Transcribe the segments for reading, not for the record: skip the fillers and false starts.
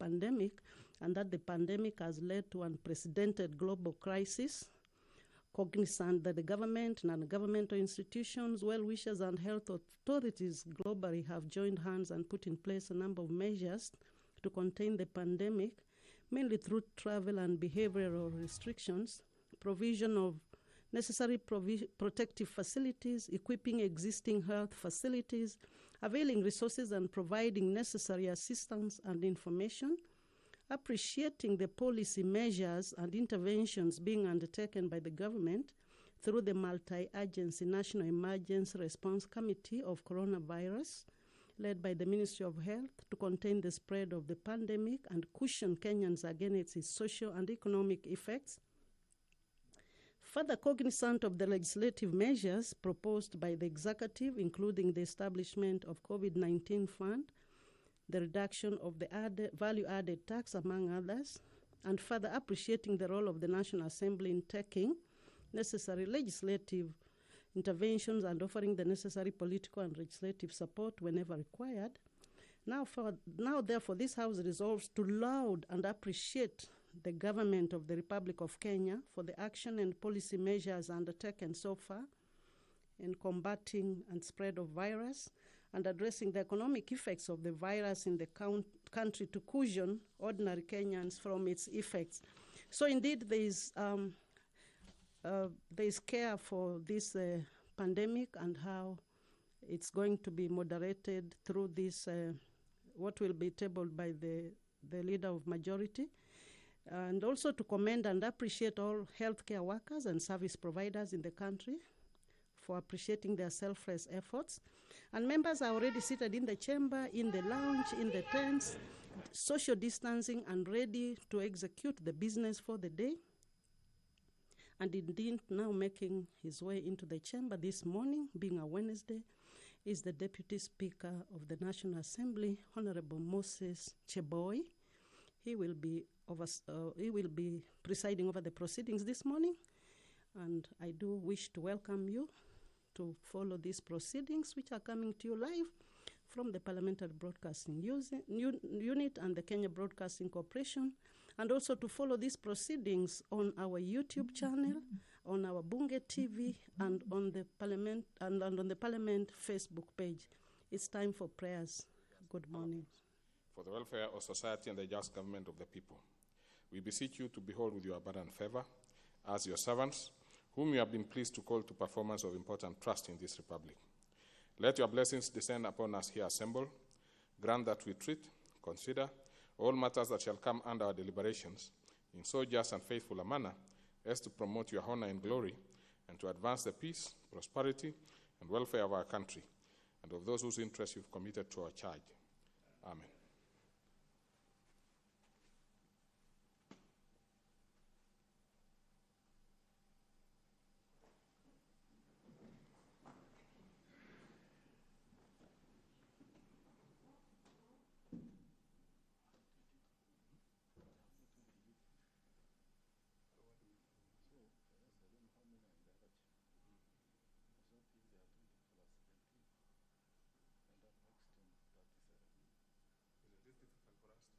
pandemic, and that the pandemic has led to unprecedented global crisis. Cognizant that the government, non-governmental institutions, well-wishers, and health authorities globally have joined hands and put in place a number of measures to contain the pandemic, mainly through travel and behavioral restrictions, provision of necessary protective facilities, equipping existing health facilities, availing resources and providing necessary assistance and information, appreciating the policy measures and interventions being undertaken by the government through the Multi-Agency National Emergency Response Committee of Coronavirus, led by the Ministry of Health, to contain the spread of the pandemic and cushion Kenyans against its social and economic effects. Further cognizant of the legislative measures proposed by the executive, including the establishment of COVID-19 fund, the reduction of the value-added tax, among others, and further appreciating the role of the National Assembly in taking necessary legislative interventions and offering the necessary political and legislative support whenever required. Now, therefore, this House resolves to laud and appreciate the government of the Republic of Kenya for the action and policy measures undertaken so far in combating and spread of virus and addressing the economic effects of the virus in the country to cushion ordinary Kenyans from its effects. So indeed, there is care for this pandemic and how it's going to be moderated through this, what will be tabled by the leader of majority, and also to commend and appreciate all healthcare workers and service providers in the country for appreciating their selfless efforts. And members are already seated in the chamber, in the lounge, in the tents, social distancing, and ready to execute the business for the day. And indeed, now making his way into the chamber this morning, being a Wednesday, is the Deputy Speaker of the National Assembly, Honorable Moses Cheboy. He will be presiding over the proceedings this morning, and I do wish to welcome you to follow these proceedings, which are coming to you live from the Parliamentary Broadcasting Unit and the Kenya Broadcasting Corporation, and also to follow these proceedings on our YouTube channel, on our Bunge TV, and on the Parliament on the Parliament Facebook page. It's time for prayers. Good morning. For the welfare of society and the just government of the people, we beseech you to behold with your abundant favor as your servants, whom you have been pleased to call to performance of important trust in this republic. Let your blessings descend upon us here assembled. Grant that we treat, consider all matters that shall come under our deliberations in so just and faithful a manner as to promote your honor and glory and to advance the peace, prosperity, and welfare of our country and of those whose interests you've committed to our charge. Amen. It is difficult for us to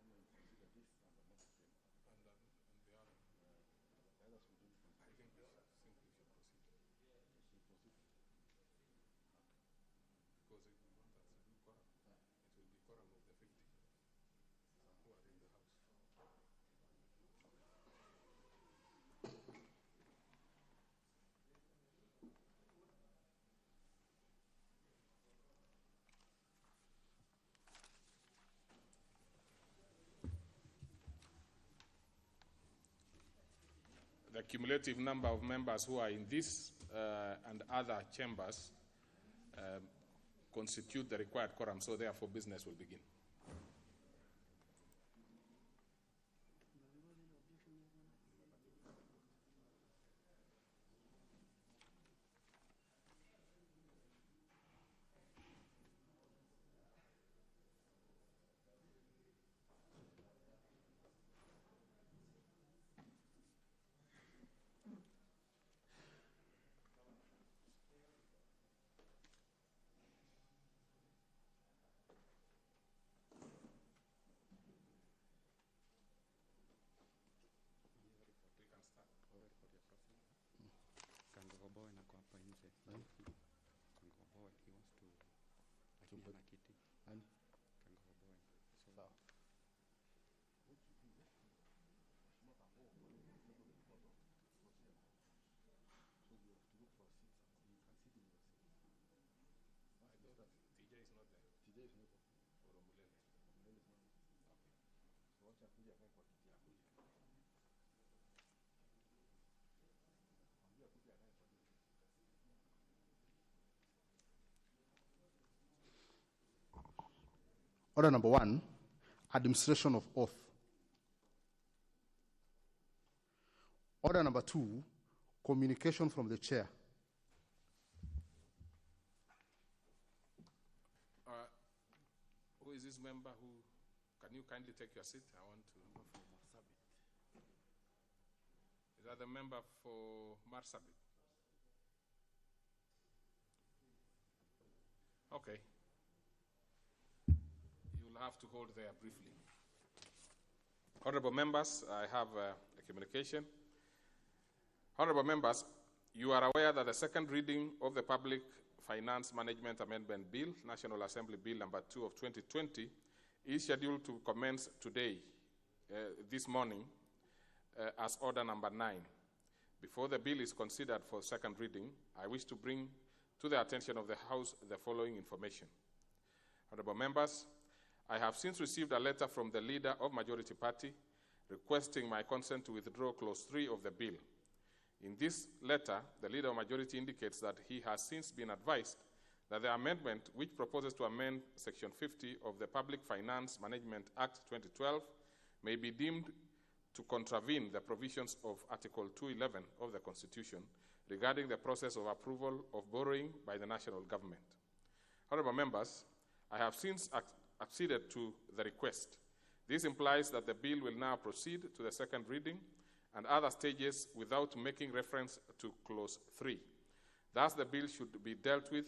know whether we have quorum or not. It's not difficult because we only consider this and the next thing. And the other. Others we don't consider. I think we should proceed. We should proceed. Okay. Because if we want us to do quorum, it will be quorum of the 50 who are in the house. The cumulative number of members who are in this and other chambers constitute the required quorum, so therefore business will begin. Order number 1, administration of oath. Order number 2, communication from the chair. Who is this member who, can you kindly take your seat? I want to. Is that the member for Marsabit? Okay. You'll have to hold there briefly. Honorable members, I have a communication. Honorable members, you are aware that the second reading of the Public Finance Management Amendment Bill, National Assembly Bill number 2 of 2020, is scheduled to commence today, this morning, as order number 9. Before the bill is considered for second reading, I wish to bring to the attention of the House the following information. Honorable members, I have since received a letter from the leader of Majority Party requesting my consent to withdraw Clause 3 of the bill. In this letter, the leader of Majority indicates that he has since been advised that the amendment, which proposes to amend Section 50 of the Public Finance Management Act 2012, may be deemed to contravene the provisions of Article 211 of the Constitution regarding the process of approval of borrowing by the national government. Honorable members, I have since acceded to the request. This implies that the bill will now proceed to the second reading and other stages without making reference to Clause 3. Thus, the bill should be dealt with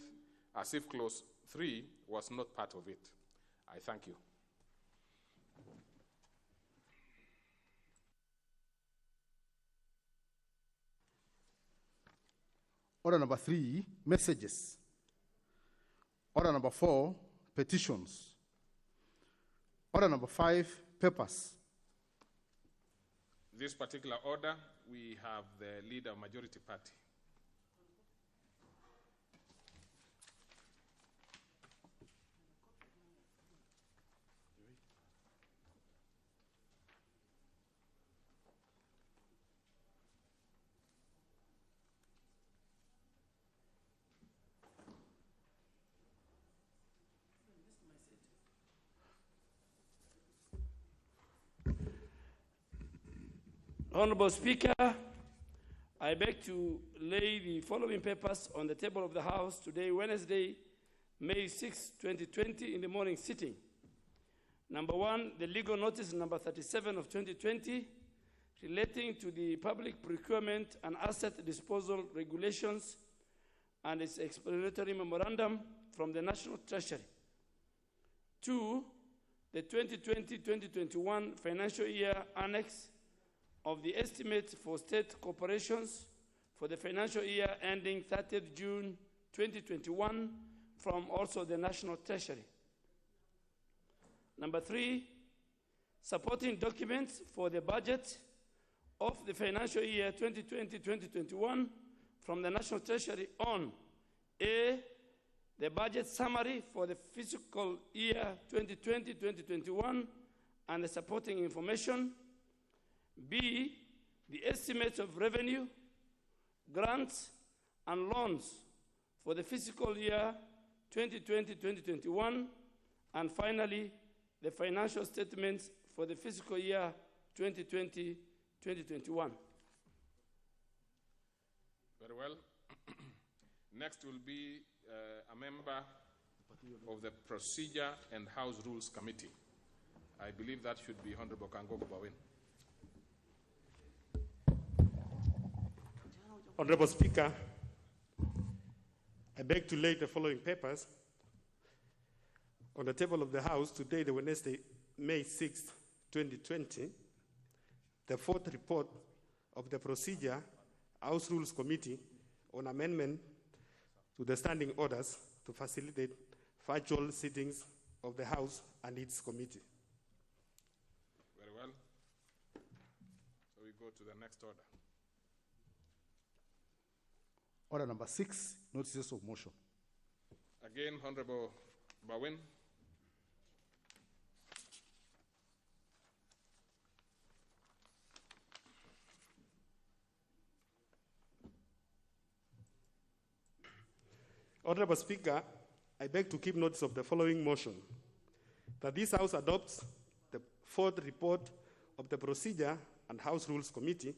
as if Clause 3 was not part of it. I thank you. Order number 3, messages. Order number 4, petitions. Order number 5, papers. This particular order, we have the leader of Majority Party. Honorable Speaker, I beg to lay the following papers on the table of the House today, Wednesday, May 6, 2020, in the morning sitting. Number 1, the legal notice number 37 of 2020 relating to the public procurement and asset disposal regulations and its explanatory memorandum from the National Treasury. 2, the 2020-2021 financial year annex of the estimate for state corporations for the financial year ending 30th June 2021 from also the National Treasury. Number 3, supporting documents for the budget of the financial year 2020-2021 from the National Treasury on A, the budget summary for the fiscal year 2020-2021 and the supporting information. B, the estimates of revenue, grants, and loans for the fiscal year 2020-2021, and finally, the financial statements for the fiscal year 2020-2021. Very well. Next will be a member of the Procedure and House Rules Committee. I believe that should be Honorable Kangogo Bawin. Honorable Speaker, I beg to lay the following papers on the table of the House today, the Wednesday, May 6, 2020. The fourth report of the Procedure House Rules Committee on amendment to the standing orders to facilitate virtual sittings of the House and its committee. Very well. So we go to the next order. Order number 6, notices of motion. Again, Honorable Bowen. Honorable Speaker, I beg to keep notice of the following motion: that this House adopts the 4th report of the Procedure and House Rules Committee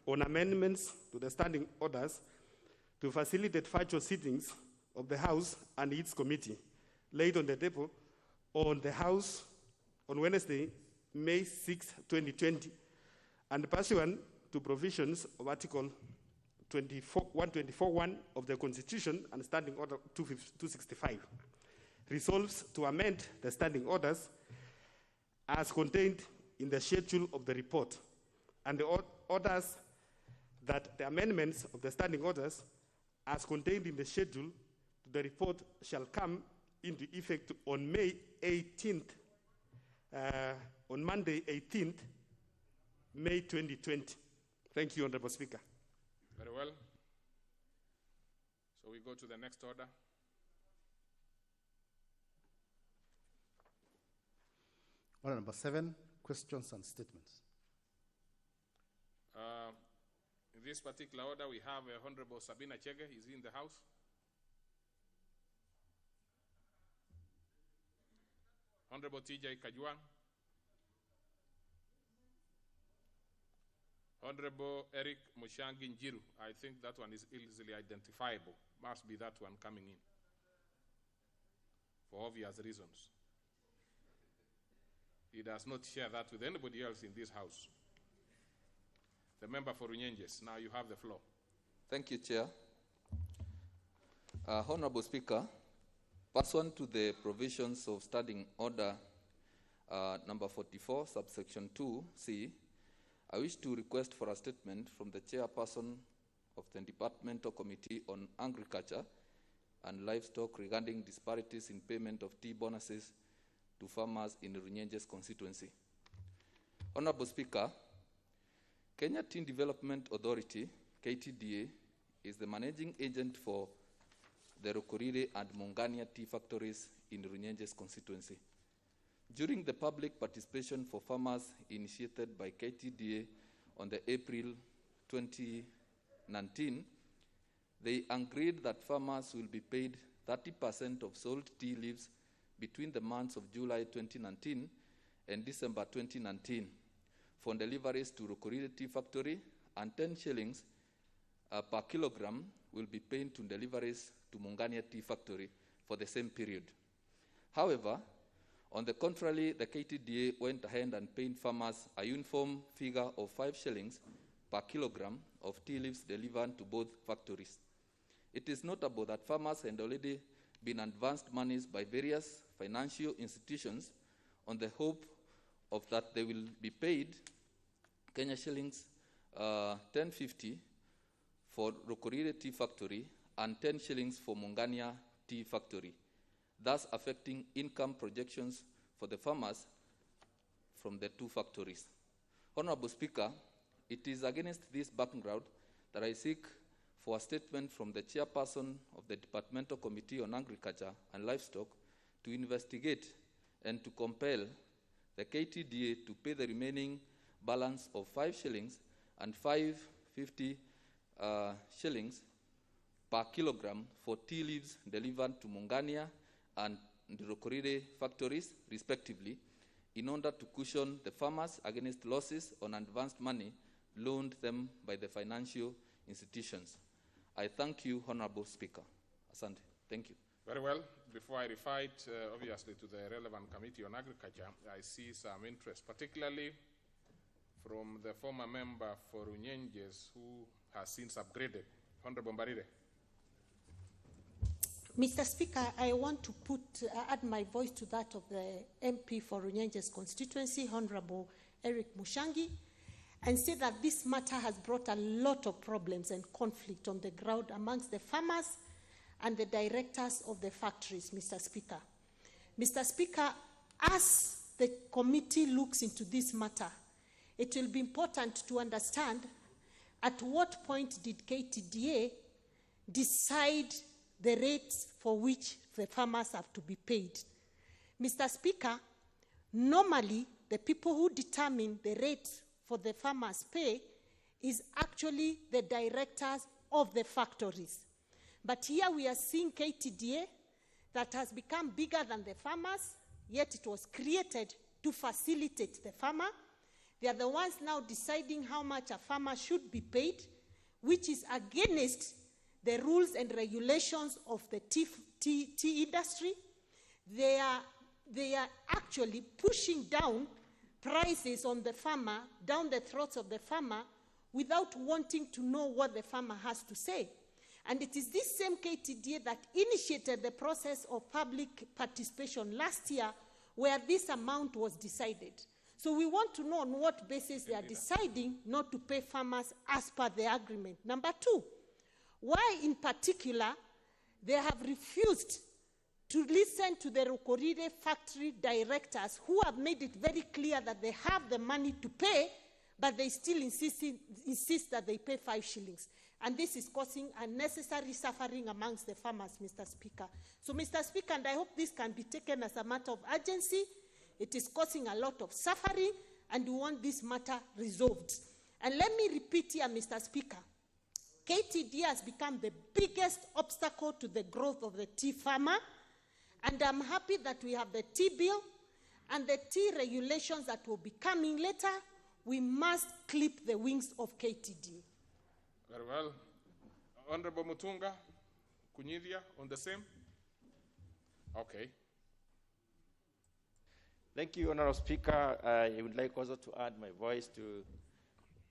on amendments to the standing orders to facilitate virtual sittings of the House and its committee, laid on the table on the House on Wednesday, May 6, 2020, and pursuant to provisions of Article 124.1 of the Constitution and Standing Order 265, resolves to amend the standing orders as contained in the schedule of the report, and the orders that the amendments of the standing orders as contained in the schedule to the report shall come into effect on May 18th, on Monday 18th, May 2020. Thank you, Honorable Speaker. Very well. So we go to the next order. Order number 7, questions and statements. In this particular order, we have Honorable Sabina Chege. Is he in the House? Honorable TJ Kajwang. Honorable Eric Mushangi Njiru. I think that one is easily identifiable. Must be that one coming in, for obvious reasons. He does not share that with anybody else in this House. The member for Runyenjes, now you have the floor. Thank you, Chair. Honorable Speaker, pursuant to the provisions of Standing Order number 44, subsection 2C, I wish to request for a statement from the chairperson of the Departmental Committee on Agriculture and Livestock regarding disparities in payment of tea bonuses to farmers in Runyenjes constituency. Honorable Speaker, Kenya Tea Development Authority, KTDA, is the managing agent for the Rokorire and Mongania tea factories in Runyenjes constituency. During the public participation for farmers initiated by KTDA on the April 2019, they agreed that farmers will be paid 30% of sold tea leaves between the months of July 2019 and December 2019 for deliveries to Rokorire Tea Factory, and 10 shillings per kilogram will be paid to deliveries to Mongania Tea Factory for the same period. However, on the contrary, the KTDA went ahead and paid farmers a uniform figure of 5 shillings per kilogram of tea leaves delivered to both factories. It is notable that farmers had already been advanced monies by various financial institutions on the hope of that they will be paid Kenya shillings 1050 for Rokorire Tea Factory and 10 shillings for Mongania Tea Factory, thus affecting income projections for the farmers from the two factories. Honorable Speaker, it is against this background that I seek for a statement from the chairperson of the Departmental Committee on Agriculture and Livestock to investigate and to compel the KTDA to pay the remaining balance of 5 shillings and 550 shillings per kilogram for tea leaves delivered to Mongania and the Rokorire factories, respectively, in order to cushion the farmers against losses on advanced money loaned them by the financial institutions. I thank you, Honorable Speaker. Asante. Thank you. Very well. Before I refer it, obviously, to the relevant Committee on Agriculture, I see some interest, particularly from the former member for Runyenjes, who has since upgraded. Honorable Mbarire. Mr. Speaker, I want to add my voice to that of the MP for Runyenjes constituency, Honorable Eric Mushangi, and say that this matter has brought a lot of problems and conflict on the ground amongst the farmers and the directors of the factories, Mr. Speaker. Mr. Speaker, as the committee looks into this matter, it will be important to understand at what point did KTDA decide the rates for which the farmers have to be paid. Mr. Speaker, normally the people who determine the rate for the farmers' pay is actually the directors of the factories. But here we are seeing KTDA that has become bigger than the farmers, yet it was created to facilitate the farmer. They are the ones now deciding how much a farmer should be paid, which is against the rules and regulations of the tea industry. They are actually pushing down prices on the farmer, down the throats of the farmer, without wanting to know what the farmer has to say. And it is this same KTDA that initiated the process of public participation last year, where this amount was decided. So we want to know on what basis they are deciding not to pay farmers as per the agreement. Number two, why in particular they have refused to listen to the Rukorire factory directors who have made it very clear that they have the money to pay, but they still insist that they pay 5 shillings. And this is causing unnecessary suffering amongst the farmers, Mr. Speaker. So, Mr. Speaker, and I hope this can be taken as a matter of urgency. It is causing a lot of suffering, and we want this matter resolved. And let me repeat here, Mr. Speaker, KTD has become the biggest obstacle to the growth of the tea farmer, and I'm happy that we have the tea bill and the tea regulations that will be coming later. We must clip the wings of KTD. Very well. Honorable Mutunga, Kunyidhia, on the same? Okay. Thank you, Honorable Speaker. I would like also to add my voice to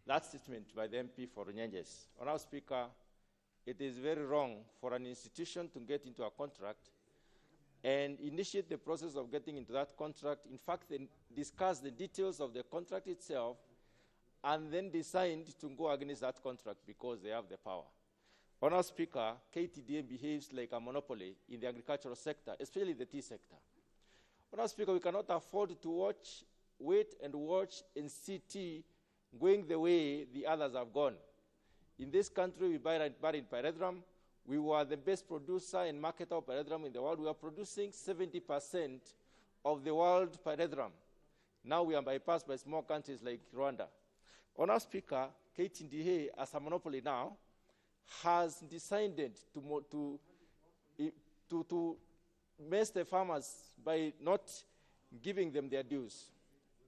that statement by the MP for Runyenjes. Honorable Speaker, it is very wrong for an institution to get into a contract and initiate the process of getting into that contract. In fact, then discuss the details of the contract itself and then decide to go against that contract because they have the power. Honorable Speaker, KTDA behaves like a monopoly in the agricultural sector, especially the tea sector. Honorable Speaker, we cannot afford to wait and watch and see tea going the way the others have gone. In this country, we buy in pyrethrum. We were the best producer and marketer of pyrethrum in the world. We are producing 70% of the world pyrethrum. Now we are bypassed by small countries like Rwanda. Honorable Speaker, KTDA, as a monopoly now, has decided to mess the farmers by not giving them their dues.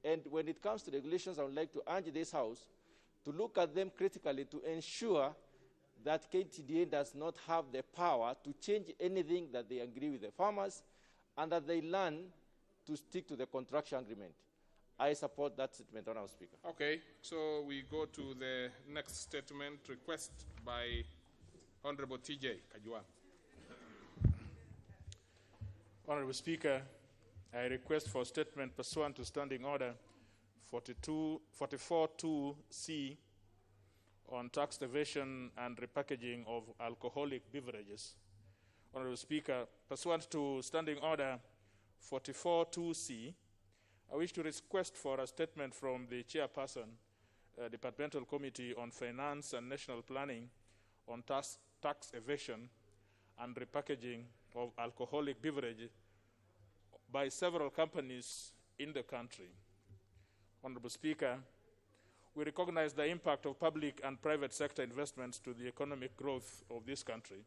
And when it comes to regulations, I would like to urge this House to look at them critically to ensure that KTDA does not have the power to change anything that they agree with the farmers and that they learn to stick to the contractual agreement. I support that statement, Honorable Speaker. Okay, so we go to the next statement request by Honorable TJ Kajwan. Honorable Speaker, I request for statement pursuant to Standing Order 44.2c on tax evasion and repackaging of alcoholic beverages. Honorable Speaker, pursuant to Standing Order 44.2c, I wish to request for a statement from the Chairperson, Departmental Committee on Finance and National Planning on tax evasion and repackaging of alcoholic beverages by several companies in the country. Honorable Speaker, we recognize the impact of public and private sector investments to the economic growth of this country.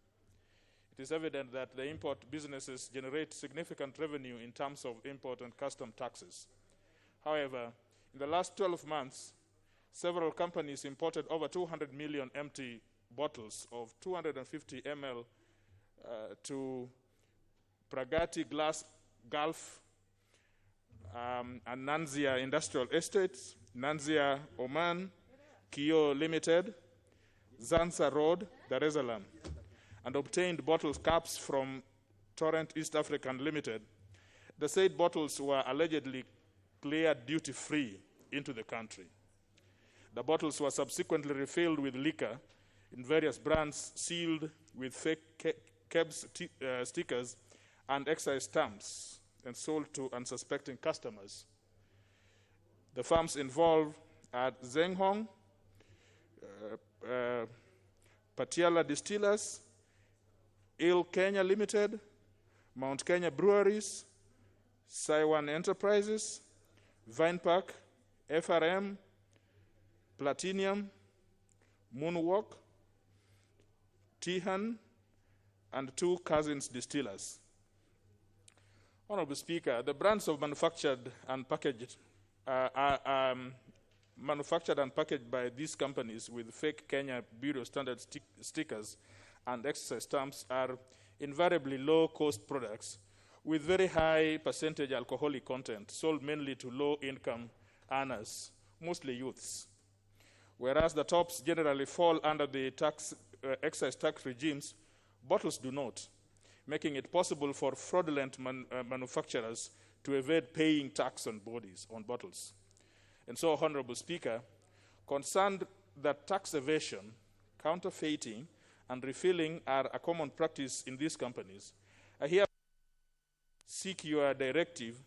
It is evident that the import businesses generate significant revenue in terms of import and custom taxes. However, in the last 12 months, several companies imported over 200 million empty bottles of 250 ml to Pragati Glass Gulf and Nanzia Industrial Estates, Nanzia Oman, Kio Limited, Zanza Road, Dar es Salaam, and obtained bottle caps from Torrent East African Limited. The said bottles were allegedly cleared duty-free into the country. The bottles were subsequently refilled with liquor in various brands sealed with fake KEBS stickers and excise stamps and sold to unsuspecting customers. The farms involved are Zenghong, Patiala Distillers, Il Kenya Limited, Mount Kenya Breweries, Saiwan Enterprises, Vine Park, FRM, Platinum, Moonwalk, Tihan, and 2 Cousins Distillers. Honorable Speaker, the brands of manufactured and packaged by these companies with fake Kenya Bureau standard stickers and excise stamps are invariably low-cost products with very high percentage alcoholic content, sold mainly to low-income earners, mostly youths. Whereas the tops generally fall under the excise tax regimes, bottles do not, making it possible for fraudulent manufacturers to evade paying tax on bottles. And so, Honorable Speaker, concerned that tax evasion, counterfeiting, and refilling are a common practice in these companies, I hereby seek your directive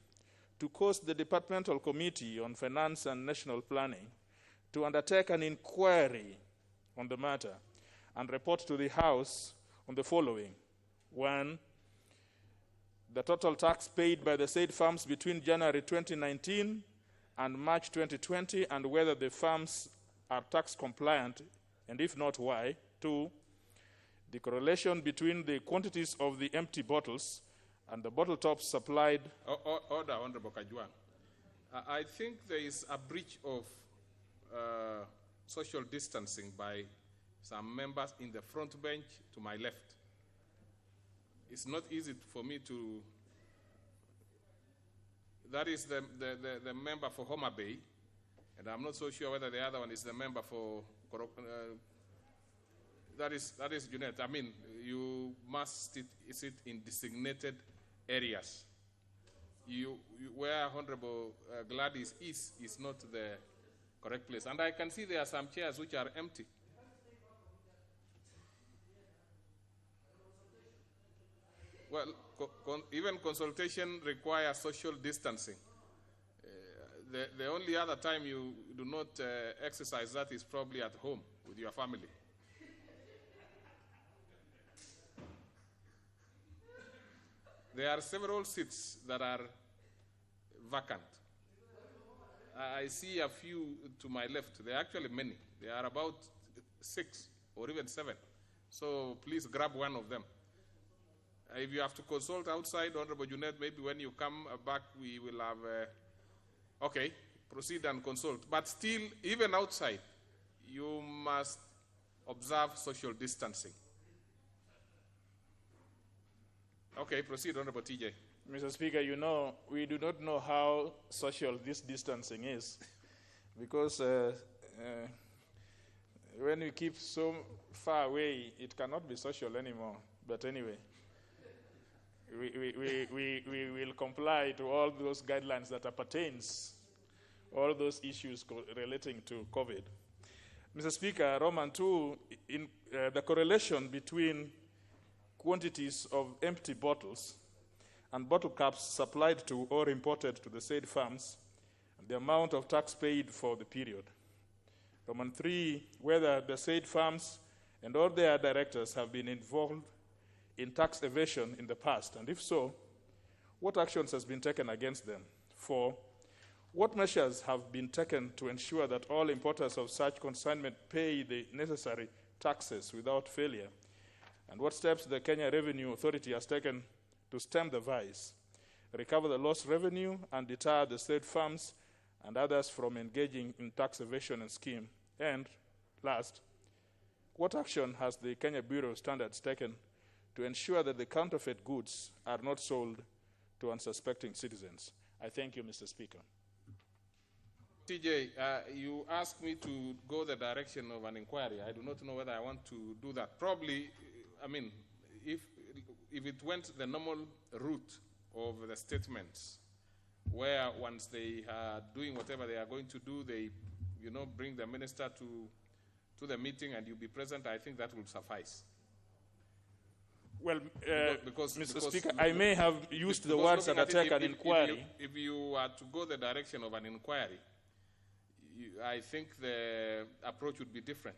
to cause the Departmental Committee on Finance and National Planning to undertake an inquiry on the matter and report to the House on the following. 1, the total tax paid by the said firms between January 2019 and March 2020, and whether the firms are tax compliant, and if not, why. 2, the correlation between the quantities of the empty bottles and the bottle tops supplied. Order, Honorable Kajwang. I think there is a breach of social distancing by some members in the front bench to my left. It's not easy for me to. That is the member for Homa Bay, and I'm not so sure whether the other one is the member for. That is Junet. I mean, you must sit in designated areas. Where Honorable Gladys is not the correct place. And I can see there are some chairs which are empty. Well, even consultation requires social distancing. The only other time you do not exercise that is probably at home with your family. There are several seats that are vacant. I see a few to my left. There are actually many. There are about 6 or even 7. So please grab one of them. If you have to consult outside, Honorable Junet, maybe when you come back, we will have, okay, proceed and consult. But still, even outside, you must observe social distancing. Okay, proceed, Honorable TJ. Mr. Speaker, you know, we do not know how social this distancing is because when we keep so far away, it cannot be social anymore. But anyway, we will comply to all those guidelines that pertains, all those issues relating to COVID. Mr. Speaker, Roman 2, in the correlation between quantities of empty bottles and bottle caps supplied to or imported to the said firms, and the amount of tax paid for the period. Roman 3, whether the said firms and all their directors have been involved in tax evasion in the past, and if so, what actions has been taken against them? 4, what measures have been taken to ensure that all importers of such consignment pay the necessary taxes without failure? And what steps the Kenya Revenue Authority has taken to stem the vice, recover the lost revenue, and deter the said firms and others from engaging in tax evasion and scheme? And last, what action has the Kenya Bureau of Standards taken to ensure that the counterfeit goods are not sold to unsuspecting citizens? I thank you, Mr. Speaker. TJ, you asked me to go the direction of an inquiry. I do not know whether I want to do that. Probably, I mean, if it went the normal route of the statements, where once they are doing whatever they are going to do, they, bring the minister to the meeting and you be present, I think that will suffice. Well, because Mr. Speaker, I may have used the words undertake an inquiry. If you are to go the direction of an inquiry, I think the approach would be different.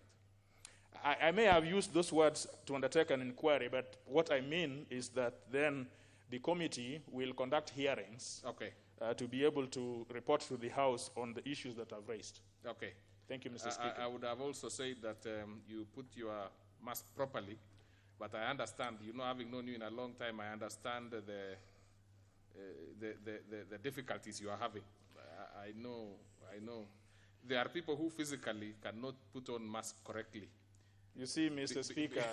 I may have used those words to undertake an inquiry, but what I mean is that then the committee will conduct hearings to be able to report to the House on the issues that I've raised. Okay. Thank you, Mr. Speaker. I would have also said that you put your mask properly, but I understand, having known you in a long time, I understand the difficulties you are having. I know. There are people who physically cannot put on mask correctly. You see, Mr. Speaker,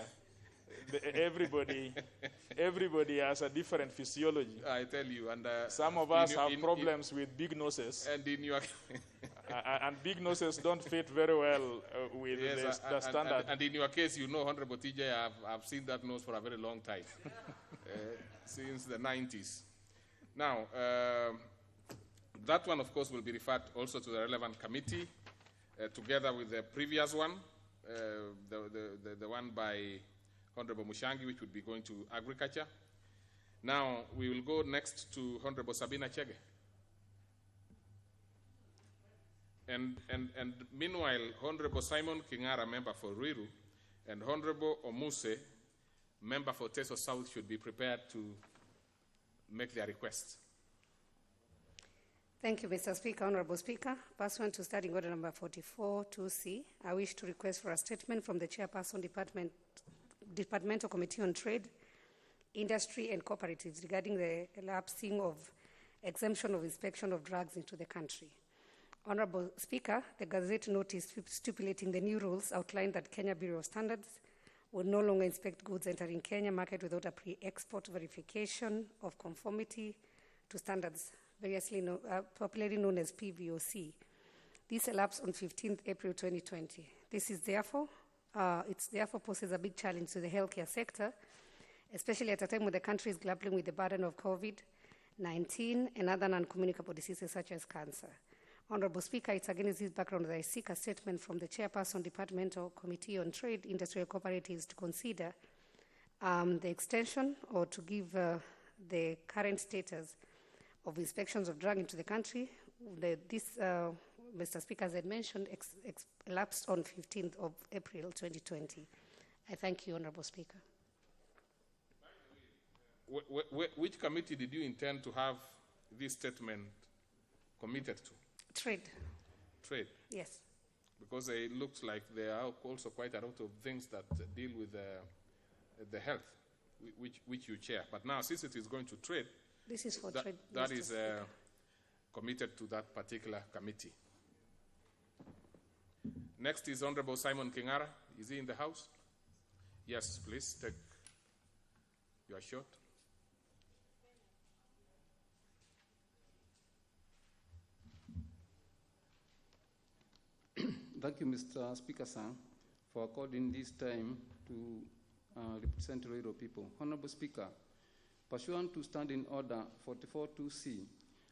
everybody has a different physiology. I tell you, and some of us have problems with big noses, and in your and big noses don't fit very well with the standard. And in your case, Honorable TJ, I've seen that nose for a very long time, since the 90s. Now, that one, of course, will be referred also to the relevant committee, together with the previous one. The one by Honorable Mushangi, which would be going to agriculture. Now, we will go next to Honorable Sabina Chege. And meanwhile, Honorable Simon Kingara, member for Ruiru, and Honorable Omuse, member for Teso South, should be prepared to make their requests. Thank you, Mr. Speaker. Honorable Speaker, pursuant to Standing Order number 44, 2C, I wish to request for a statement from the Chairperson, Departmental Committee on Trade, Industry and Cooperatives regarding the elapsing of exemption of inspection of drugs into the country. Honorable Speaker, the Gazette notice stipulating the new rules outlined that Kenya Bureau of Standards will no longer inspect goods entering Kenya market without a pre-export verification of conformity to standards, popularly known as PVOC. This elapsed on 15th April 2020. This is therefore, poses a big challenge to the healthcare sector, especially at a time when the country is grappling with the burden of COVID-19 and other non-communicable diseases such as cancer. Honorable Speaker, it's against this background that I seek a statement from the Chairperson, Departmental Committee on Trade, Industry and Cooperatives to consider the extension or to give the current status of inspections of drug into the country. Mr. Speaker, as I mentioned, elapsed on 15th of April 2020. I thank you, Honorable Speaker. Which committee did you intend to have this statement committed to? Trade. Trade? Yes. Because it looks like there are also quite a lot of things that deal with the health, which you chair. But now, since it is going to trade, this is for trade. That is committed to that particular committee. Next is Honorable Simon Kingara. Is he in the House? Yes, please take your shot. Thank you, Mr. Speaker, sir, for according this time to represent Ruiru people. Honorable Speaker, pursuant to Standing Order 44.2c,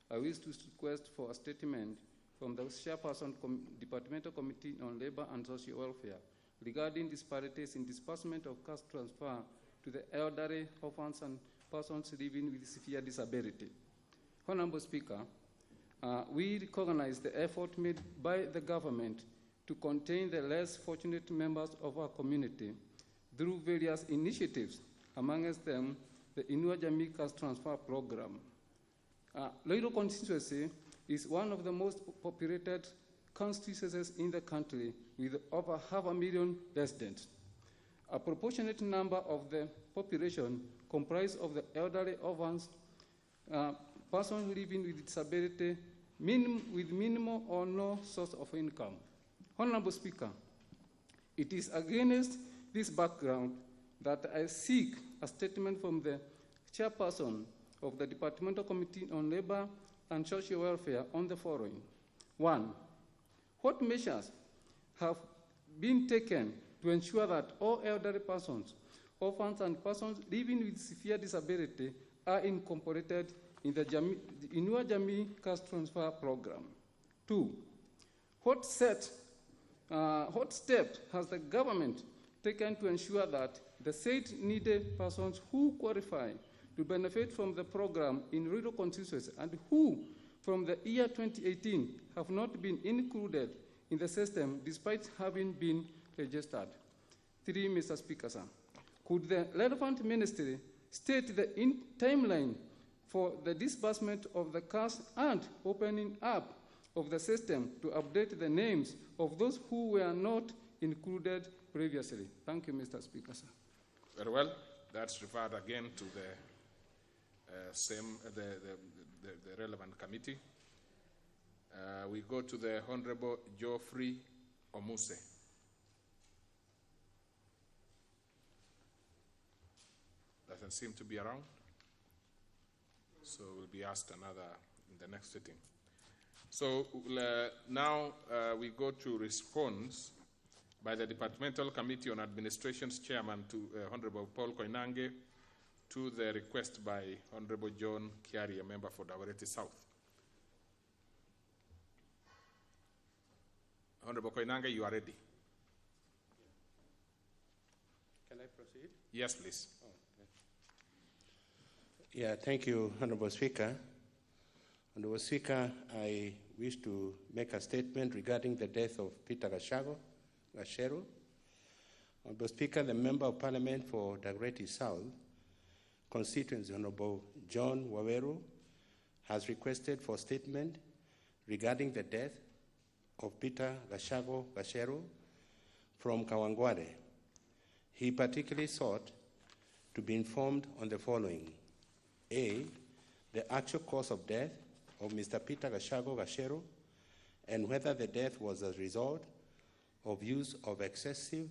I wish to request for a statement from the Chairperson, Departmental Committee on Labor and Social Welfare regarding disparities in disbursement of cash transfer to the elderly, orphans, and persons living with severe disability. Honorable Speaker, we recognize the effort made by the government to contain the less fortunate members of our community through various initiatives, amongst them the Inua Jamii Cash Transfer Program. Ruiru constituency is one of the most populated constituencies in the country with over 500,000 residents. A proportionate number of the population comprised of the elderly, orphans, persons living with disability, with minimal or no source of income. Honorable Speaker, it is against this background that I seek a statement from the Chairperson of the Departmental Committee on Labor and Social Welfare on the following. 1. What measures have been taken to ensure that all elderly persons, orphans, and persons living with severe disability are incorporated in the Inua Jamii Cash Transfer Program? 2. What steps has the government taken to ensure that the said needed persons who qualify to benefit from the program in rural constituencies and who, from the year 2018, have not been included in the system despite having been registered. 3, Mr. Speaker, sir. Could the relevant ministry state the timeline for the disbursement of the cash and opening up of the system to update the names of those who were not included previously? Thank you, Mr. Speaker, sir. Very well. That's referred again to the relevant committee. We go to the Honorable Geoffrey Omuse. Doesn't seem to be around, so will be asked another in the next sitting. So now we go to response by the Departmental Committee on Administration's Chairman to Honorable Paul Koinange to the request by Honorable John Kiari, a member for Dagoretti South. Honorable Koinange, you are ready. Can I proceed? Yes, please. Oh, okay. Yeah, thank you, Honorable Speaker. Honorable Speaker, I wish to make a statement regarding the death of Peter Gashero. Honorable Speaker, the Member of Parliament for Dagoretti South constituency, Honorable John Waweru, has requested for statement regarding the death of Peter Gashero from Kawangware. He particularly sought to be informed on the following. A, the actual cause of death of Mr. Peter Gashero and whether the death was a result of use of excessive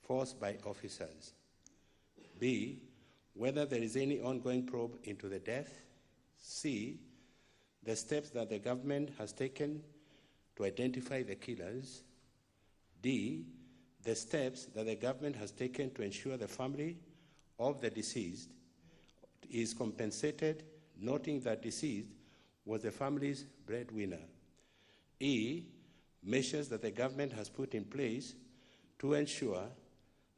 force by officers. B, whether there is any ongoing probe into the death. C, the steps that the government has taken to identify the killers. D, the steps that the government has taken to ensure the family of the deceased is compensated, noting that deceased was the family's breadwinner. E, measures that the government has put in place to ensure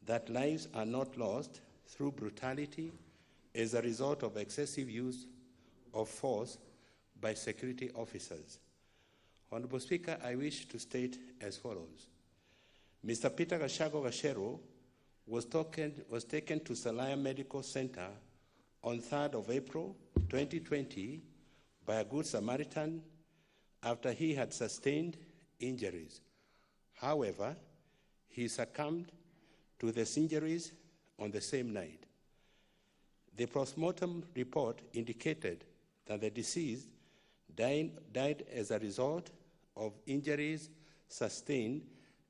that lives are not lost through brutality as a result of excessive use of force by security officers. Honorable Speaker, I wish to state as follows. Mr. Peter Gashero was taken to Salaya Medical Center on 3rd of April 2020 by a Good Samaritan after he had sustained injuries. However, he succumbed to these injuries on the same night. The postmortem report indicated that the deceased died as a result of injuries sustained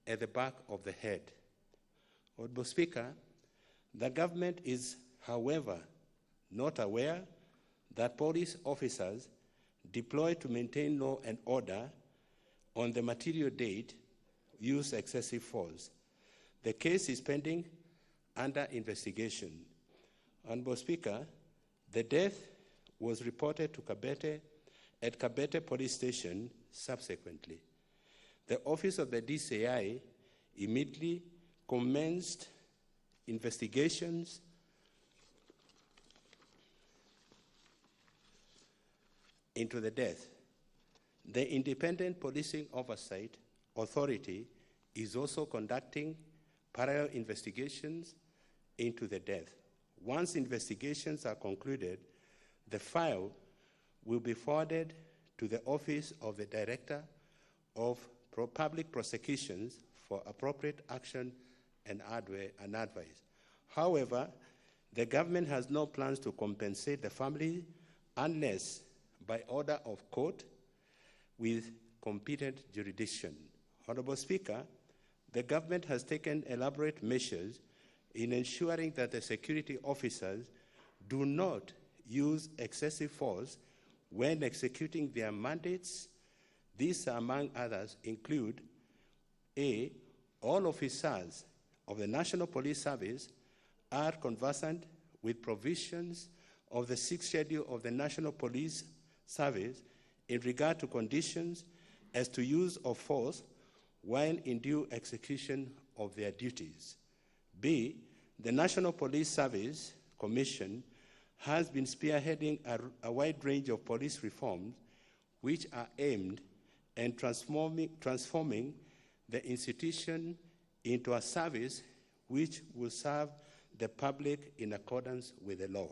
at the back of the head. Honorable Speaker, the government is, however, not aware that police officers deployed to maintain law and order on the material date used excessive force. The case is pending under investigation. Honorable Speaker, the death was reported to at Kabete Police Station subsequently. The Office of the DCI immediately commenced investigations into the death. The Independent Policing Oversight Authority is also conducting parallel investigations into the death. Once investigations are concluded, the file will be forwarded to the Office of the Director of Public Prosecutions for appropriate action and advice. However, the government has no plans to compensate the family unless by order of court with competent jurisdiction. Honorable Speaker, the government has taken elaborate measures in ensuring that the security officers do not use excessive force when executing their mandates. These, among others, include A, all officers of the National Police Service are conversant with provisions of the 6th schedule of the National Police Service in regard to conditions as to use of force while in due execution of their duties. B, the National Police Service Commission has been spearheading a wide range of police reforms which are aimed at transforming the institution into a service which will serve the public in accordance with the law.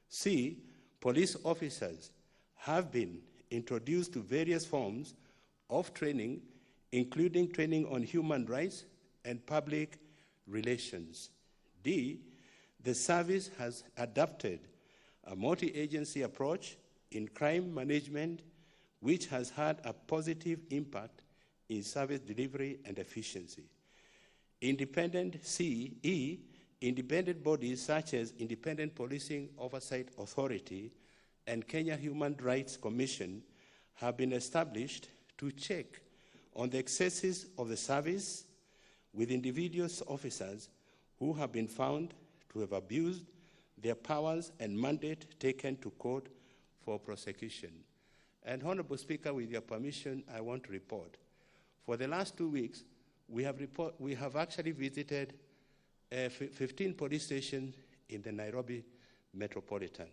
C, police officers have been introduced to various forms of training, including training on human rights and public relations. D, the service has adopted a multi-agency approach in crime management, which has had a positive impact in service delivery and efficiency. Independent bodies such as Independent Policing Oversight Authority and Kenya Human Rights Commission have been established to check on the excesses of the service with individual officers who have been found to have abused their powers and mandate taken to court for prosecution. And Honorable Speaker, with your permission, I want to report. For the last 2 weeks, we have actually visited 15 police stations in the Nairobi Metropolitan.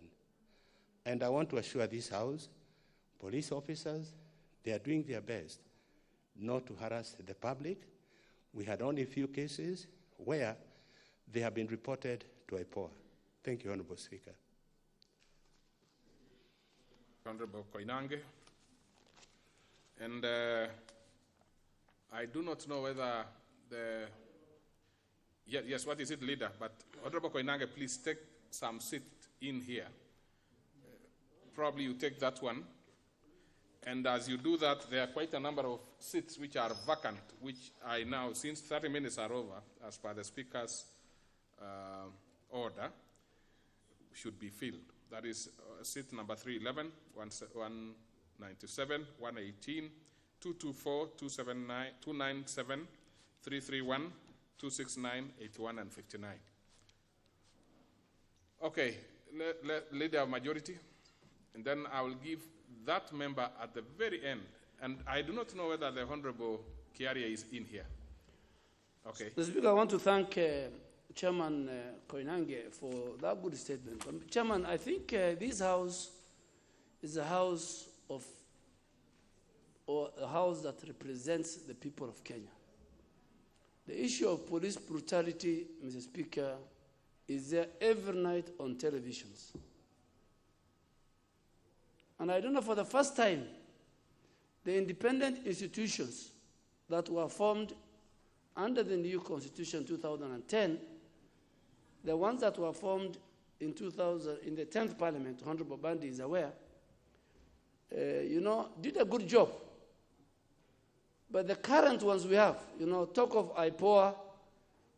And I want to assure this House, police officers, they are doing their best not to harass the public. We had only a few cases where they have been reported to IPOA. Thank you, Honorable Speaker. Honorable Koinange. And I do not know whether yes, what is it, leader? But Honorable Koinange, please take some seat in here. Probably you take that one. And as you do that, there are quite a number of seats which are vacant, which I now, since 30 minutes are over, as per the Speaker's order, should be filled. That is seat number 311, 197, 118, 224, 279, 297, 331, 269, 81, and 59. Okay, leader of majority, and then I will give that member at the very end. And I do not know whether the Honorable Kiaria is in here. Okay. Mr. Speaker, I want to thank Chairman Koinange for that good statement. Chairman, I think this House is a house that represents the people of Kenya. The issue of police brutality, Mr. Speaker, is there every night on televisions. And I don't know, for the first time, the independent institutions that were formed under the new Constitution 2010, the ones that were formed in the 10th Parliament, Honorable Bandi is aware, did a good job. But the current ones we have, talk of IPOA,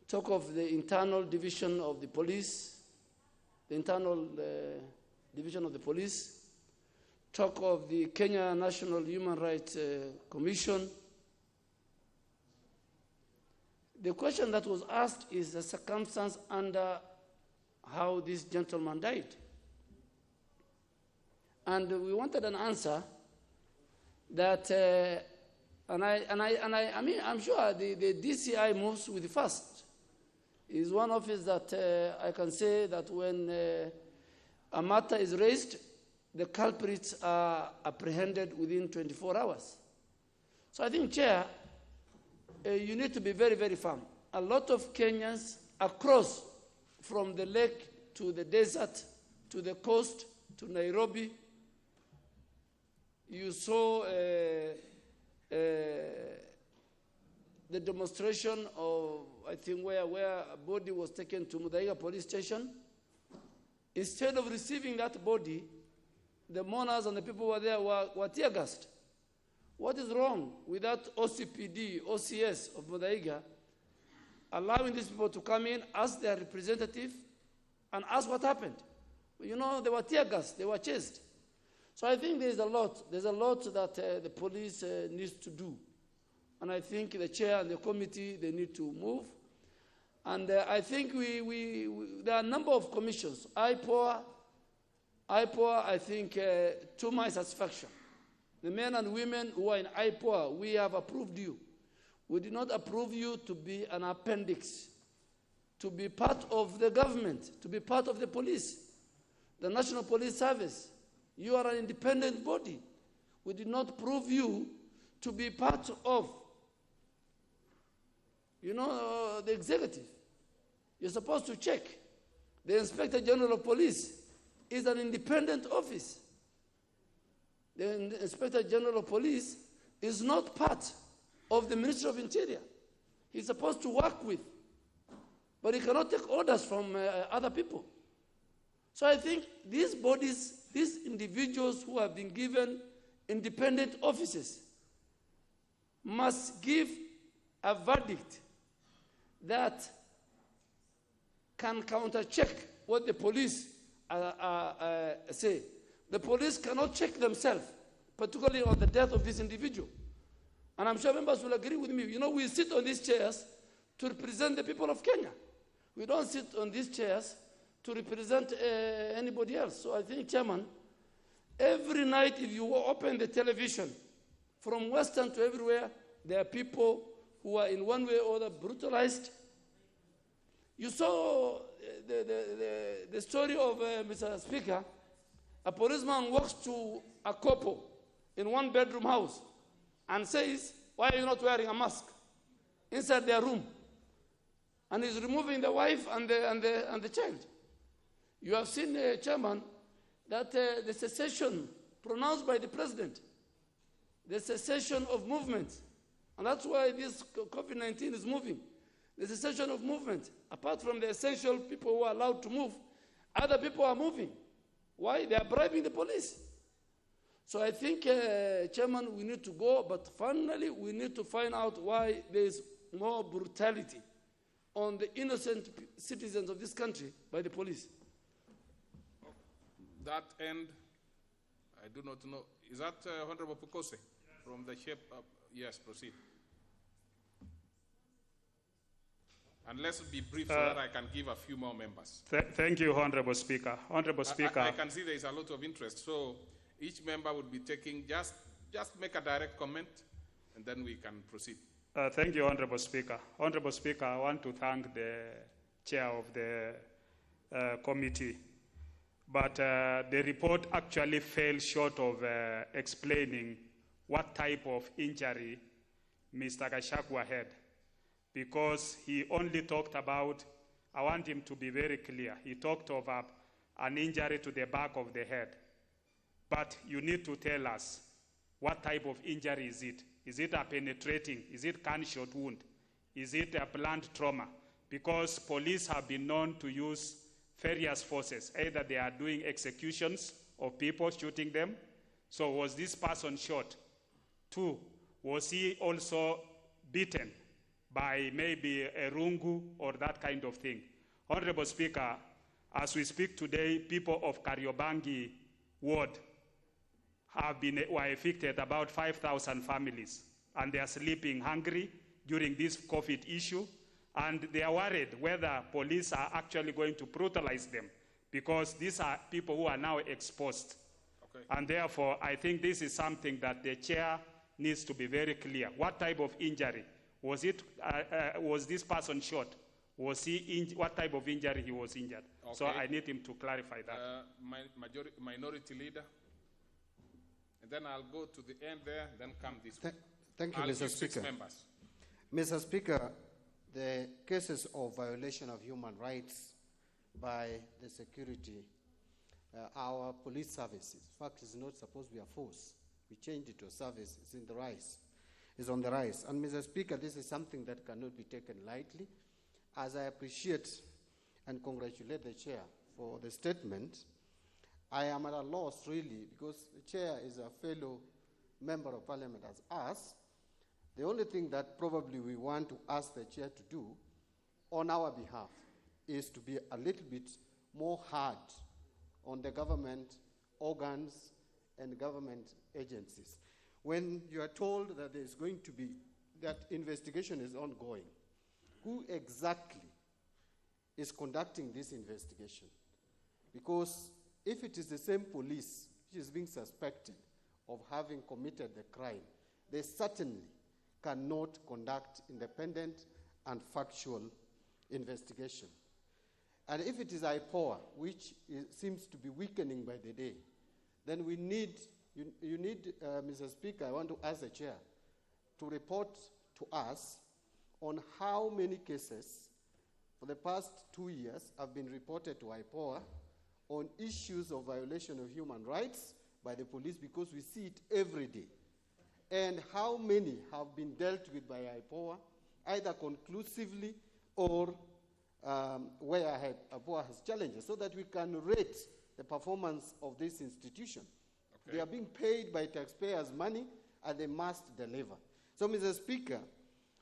talk of the internal division of the police, the internal division of the police, talk of the Kenya National Human Rights Commission. The question that was asked is the circumstance under how this gentleman died. And we wanted an answer that, I'm sure the DCI moves with fast. Is one office that I can say that when a matter is raised, the culprits are apprehended within 24 hours. So I think, Chair, you need to be very, very firm. A lot of Kenyans across, from the lake to the desert, to the coast, to Nairobi, you saw the demonstration of, I think, where a body was taken to Muthaiga police station. Instead of receiving that body, the mourners and the people who were there were tear gassed. What is wrong with that OCPD, OCS of Muthaiga, allowing these people to come in, ask their representative, and ask what happened? They were tear gassed, they were chased. So I think there's a lot that the police needs to do. And I think the chair and the committee, they need to move. And I think there are a number of commissions. IPOA, I think, to my satisfaction, the men and women who are in IPOA, we have approved you. We did not approve you to be an appendix to be part of the government, to be part of the police, the National Police Service. You are an independent body. We did not prove you to be part of, the executive. You're supposed to check. The Inspector General of Police is an independent office. The Inspector General of Police is not part of the Ministry of Interior. He's supposed to work with, but he cannot take orders from other people. So I think these bodies, these individuals who have been given independent offices must give a verdict that can counter-check what the police say. The police cannot check themselves, particularly on the death of this individual. And I'm sure members will agree with me. We sit on these chairs to represent the people of Kenya. We don't sit on these chairs to represent anybody else. So I think, Chairman, every night if you open the television, from Western to everywhere, there are people who are in one way or other brutalized. You saw the story of Mr. Speaker. A policeman walks to a couple in one-bedroom house and says, "Why are you not wearing a mask?" inside their room. And he's removing the wife and the child. You have seen, Chairman, that the cessation pronounced by the President, the cessation of movement, and that's why this COVID-19 is moving. The cessation of movement, apart from the essential people who are allowed to move, other people are moving. Why? They are bribing the police. So I think, Chairman, we need to go, but finally we need to find out why there is more brutality on the innocent citizens of this country by the police. That end, I do not know. Is that Honorable Pukose from the shape? Yes, proceed. And let's be brief so that I can give a few more members. Thank you, Honorable Speaker. Honorable Speaker. I can see there is a lot of interest. So each member would be taking, just make a direct comment, and then we can proceed. Thank you, Honorable Speaker. Honorable Speaker, I want to thank the chair of the committee. But the report actually fell short of explaining what type of injury Mr. Gachagua had, because he only talked about, I want him to be very clear, he talked of an injury to the back of the head. But you need to tell us what type of injury is it? Is it a penetrating? Is it gunshot wound? Is it a blunt trauma? Because police have been known to use various forces. Either they are doing executions of people, shooting them. So was this person shot? 2, was he also beaten by maybe a rungu or that kind of thing? Honorable Speaker, as we speak today, people of Kariobangi ward were affected, about 5,000 families, and they are sleeping hungry during this COVID issue, and they are worried whether police are actually going to brutalize them, because these are people who are now exposed. Okay. And therefore, I think this is something that the chair needs to be very clear. What type of injury? Was this person shot? Was he what type of injury he was injured? Okay. So I need him to clarify that. Minority leader. And then I'll go to the end there, then come this way. Thank you, Mr. Speaker. Mr. Speaker, the cases of violation of human rights by the security, our police services, in fact, it's not supposed to be a force. We changed it to a service. It's in the rise. It's on the rise. And Mr. Speaker, this is something that cannot be taken lightly. As I appreciate and congratulate the chair for the statement, I am at a loss, really, because the chair is a fellow member of parliament as us. The only thing that probably we want to ask the chair to do on our behalf is to be a little bit more hard on the government organs and government agencies. When you are told that there's going to be, that investigation is ongoing, who exactly is conducting this investigation? Because if it is the same police which is being suspected of having committed the crime, they certainly cannot conduct independent and factual investigation. And if it is IPOA, which seems to be weakening by the day, then we need, you need, Mr. Speaker, I want to ask the chair to report to us on how many cases for the past 2 years have been reported to IPOA on issues of violation of human rights by the police, because we see it every day. And how many have been dealt with by IPOA, either conclusively or where IPOA has challenges, so that we can rate the performance of this institution. Okay. They are being paid by taxpayers' money, and they must deliver. So, Mr. Speaker,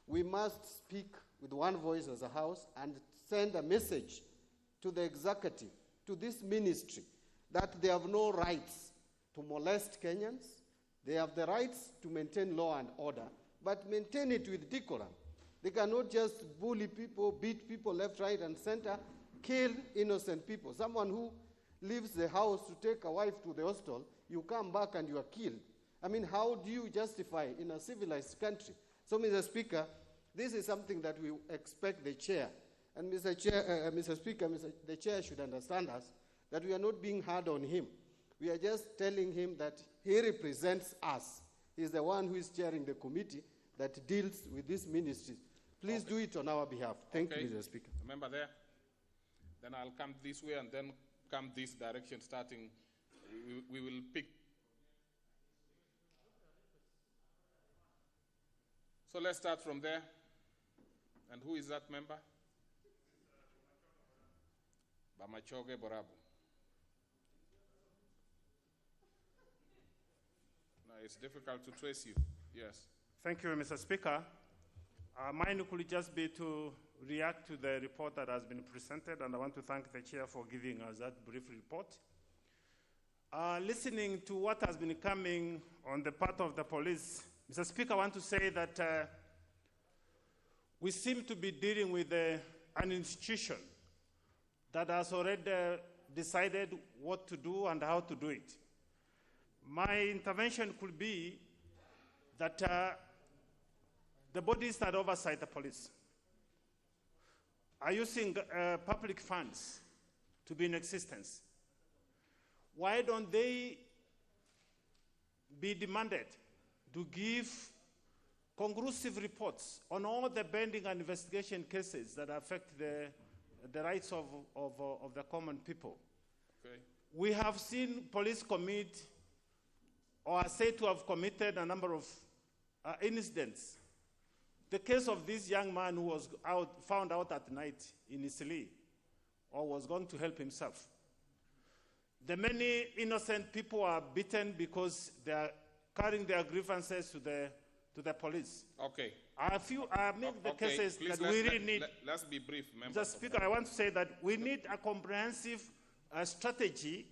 we must speak with one voice as a House and send a message to the executive, to this ministry, that they have no rights to molest Kenyans. They have the rights to maintain law and order, but maintain it with decorum. They cannot just bully people, beat people left, right, and center, kill innocent people. Someone who leaves the house to take a wife to the hostel, you come back and you are killed. I mean, how do you justify in a civilized country? So, Mr. Speaker, this is something that we expect the chair. And Mr. Speaker, the chair should understand us, that we are not being hard on him. We are just telling him that he represents us. He's the one who is chairing the committee that deals with these ministries. Please do it on our behalf. Thank you, Mr. Speaker. Remember there? Then I'll come this way and then come this direction, starting. We will pick. So let's start from there. And who is that member? Bamachoge Borabu. No, it's difficult to trace you. Yes. Thank you, Mr. Speaker. Mine could just be to react to the report that has been presented, and I want to thank the chair for giving us that brief report. Listening to what has been coming on the part of the police, Mr. Speaker, I want to say that we seem to be dealing with an institution that has already decided what to do and how to do it. My intervention could be that the bodies that oversight the police are using public funds to be in existence. Why don't they be demanded to give conclusive reports on all the bending and investigation cases that affect the rights of the common people? Okay. We have seen police commit or are said to have committed a number of incidents. The case of this young man who was found out at night in Isili, or was going to help himself. The many innocent people are beaten because they are carrying their grievances to the police. Okay. I make the cases please, that we really need. Let's be brief, members. Mr. Speaker, I want to say that we need a comprehensive strategy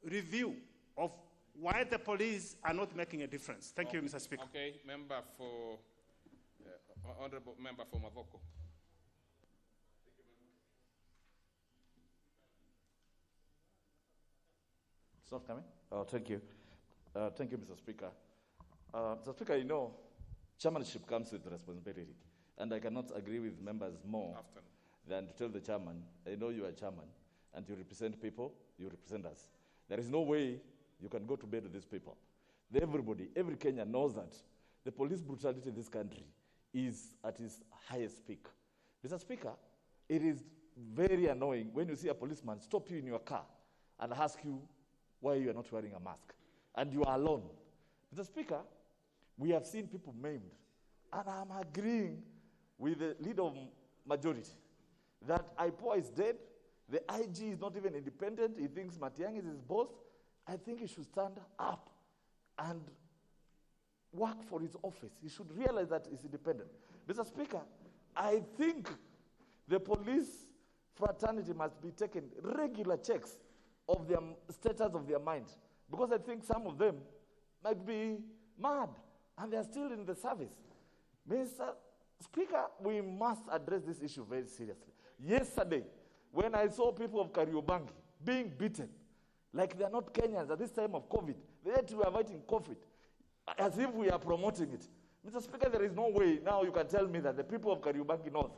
review of why the police are not making a difference. Thank you, Mr. Speaker. Okay, Honorable Member for Mavoko. It's not coming? Oh, thank you. Thank you, Mr. Speaker. Mr. Speaker, you know, chairmanship comes with responsibility, and I cannot agree with members more than to tell the chairman, I know you are chairman, and you represent people, you represent us. There is no way you can go to bed with these people. Everybody, every Kenyan knows that the police brutality in this country is at its highest peak. Mr. Speaker, it is very annoying when you see a policeman stop you in your car and ask you why you are not wearing a mask, and you are alone. Mr. Speaker, we have seen people maimed, and I'm agreeing with the leader of majority that IPOA is dead, the IG is not even independent, he thinks Matiang'i is his boss. I think he should stand up and work for his office. He should realize that he's independent. Mr. Speaker, I think the police fraternity must be taken regular checks of their status of their mind, because I think some of them might be mad and they are still in the service. Mr. Speaker, we must address this issue very seriously. Yesterday, when I saw people of Kariobangi being beaten like they are not Kenyans at this time of COVID, yet we are fighting COVID, as if we are promoting it. Mr. Speaker, there is no way now you can tell me that the people of Kariobangi North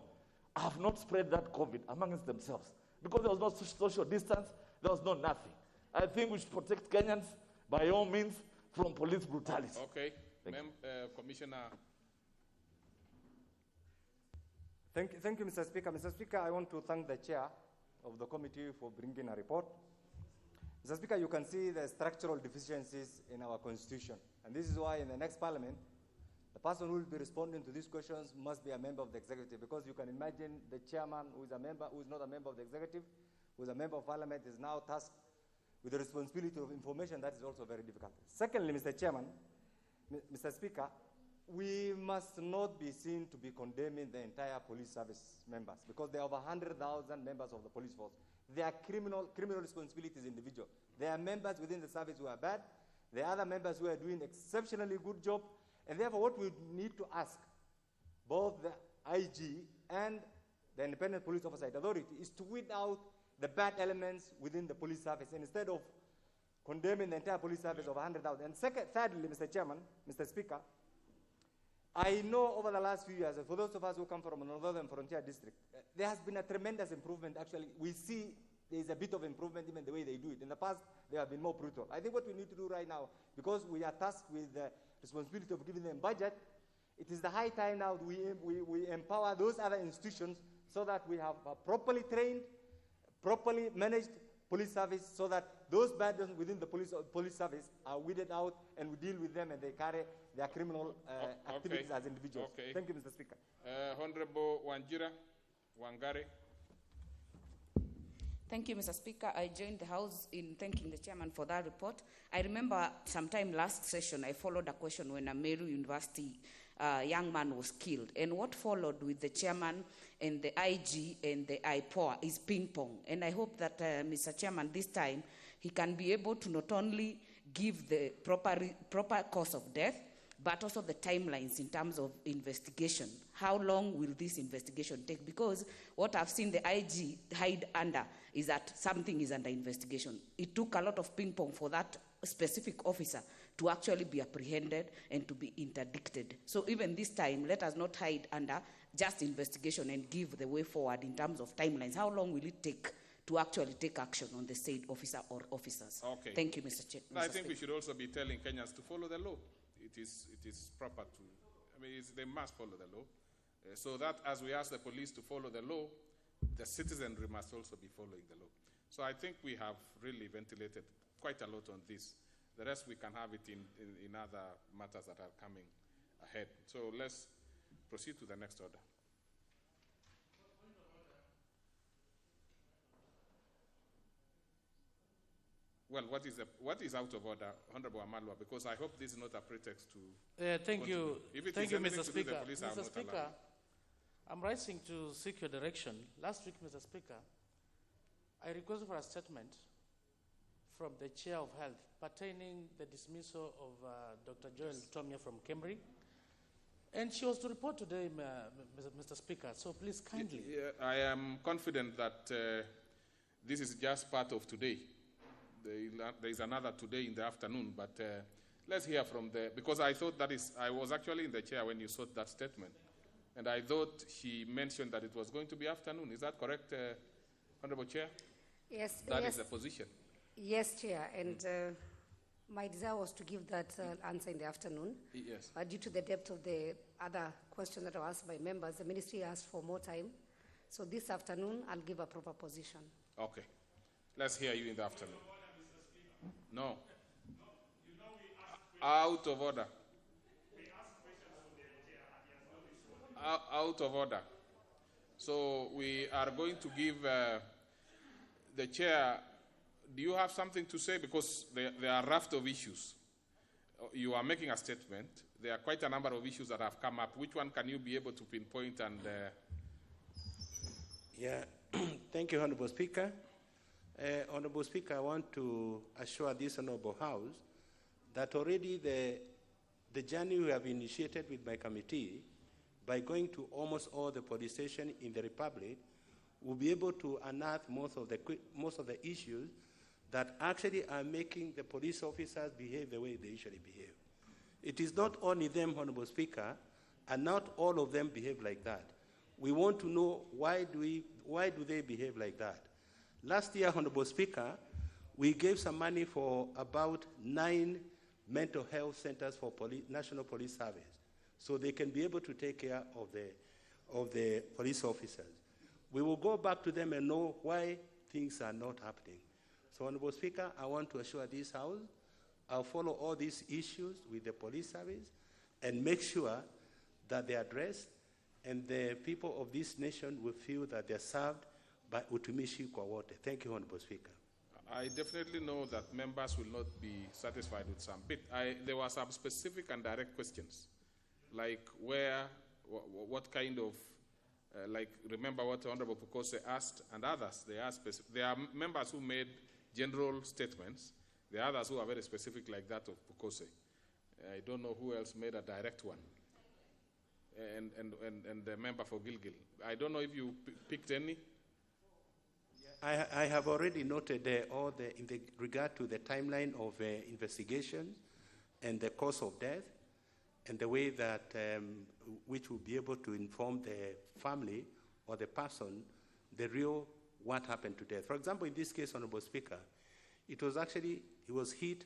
have not spread that COVID amongst themselves because there was no social distance, there was no nothing. I think we should protect Kenyans by all means from police brutality. Okay. Commissioner. Thank you, Mr. Speaker. Mr. Speaker, I want to thank the chair of the committee for bringing a report. Mr. Speaker, you can see the structural deficiencies in our constitution. And this is why in the next parliament, the person who will be responding to these questions must be a member of the executive, because you can imagine the chairman who is not a member of the executive, who is a member of parliament, is now tasked with the responsibility of information. That is also very difficult. Secondly, Mr. Chairman, Mr. Speaker, we must not be seen to be condemning the entire police service members, because there are over 100,000 members of the police force. They are criminal responsibilities individual. There are members within the service who are bad. There are other members who are doing exceptionally good job. And therefore, what we need to ask both the IG and the Independent Police Oversight Authority is to weed out the bad elements within the police service, and instead of condemning the entire police service of 100,000. And thirdly, Mr. Chairman, Mr. Speaker, I know over the last few years, for those of us who come from a northern frontier district, there has been a tremendous improvement. Actually, we see there is a bit of improvement even the way they do it. In the past, they have been more brutal. I think what we need to do right now, because we are tasked with the responsibility of giving them budget, it is the high time now we empower those other institutions so that we have a properly trained, properly managed police service, so that those burdens within the police service are weeded out, and we deal with them and they carry their criminal activities as individuals. Okay. Thank you, Mr. Speaker. Honorable Wangari. Thank you, Mr. Speaker. I joined the House in thanking the chairman for that report. I remember sometime last session, I followed a question when a Meru University young man was killed. And what followed with the chairman and the IG and the IPOA is ping pong. And I hope that, Mr. Chairman, this time he can be able to not only give the proper cause of death, but also the timelines in terms of investigation. How long will this investigation take? Because what I've seen the IG hide under is that something is under investigation. It took a lot of ping pong for that specific officer to actually be apprehended and to be interdicted. So even this time, let us not hide under just investigation and give the way forward in terms of timelines. How long will it take to actually take action on the said officer or officers? Okay. Thank you, Mr. Chair. I think we should also be telling Kenyans to follow the law. It is proper to, they must follow the law. So that as we ask the police to follow the law, the citizenry must also be following the law. So I think we have really ventilated quite a lot on this. The rest we can have it in other matters that are coming ahead. So let's proceed to the next order. Well, what is out of order, Honorable Amalwa? Because I hope this is not a pretext to. Thank you. Thank you, Mr. Speaker. Mr. Speaker, I'm rising to seek your direction. Last week, Mr. Speaker, I requested for a statement from the Chair of Health pertaining the dismissal of Dr. Joel Tomia from Cambridge. And she was to report today, Mr. Speaker, so please kindly. I am confident that this is just part of today. There is another today in the afternoon, but let's hear from because I thought I was actually in the chair when you sought that statement, and I thought she mentioned that it was going to be afternoon. Is that correct, Honorable Chair? Yes. That is the position. Yes, Chair, and my desire was to give that answer in the afternoon. Yes. Due to the depth of the other questions that were asked by members, the ministry asked for more time. So this afternoon, I'll give a proper position. Okay. Let's hear you in the afternoon. No. Out of order. Out of order. So we are going to give the chair. Do you have something to say? Because there are a raft of issues. You are making a statement. There are quite a number of issues that have come up. Which one can you be able to pinpoint? And Yeah, thank you, Honorable Speaker. Honorable Speaker, I want to assure this Honorable House that already the journey we have initiated with my committee by going to almost all the police stations in the Republic will be able to unearth most of the issues that actually are making the police officers behave the way they usually behave. It is not only them, Honorable Speaker, and not all of them behave like that. We want to know why do they behave like that. Last year, Honorable Speaker, we gave some money for about 9 mental health centers for National Police Service, so they can be able to take care of the police officers. We will go back to them and know why things are not happening. So, Honorable Speaker, I want to assure this House I'll follow all these issues with the police service and make sure that they are addressed and the people of this nation will feel that they're served by utumishi kwa wote. Thank you, Honorable Speaker. I definitely know that members will not be satisfied with some bit. There were some specific and direct questions, like what kind of, like remember what Honorable Pukose asked and others. They asked there are members who made general statements. There are others who are very specific like that of Pukose. I don't know who else made a direct one. And the member for Gilgil. I don't know if you picked any. I have already noted in regard to the timeline of investigation and the cause of death and the way that which will be able to inform the family or the person the real what happened to death. For example, in this case, Honorable Speaker, it was actually, he was hit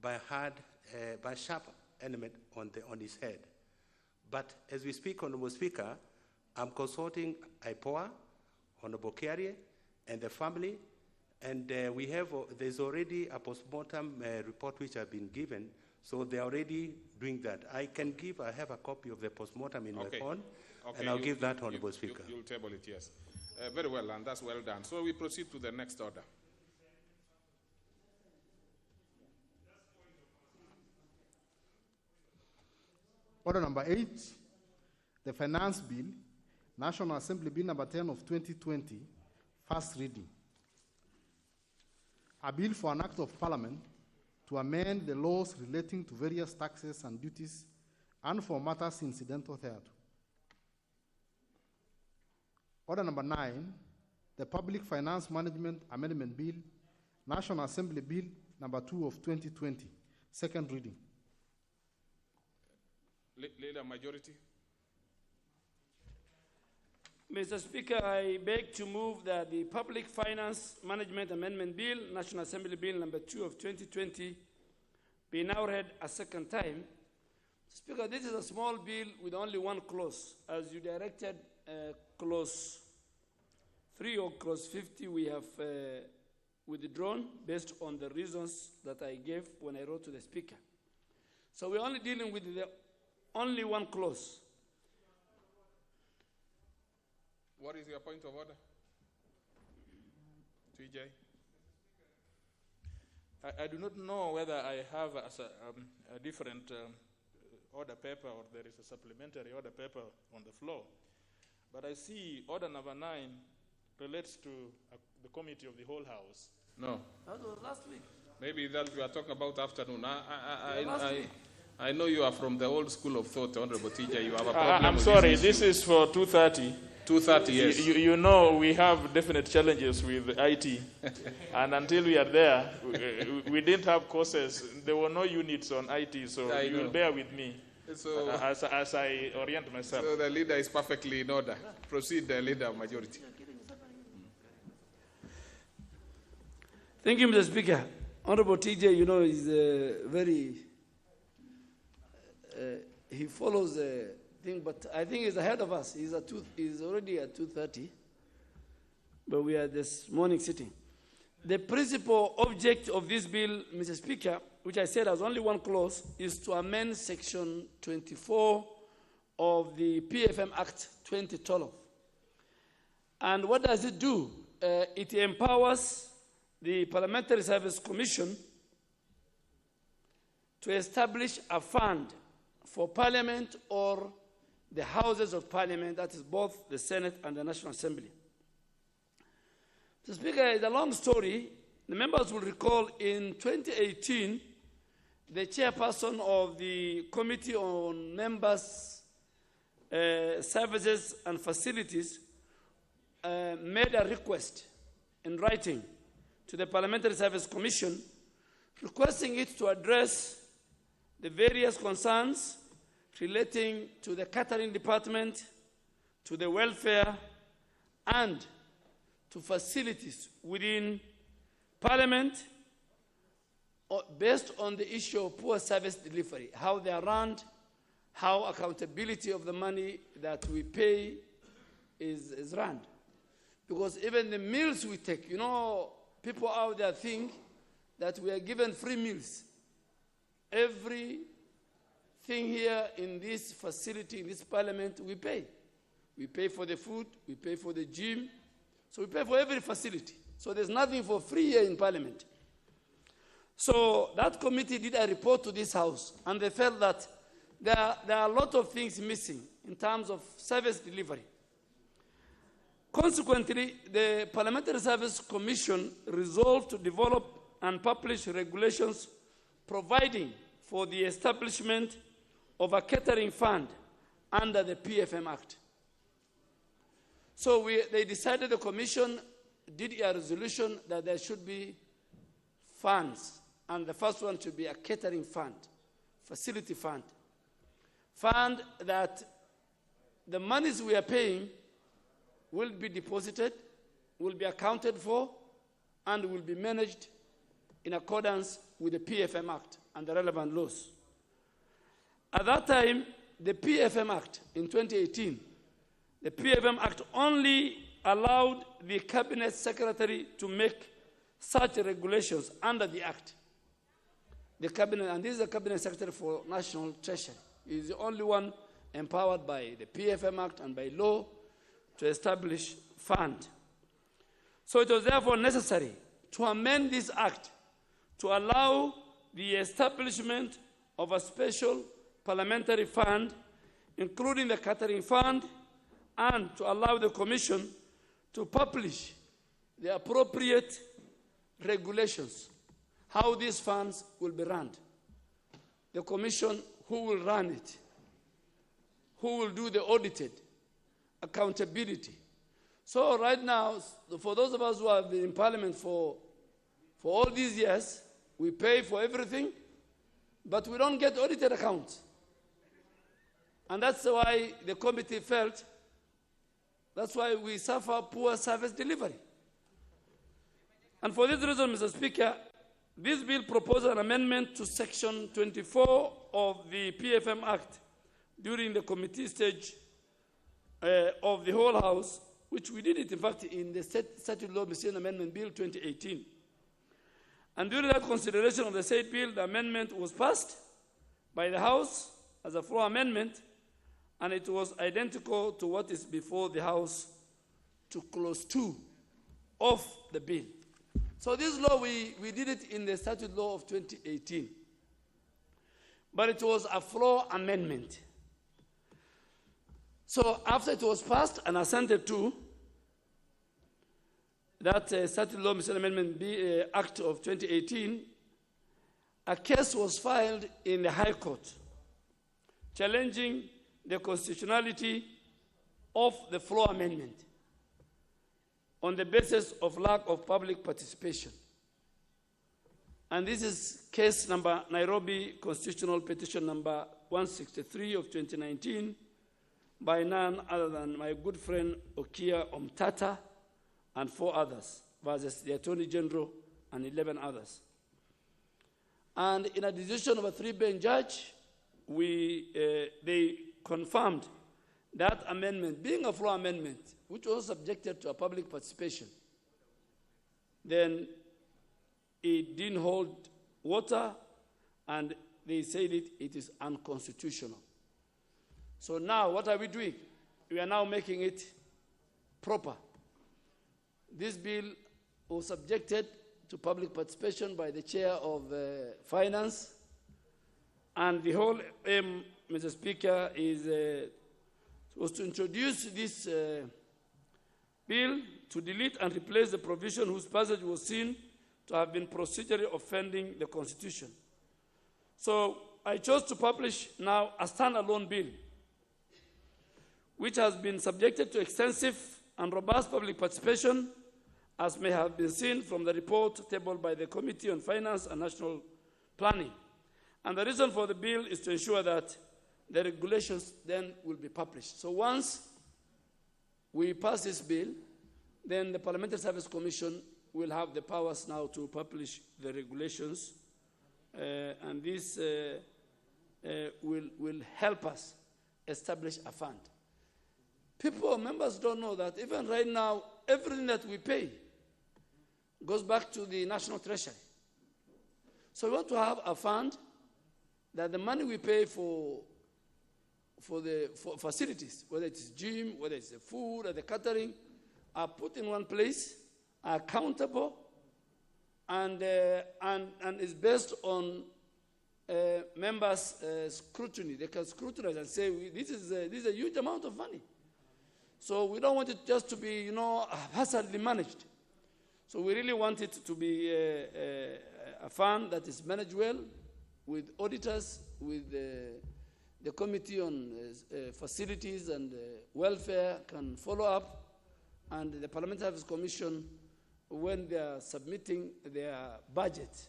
by a sharp element on his head. But as we speak, Honorable Speaker, I'm consulting IPOA, Honorable Kiarie, and the family, and there's already a postmortem report which has been given, so they're already doing that. I have a copy of the postmortem in my phone, and I'll give that, Honorable Speaker. You'll table it, yes. Very well, and that's well done. So we proceed to the next order. Order number 8, the Finance Bill, National Assembly Bill number 10 of 2020, first reading. A bill for an act of Parliament to amend the laws relating to various taxes and duties and for matters incidental thereto. Order number 9, the Public Finance Management Amendment Bill, National Assembly Bill number 2 of 2020, second reading. Leader Majority. Mr. Speaker, I beg to move that the Public Finance Management Amendment Bill, National Assembly Bill number 2 of 2020, be now read a second time. Speaker, this is a small bill with only one clause. As you directed, clause 3 or clause 50, we have withdrawn based on the reasons that I gave when I wrote to the Speaker. So we're only dealing with only one clause. What is your point of order? TJ? I do not know whether I have a different order paper or there is a supplementary order paper on the floor. But I see order number 9 relates to the committee of the whole House. No. That was last week. Maybe that we are talking about afternoon. I know you are from the old school of thought, Honorable TJ. You have a problem. I'm sorry, this is for 2:30. 2:30, yes. You know we have definite challenges with IT. And until we are there, we didn't have courses. There were no units on IT, so you will bear with me so, as I orient myself. So the leader is perfectly in order. Proceed, the leader Majority. Thank you, Mr. Speaker. Honorable TJ, you know, is very... he follows the thing, but I think he's ahead of us. He's already at 2:30, but we are this morning sitting. The principal object of this bill, Mr. Speaker, which I said has only one clause, is to amend Section 24 of the PFM Act 2012. And what does it do? It empowers the Parliamentary Service Commission to establish a fund for Parliament or the Houses of Parliament, that is both the Senate and the National Assembly. Mr. Speaker, it's a long story. The members will recall in 2018, the chairperson of the Committee on Members' Services and Facilities made a request in writing to the Parliamentary Service Commission, requesting it to address the various concerns relating to the catering department, to the welfare and to facilities within Parliament based on the issue of poor service delivery, how they are run, how accountability of the money that we pay is run. Because even the meals we take, you know, people out there think that we are given free meals. Everything here in this facility, in this Parliament, we pay. We pay for the food, we pay for the gym, so we pay for every facility. So there's nothing for free here in Parliament. So that committee did a report to this House, and they felt that there are a lot of things missing in terms of service delivery. Consequently, the Parliamentary Service Commission resolved to develop and publish regulations providing for the establishment of a catering fund under the PFM Act. So they decided, the Commission did a resolution that there should be funds, and the first one should be a catering fund, facility fund. Fund that the monies we are paying will be deposited, will be accounted for, and will be managed in accordance with the PFM Act and the relevant laws. At that time, the PFM Act in 2018, the PFM Act only allowed the Cabinet Secretary to make such regulations under the Act. The Cabinet, and this is the Cabinet Secretary for National Treasury, is the only one empowered by the PFM Act and by law to establish fund. So it was therefore necessary to amend this Act to allow the establishment of a special parliamentary fund, including the catering fund, and to allow the Commission to publish the appropriate regulations, how these funds will be run. The Commission, who will run it, who will do the audited, accountability. So right now, for those of us who have been in Parliament for all these years, we pay for everything, but we don't get audited accounts. And that's why the committee felt, that's why we suffer poor service delivery. And for this reason, Mr. Speaker, this bill proposes an amendment to Section 24 of the PFM Act during the committee stage of the whole House, which we did it, in fact, in the Statute Law Mission Amendment Bill 2018. And during that consideration of the said bill, the amendment was passed by the House as a floor amendment, and it was identical to what is before the House to Clause 2 of the bill. So this law, we did it in the Statute Law of 2018. But it was a floor amendment. So after it was passed and assented to, that Statute Law Mission Amendment Act of 2018, a case was filed in the High Court challenging the constitutionality of the floor amendment on the basis of lack of public participation. And this is case number Nairobi Constitutional Petition number 163 of 2019 by none other than my good friend Okia Omtata and 4 others, versus the Attorney General and 11 others. And in a decision of a 3-bench judge, they confirmed that amendment, being a floor amendment, which was subjected to a public participation, then it didn't hold water, and they said it is unconstitutional. So now, what are we doing? We are now making it proper. This bill was subjected to public participation by the chair of Finance, and the whole aim, Mr. Speaker, was to introduce this bill to delete and replace the provision whose passage was seen to have been procedurally offending the Constitution. So I chose to publish now a standalone bill, which has been subjected to extensive and robust public participation, as may have been seen from the report tabled by the Committee on Finance and National Planning. And the reason for the bill is to ensure that the regulations then will be published. So once we pass this bill, then the Parliamentary Service Commission will have the powers now to publish the regulations, and this will help us establish a fund. Members don't know that even right now, everything that we pay goes back to the National Treasury. So we want to have a fund that the money we pay for facilities, whether it's gym, whether it's the food or the catering, are put in one place, are accountable, and is based on members' scrutiny. They can scrutinize and say, this is a huge amount of money. So we don't want it just to be, haphazardly managed. So we really want it to be a fund that is managed well, with auditors, with the Committee on Facilities and Welfare can follow up, and the Parliamentary Service Commission, when they are submitting their budget,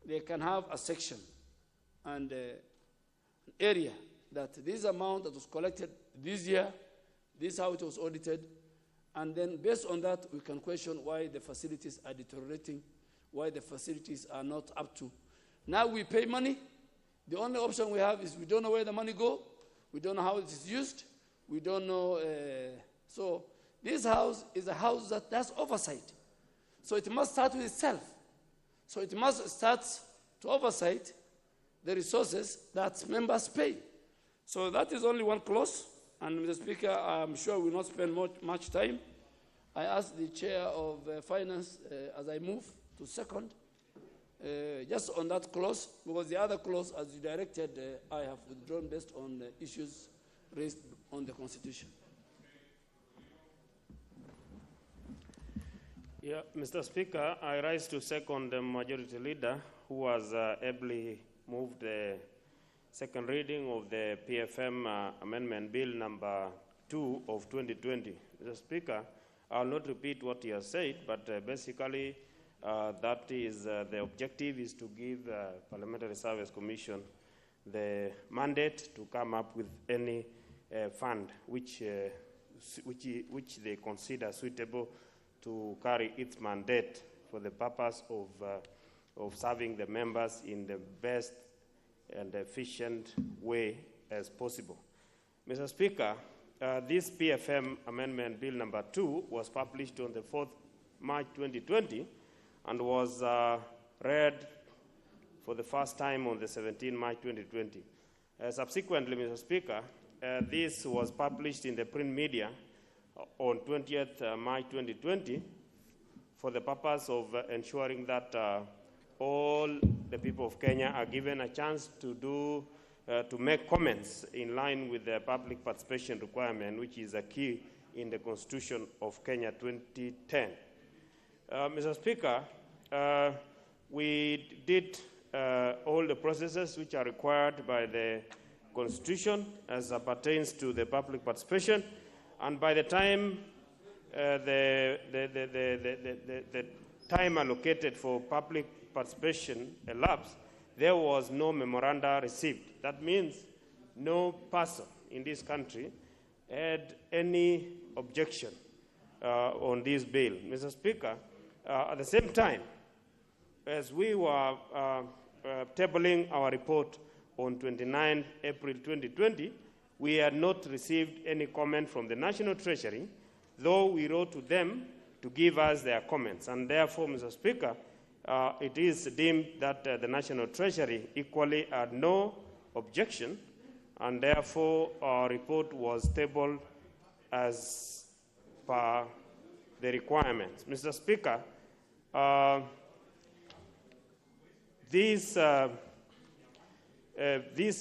they can have a section and an area that this amount that was collected this year, this is how it was audited, and then based on that, we can question why the facilities are deteriorating, why the facilities are not up to. Now we pay money. The only option we have is we don't know where the money goes, we don't know how it is used, we don't know. So this house is a house that has oversight. So it must start with itself. So it must start to oversight the resources that members pay. So that is only one clause. And Mr. Speaker, I'm sure we will not spend much time. I ask the Chair of Finance, as I move to second, just on that clause, because the other clause, as you directed, I have withdrawn based on issues raised on the Constitution. Yeah, Mr. Speaker, I rise to second the Majority Leader, who has ably moved the second reading of the PFM Amendment Bill number 2 of 2020. Mr. Speaker, I will not repeat what he has said, but basically that is the objective is to give the Parliamentary Service Commission the mandate to come up with any fund which they consider suitable to carry its mandate for the purpose of serving the members in the best and efficient way as possible. Mr. Speaker, this PFM Amendment Bill number 2 was published on the 4th March 2020 and was read for the first time on the 17th March 2020. Subsequently, Mr. Speaker, this was published in the print media on 20th March 2020 for the purpose of ensuring that all the people of Kenya are given a chance to make comments in line with the public participation requirement, which is a key in the Constitution of Kenya 2010. Mr. Speaker, we did all the processes which are required by the Constitution as pertains to the public participation, and by the time the time allocated for public participation elapsed, there was no memoranda received. That means no person in this country had any objection on this bill. Mr. Speaker, at the same time, as we were tabling our report on 29 April 2020, we had not received any comment from the National Treasury, though we wrote to them to give us their comments. And therefore, Mr. Speaker, it is deemed that the National Treasury equally had no objection, and therefore our report was tabled as per the requirements. Mr. Speaker, this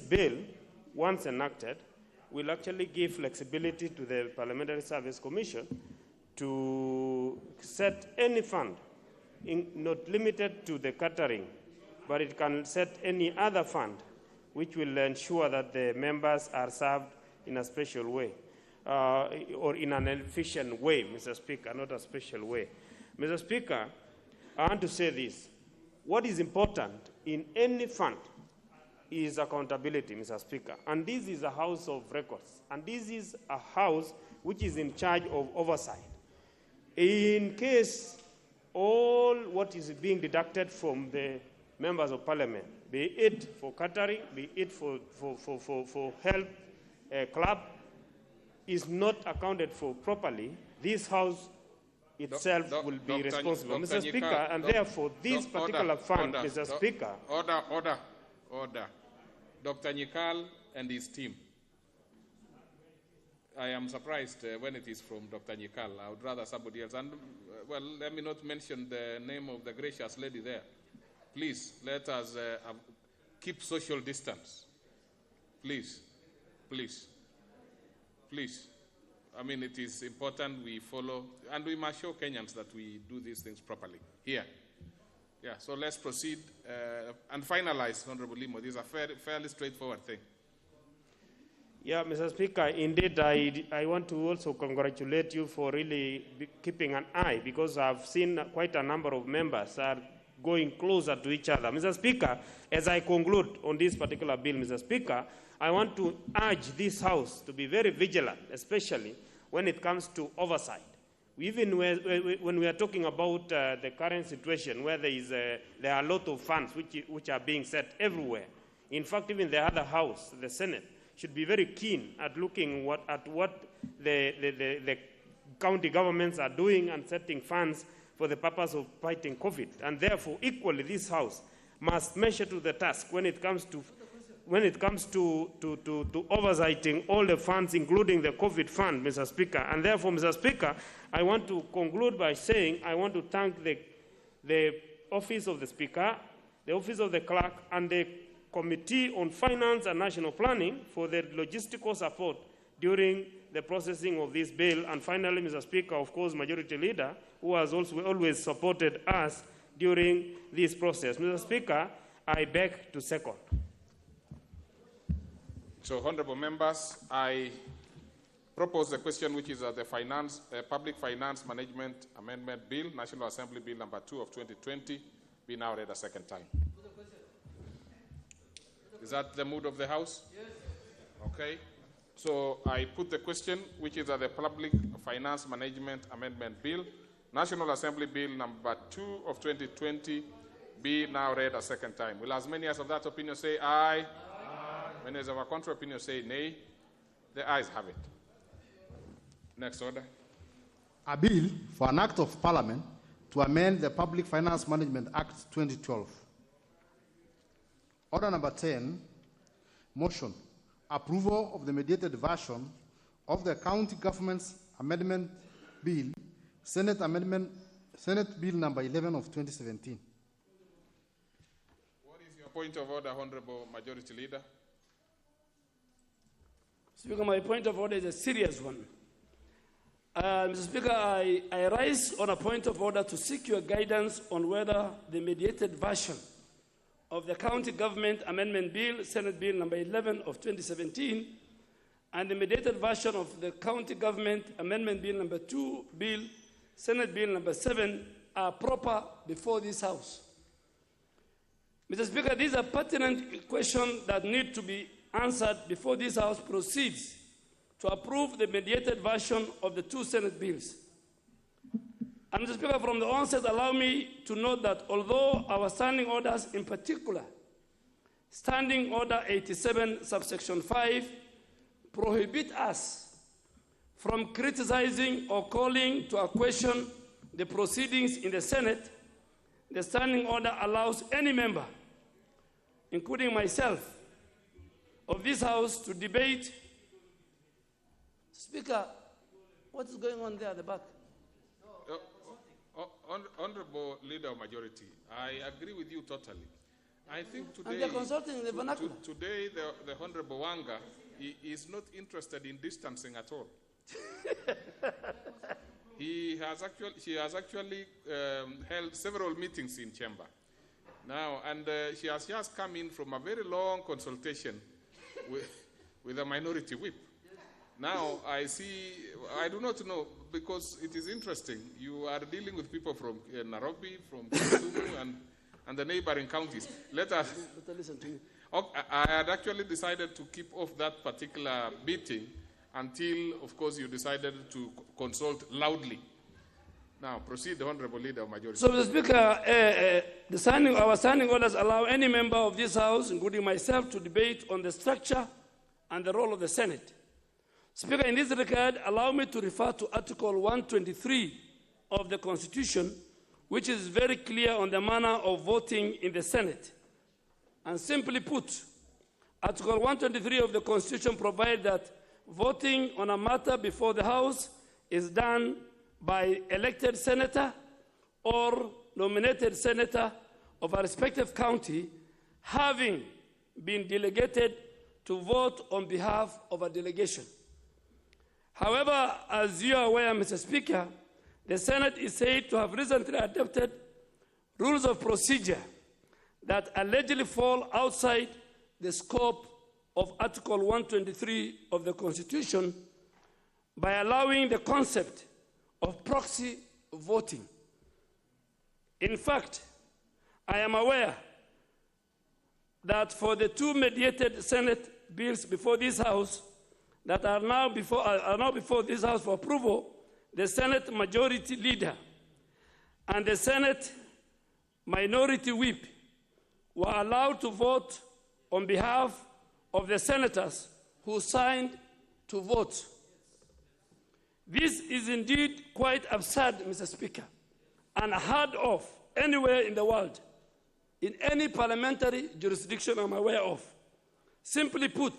bill, once enacted, will actually give flexibility to the Parliamentary Service Commission to set any fund, not limited to the catering, but it can set any other fund which will ensure that the members are served in a special way, or in an efficient way, Mr. Speaker, not a special way. Mr. Speaker, I want to say this. What is important in any fund is accountability, Mr. Speaker. And this is a house of records. And this is a house which is in charge of oversight. In case all what is being deducted from the members of parliament, be it for catering, be it for health club, is not accounted for properly, this house itself will be responsible. Mr. Speaker, and therefore this particular fund, Mr. Speaker. Order. Dr. Nyikal and his team. I am surprised when it is from Dr. Nyikal. I would rather somebody else. And, well, let me not mention the name of the gracious lady there. Please, let us keep social distance. Please. I mean, it is important we follow, and we must show Kenyans that we do these things properly here. Yeah, so let's proceed and finalize, Honorable Limo. This is a fairly straightforward thing. Yeah, Mr. Speaker, indeed, I want to also congratulate you for really keeping an eye, because I've seen quite a number of members are going closer to each other. Mr. Speaker, as I conclude on this particular bill, Mr. Speaker, I want to urge this House to be very vigilant, especially when it comes to oversight. Even when we are talking about the current situation where there are a lot of funds which are being set everywhere. In fact, even the other House, the Senate, should be very keen at looking at what the county governments are doing and setting funds for the purpose of fighting COVID. And therefore, equally, this House must measure to the task when it comes to oversighting all the funds, including the COVID fund, Mr. Speaker. And therefore, Mr. Speaker, I want to conclude by saying I want to thank the Office of the Speaker, the Office of the Clerk, and the Committee on Finance and National Planning for the logistical support during the processing of this bill. And finally, Mr. Speaker, of course, Majority Leader, who has also always supported us during this process. Mr. Speaker, I beg to second. So, honorable members, I propose the question, which is the Public Finance Management Amendment Bill, National Assembly Bill number 2 of 2020, be now read a second time. Is that the mood of the House? Yes. Okay. So I put the question, which is the Public Finance Management Amendment Bill, National Assembly Bill number 2 of 2020, be now read a second time. Will as many as of that opinion say aye? Many as of a contrary opinion say nay. The ayes have it. Next order. A bill for an act of Parliament to amend the Public Finance Management Act 2012. Order number 10, motion. Approval of the mediated version of the County Government's Amendment Bill, Senate Bill number 11 of 2017. What is your point of order, Honorable Majority Leader? Speaker, my point of order is a serious one. Mr. Speaker, I rise on a point of order to seek your guidance on whether the mediated version of the County Government Amendment Bill, Senate Bill number 11 of 2017, and the mediated version of the County Government Amendment Bill number 2, Bill, Senate Bill number 7, are proper before this House. Mr. Speaker, these are pertinent questions that need to be answered before this House proceeds to approve the mediated version of the 2 Senate bills. And Mr. Speaker, from the onset, allow me to note that although our standing orders, in particular, Standing Order 87, subsection 5, prohibit us from criticizing or calling to question the proceedings in the Senate, the standing order allows any member, including myself, of this House to debate. Speaker, what is going on there at the back? Honorable Leader of Majority, I agree with you totally. I think today, and they're consulting the vernacular. Today, the Honorable Wanga is not interested in distancing at all. She has actually held several meetings in chamber now, and she has just come in from a very long consultation with a minority whip. Now, I do not know, because it is interesting. You are dealing with people from Nairobi, from Kisumu, and the neighboring counties. Let us listen to you. I had actually decided to keep off that particular meeting until, of course, you decided to consult loudly. Now, proceed, the Honorable Leader of Majority. So, Mr. Speaker, our standing orders allow any member of this House, including myself, to debate on the structure and the role of the Senate. Speaker, in this regard, allow me to refer to Article 123 of the Constitution, which is very clear on the manner of voting in the Senate. And simply put, Article 123 of the Constitution provides that voting on a matter before the House is done by elected senator or nominated senator of a respective county having been delegated to vote on behalf of a delegation. However, as you are aware, Mr. Speaker, the Senate is said to have recently adopted rules of procedure that allegedly fall outside the scope of Article 123 of the Constitution by allowing the concept of proxy voting. In fact, I am aware that for the two mediated Senate bills before this House that are now before this House for approval, the Senate Majority Leader and the Senate Minority Whip were allowed to vote on behalf of the senators who signed to vote. This is indeed quite absurd, Mr. Speaker, and unheard of anywhere in the world, in any parliamentary jurisdiction I'm aware of. Simply put,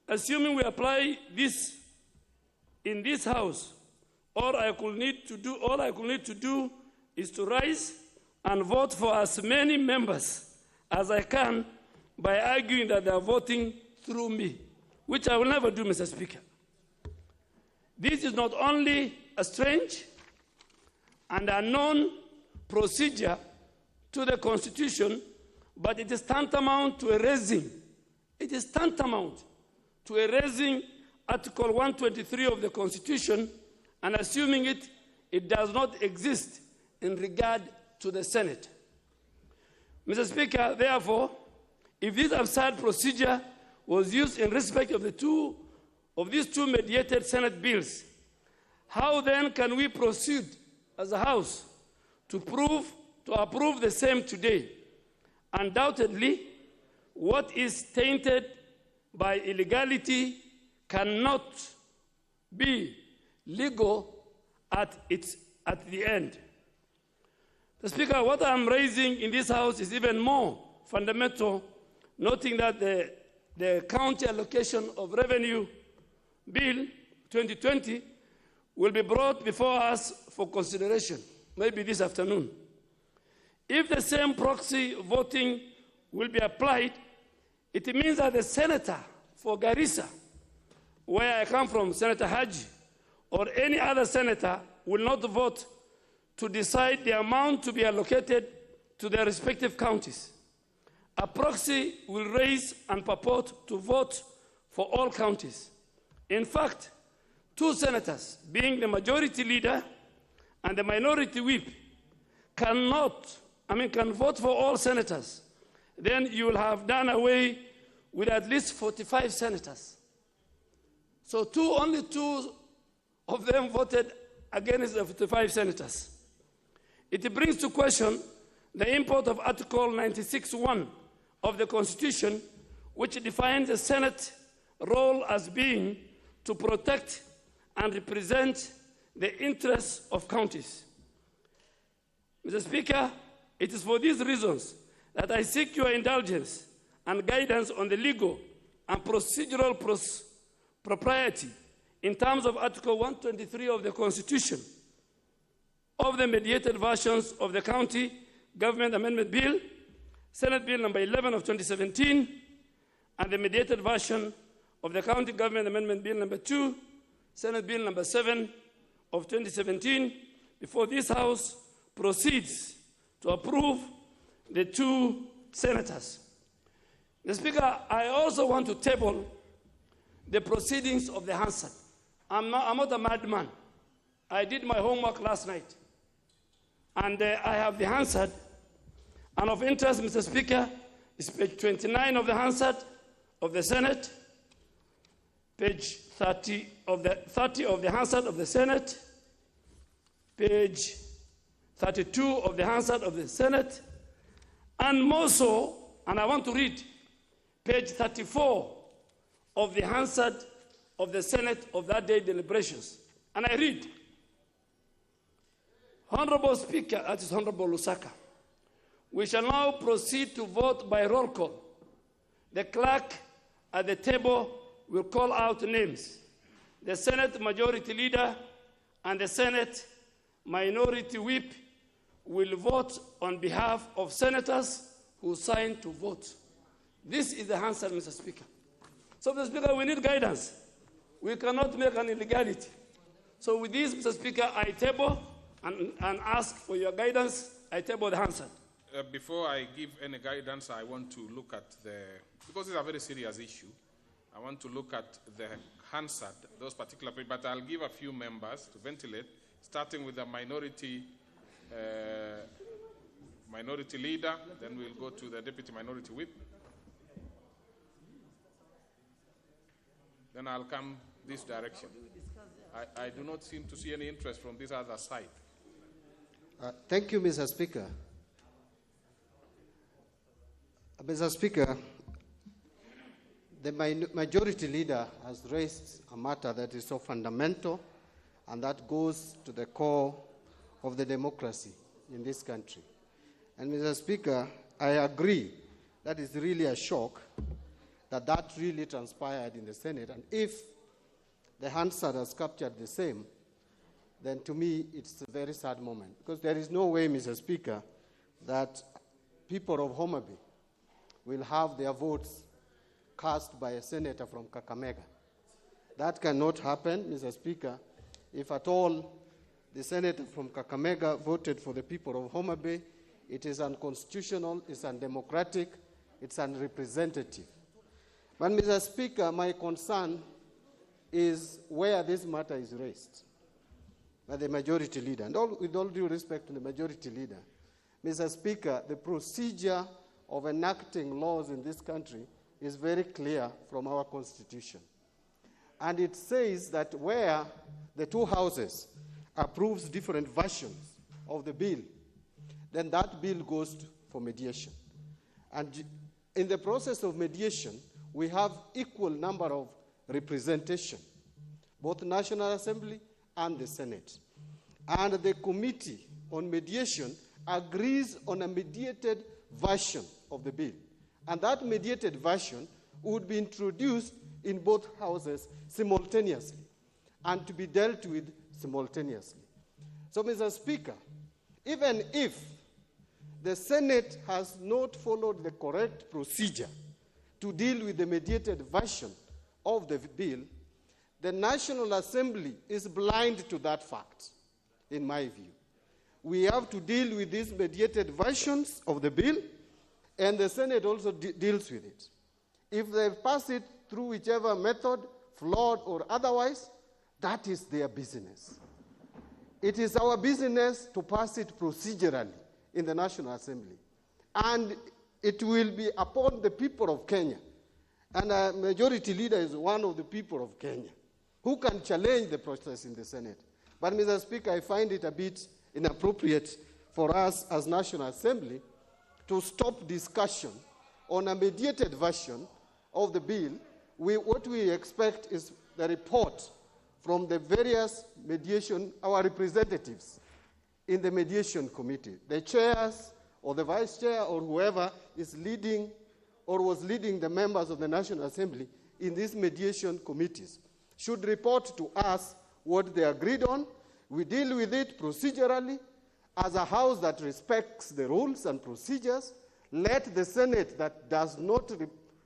assuming we apply this in this House, all I could need to do is to rise and vote for as many members as I can by arguing that they are voting through me, which I will never do, Mr. Speaker. This is not only a strange and unknown procedure to the Constitution, but it is tantamount to erasing. It is tantamount to erasing Article 123 of the Constitution and assuming it does not exist in regard to the Senate. Mr. Speaker, therefore, if this absurd procedure was used in respect of these two mediated Senate bills, how then can we proceed as a House to approve the same today? Undoubtedly, what is tainted by illegality cannot be legal at the end. Mr. Speaker, what I'm raising in this House is even more fundamental, noting that the County Allocation of Revenue Bill 2020 will be brought before us for consideration, maybe this afternoon. If the same proxy voting will be applied, it means that the senator for Garissa, where I come from, Senator Haji, or any other senator will not vote to decide the amount to be allocated to their respective counties. A proxy will raise and purport to vote for all counties. In fact, two senators, being the majority leader and the minority whip, can vote for all senators. Then you will have done away with at least 45 senators. So only two of them voted against the 55 senators. It brings to question the import of Article 96(1) of the Constitution, which defines the Senate role as being to protect and represent the interests of counties. Mr. Speaker, it is for these reasons that I seek your indulgence and guidance on the legal and procedural propriety in terms of Article 123 of the Constitution, of the mediated versions of the County Government Amendment Bill, Senate Bill number 11 of 2017, and the mediated version of the County Government Amendment Bill number 2, Senate Bill number 7 of 2017, before this House proceeds to approve the two senators. Mr. Speaker, I also want to table the proceedings of the Hansard. I'm not a madman. I did my homework last night. And I have the Hansard. And of interest, Mr. Speaker, It's page 29 of the Hansard of the Senate, page 30 of the Hansard of the Senate, page 32 of the Hansard of the Senate, and more so, and I want to read page 34 of the Hansard of the Senate of that day deliberations. And I read, Honorable Speaker, that is Honorable Lusaka, we shall now proceed to vote by roll call. The clerk at the table will call out names. The Senate Majority Leader and the Senate Minority Whip will vote on behalf of senators who signed to vote. This is the answer, Mr. Speaker. So, Mr. Speaker, we need guidance. We cannot make an illegality. So with this, Mr. Speaker, I table and ask for your guidance. I table the answer. Before I give any guidance, I want to look at because it's a very serious issue, I want to look at the Hansard, those particular people, but I'll give a few members to ventilate, starting with the minority leader, then we'll go to the deputy minority whip. Then I'll come this direction. I do not seem to see any interest from this other side. Thank you, Mr. Speaker. Mr. Speaker, the majority leader has raised a matter that is so fundamental and that goes to the core of the democracy in this country. And Mr. Speaker, I agree that is really a shock that really transpired in the Senate. And if the Hansard has captured the same, then to me it's a very sad moment. Because there is no way, Mr. Speaker, that people of Homa Bay will have their votes cast by a senator from Kakamega. That cannot happen, Mr. Speaker. If at all the senator from Kakamega voted for the people of Homa Bay, it is unconstitutional, it's undemocratic, it's unrepresentative. But, Mr. Speaker, my concern is where this matter is raised by the majority leader. And with all due respect to the majority leader, Mr. Speaker, the procedure of enacting laws in this country is very clear from our Constitution. And it says that where the two houses approves different versions of the bill, then that bill goes for mediation. And in the process of mediation, we have equal number of representation, both National Assembly and the Senate. And the Committee on Mediation agrees on a mediated version of the bill. And that mediated version would be introduced in both houses simultaneously and to be dealt with simultaneously. So, Mr. Speaker, even if the Senate has not followed the correct procedure to deal with the mediated version of the bill, the National Assembly is blind to that fact, in my view. We have to deal with these mediated versions of the bill, and the Senate also deals with it. If they pass it through whichever method, flawed or otherwise, that is their business. It is our business to pass it procedurally in the National Assembly. And it will be upon the people of Kenya, and a majority leader is one of the people of Kenya, who can challenge the process in the Senate. But, Mr. Speaker, I find it a bit inappropriate for us as National Assembly to stop discussion on a mediated version of the bill. What we expect is the report from the various mediation, our representatives in the mediation committee, the chairs or the vice chair or whoever is leading or was leading the members of the National Assembly in these mediation committees should report to us what they agreed on. We deal with it procedurally as a house that respects the rules and procedures. Let the Senate that does not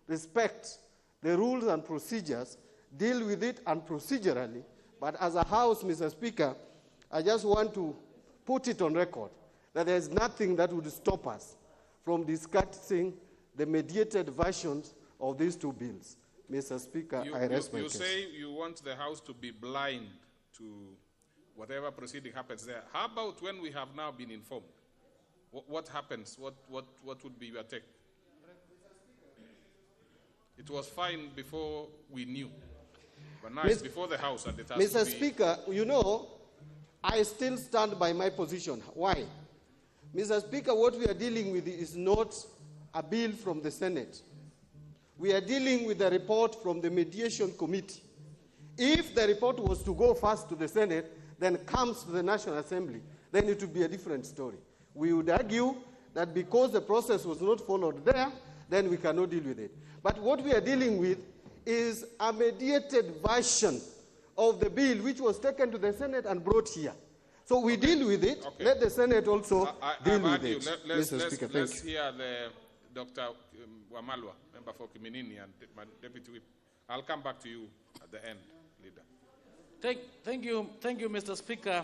respect the rules and procedures deal with it unprocedurally. But as a house, Mr. Speaker, I just want to put it on record that there is nothing that would stop us from discussing the mediated versions of these two bills. Mr. Speaker, I rest my case. You say you want the House to be blind to whatever proceeding happens there. How about when we have now been informed? What happens? What would be your take? It was fine before we knew. But now it's before the House and it has Mr. to be... Speaker, you know, I still stand by my position. Why? Mr. Speaker, what we are dealing with is not a bill from the Senate. We are dealing with a report from the Mediation Committee. If the report was to go first to the Senate, then comes to the National Assembly, then it would be a different story. We would argue that because the process was not followed there, then we cannot deal with it. But what we are dealing with is a mediated version of the bill which was taken to the Senate and brought here. So we deal with it. Okay. Let the Senate also deal with it. Mr. Speaker, let's hear the Dr. Wamalwa, member for Kiminini, and my Deputy Whip. I'll come back to you at the end, Leader. Thank you, Mr. Speaker.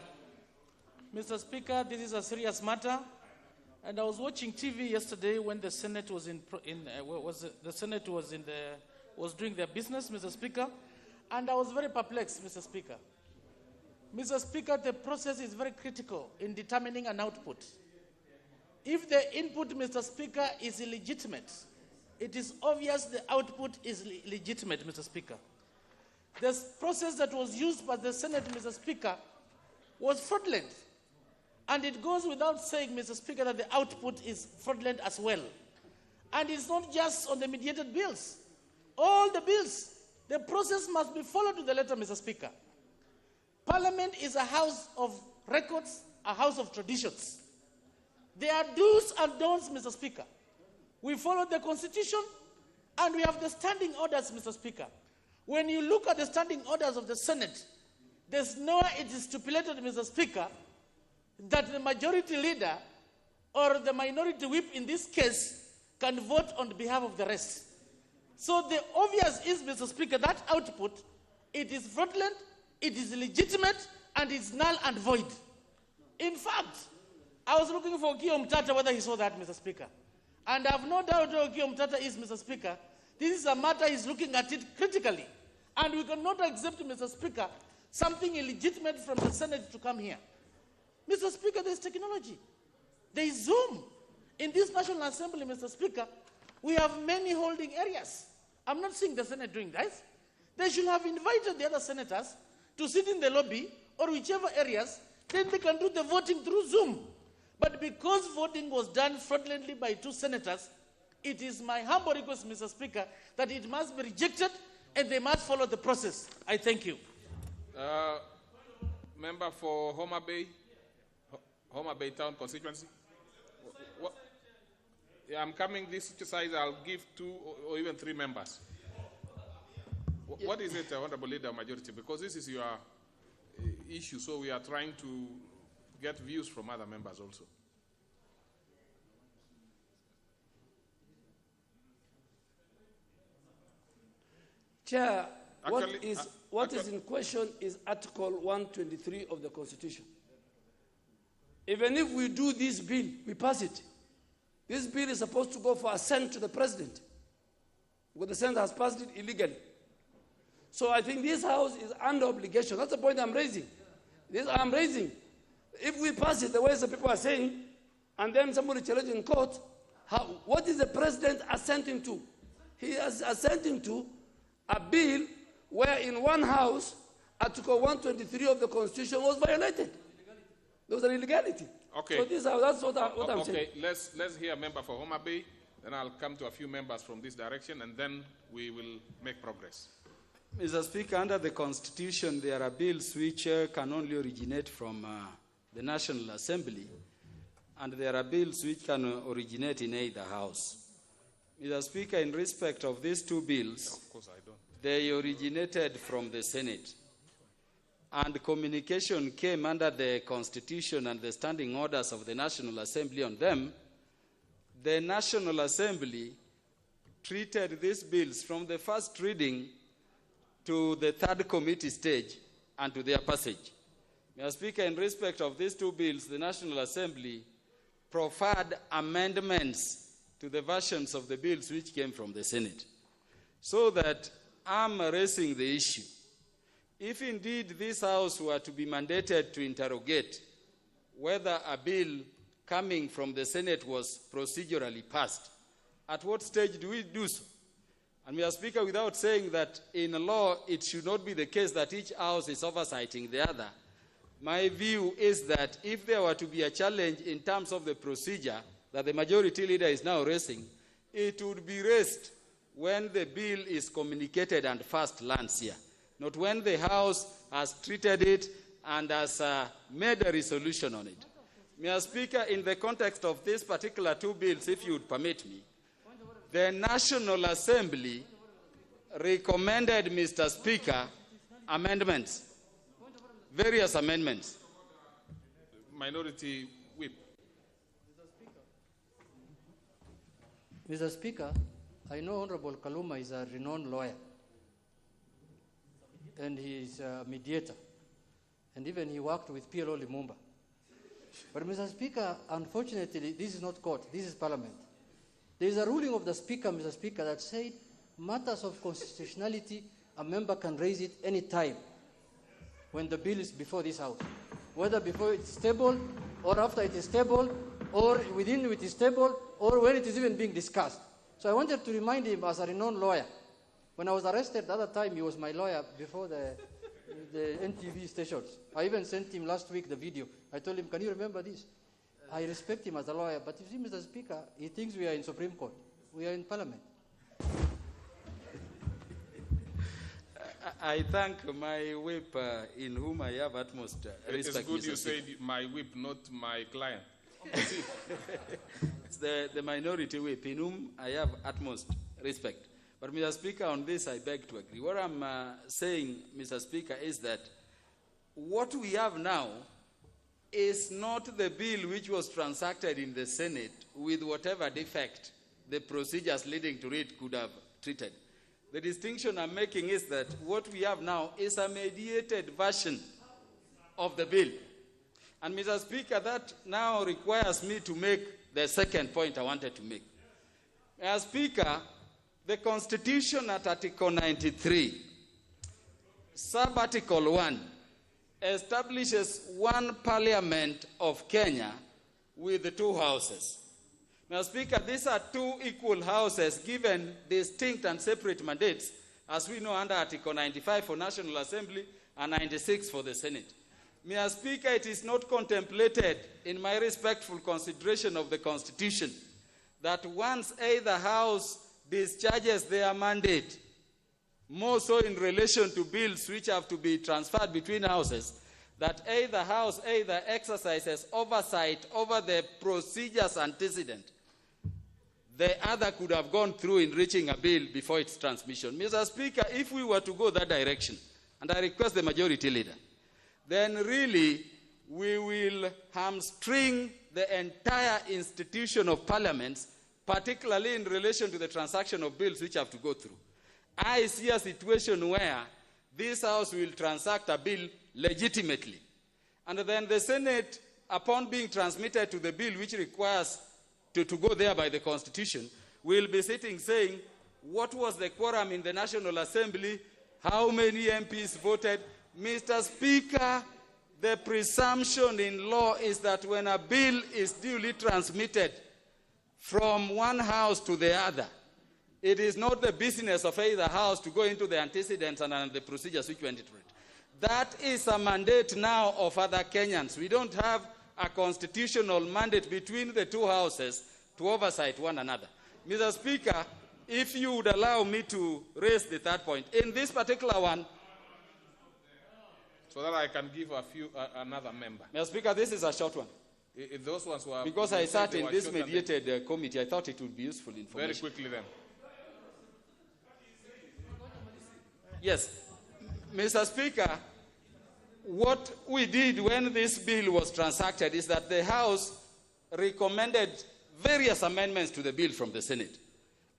Mr. Speaker, this is a serious matter, and I was watching TV yesterday when the Senate was was doing their business, Mr. Speaker, and I was very perplexed, Mr. Speaker. Mr. Speaker, the process is very critical in determining an output. If the input, Mr. Speaker, is illegitimate, it is obvious the output is legitimate, Mr. Speaker. The process that was used by the Senate, Mr. Speaker, was fraudulent. And it goes without saying, Mr. Speaker, that the output is fraudulent as well. And it's not just on the mediated bills. All the bills, the process must be followed to the letter, Mr. Speaker. Parliament is a house of records, a house of traditions. There are do's and don'ts, Mr. Speaker. We follow the Constitution, and we have the standing orders, Mr. Speaker. When you look at the standing orders of the Senate, there's nowhere it is stipulated, Mr. Speaker, that the majority leader or the minority whip in this case can vote on behalf of the rest. So the obvious is, Mr. Speaker, that output, it is fraudulent, it is illegitimate, and it's null and void. In fact, I was looking for Kio Mtata, whether he saw that, Mr. Speaker. And I have no doubt who Kio Mtata is, Mr. Speaker. This is a matter he's looking at it critically. And we cannot accept, Mr. Speaker, something illegitimate from the Senate to come here. Mr. Speaker, there's technology. There is Zoom. In this National Assembly, Mr. Speaker, we have many holding areas. I'm not seeing the Senate doing this. They should have invited the other senators to sit in the lobby or whichever areas, then they can do the voting through Zoom. But because voting was done fraudulently by 2 senators, it is my humble request, Mr. Speaker, that it must be rejected and they must follow the process. I thank you. Member for Homa Bay Town constituency. Yeah, I'm coming this side. I'll give 2 or even 3 members. What is it, Honorable Leader, Majority? Because this is your issue, so we are trying to get views from other members also. Chair, what is in question is Article 123 of the Constitution. Even if we do this bill, we pass it. This bill is supposed to go for assent to the President, because the Senate has passed it illegally. So I think this House is under obligation. That's the point I'm raising. I'm raising. If we pass it the way some people are saying, and then somebody challenges in court, what is the President assenting to? He is assenting to a bill where in one House, Article 123 of the Constitution was violated. There was an illegality. Okay. So that's what I'm saying. Okay, let's hear a member for Homa Bay, then I'll come to a few members from this direction, and then we will make progress. Mr. Speaker, under the Constitution, there are bills which can only originate from the National Assembly, and there are bills which can originate in either House. Mr. Speaker, in respect of these 2 bills, of course I don't. They originated from the Senate, and communication came under the Constitution and the standing orders of the National Assembly on them. The National Assembly treated these bills from the first reading to the 3rd committee stage and to their passage. Mr. Speaker, in respect of these 2 bills, the National Assembly proffered amendments to the versions of the bills which came from the Senate. So that I'm raising the issue. If indeed this House were to be mandated to interrogate whether a bill coming from the Senate was procedurally passed, at what stage do we do so? And Mr. Speaker, without saying that in law it should not be the case that each house is oversighting the other, my view is that if there were to be a challenge in terms of the procedure that the majority leader is now raising, it would be raised when the bill is communicated and first lands here, not when the House has treated it and has made a resolution on it. Mr. Speaker, in the context of these particular two bills, if you would permit me, the National Assembly recommended, Mr. Speaker, amendments, various amendments. Minority Whip. Mr. Speaker, I know Honorable Kaluma is a renowned lawyer, and he is a mediator, and even he worked with PLO Lumumba. But Mr. Speaker, unfortunately, this is not court, this is Parliament. There is a ruling of the Speaker, Mr. Speaker, that said matters of constitutionality, a member can raise it any time when the bill is before this House, whether before it is tabled or after it is tabled or within it is tabled or when it is even being discussed. So I wanted to remind him as a renowned lawyer. When I was arrested the other time, he was my lawyer before the NTV stations. I even sent him last week the video. I told him, can you remember this? I respect him as a lawyer, but you see, Mr. Speaker, he thinks we are in Supreme Court. We are in Parliament. I thank my whip, in whom I have utmost respect. It's good Mr. you Speaker. said my whip, not my client. It's the minority whip, in whom I have utmost respect. But, Mr. Speaker, on this I beg to agree. What I'm saying, Mr. Speaker, is that what we have now is not the bill which was transacted in the Senate with whatever defect the procedures leading to it could have treated. The distinction I'm making is that what we have now is a mediated version of the bill. And, Mr. Speaker, that now requires me to make the second point I wanted to make. As Speaker, the Constitution at Article 93, Sub-Article 1, establishes one Parliament of Kenya with two houses. Now, Speaker, these are two equal houses given distinct and separate mandates, as we know under Article 95 for National Assembly and 96 for the Senate. Mr. Speaker, it is not contemplated in my respectful consideration of the Constitution that once either House discharges their mandate, more so in relation to bills which have to be transferred between houses, that either House either exercises oversight over the procedures antecedent. The other could have gone through in reaching a bill before its transmission. Mr. Speaker, if we were to go that direction, and I request the majority leader, then really we will hamstring the entire institution of parliaments, particularly in relation to the transaction of bills which have to go through. I see a situation where this House will transact a bill legitimately, and then the Senate, upon being transmitted to the bill which requires to go there by the Constitution, will be sitting saying, what was the quorum in the National Assembly? How many MPs voted? Mr. Speaker, the presumption in law is that when a bill is duly transmitted from one House to the other, it is not the business of either House to go into the antecedents and the procedures which went into it. That is a mandate now of other Kenyans. We don't have a constitutional mandate between the two houses to oversight one another. Mr. Speaker, if you would allow me to raise the third point, in this particular one, so that I can give another member. Mr. Speaker, this is a short one. If those ones were... Because I sat in this mediated committee, I thought it would be useful information. Very quickly then. Yes. Mr. Speaker, what we did when this bill was transacted is that the House recommended various amendments to the bill from the Senate.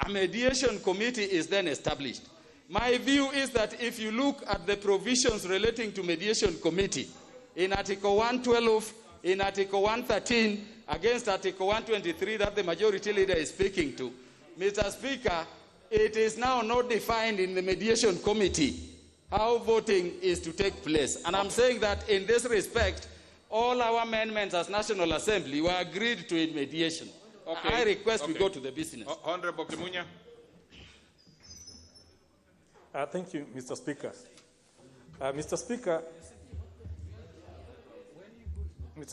A mediation committee is then established. My view is that if you look at the provisions relating to mediation committee, in Article 112, in Article 113, against Article 123 that the majority leader is speaking to, Mr. Speaker, it is now not defined in the mediation committee how voting is to take place. And I'm saying that in this respect, all our amendments as National Assembly were agreed to in mediation. Okay. I request we go to the business. Honorable Kimunya. Thank you, Mr. Speaker. Mr.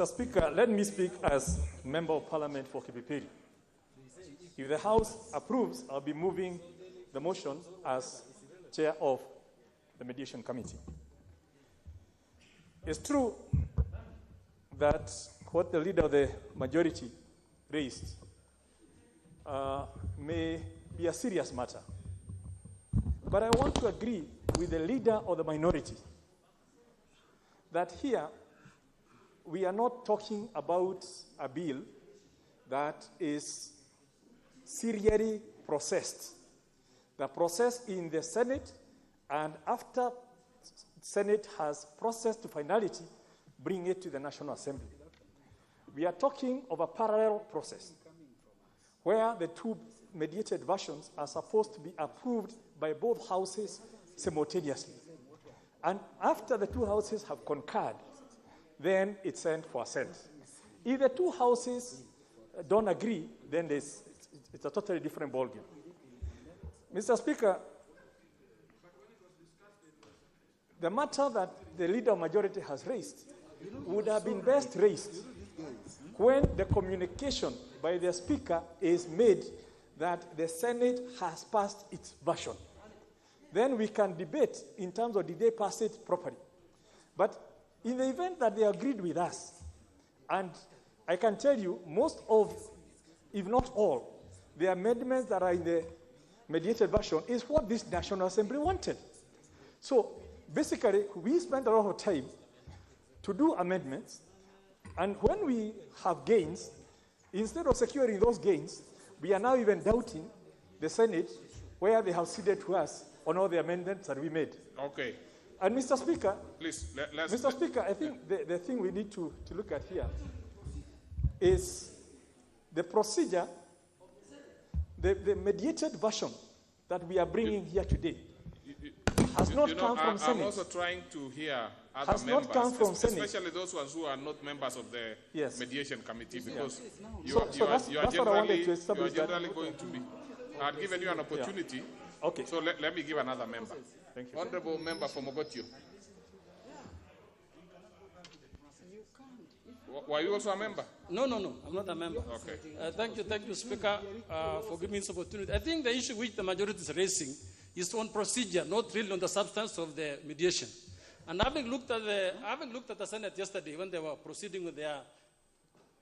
Speaker, let me speak as Member of Parliament for KBC. If the House approves, I'll be moving the motion as Chair of the Mediation Committee. It's true that what the Leader of the Majority raised may be a serious matter. But I want to agree with the Leader of the Minority that here we are not talking about a bill that is serially processed. The process in the Senate, and after Senate has processed to finality, bring it to the National Assembly. We are talking of a parallel process where the two mediated versions are supposed to be approved by both houses simultaneously. And after the two houses have concurred, then it's sent for assent. If the two houses don't agree, then it's a totally different ballgame. Mr. Speaker, the matter that the Leader of Majority has raised would have been best raised when the communication by the Speaker is made that the Senate has passed its version. Then we can debate in terms of did they pass it properly. But in the event that they agreed with us, and I can tell you most of, if not all, the amendments that are in the mediated version is what this National Assembly wanted. So basically, we spent a lot of time to do amendments, and when we have gains, instead of securing those gains, we are now even doubting the Senate where they have ceded to us on all the amendments that we made. Okay. And Mr. Speaker, please, Mr. Speaker, I think the thing we need to look at here is the procedure, the mediated version that we are bringing here today has not come from Senate. I'm also trying to hear other has members, not come from Senate. especially those ones who are not members of the mediation committee, because you are generally going to be. I've given you an opportunity. Okay. So let me give another member. Thank you. Honorable Member for Mogotio. Were you also a member? No, I'm not a member. Okay. Thank you, Speaker, for giving me this opportunity. I think the issue which the majority is raising is on procedure, not really on the substance of the mediation. And having looked at the Senate yesterday when they were proceeding with their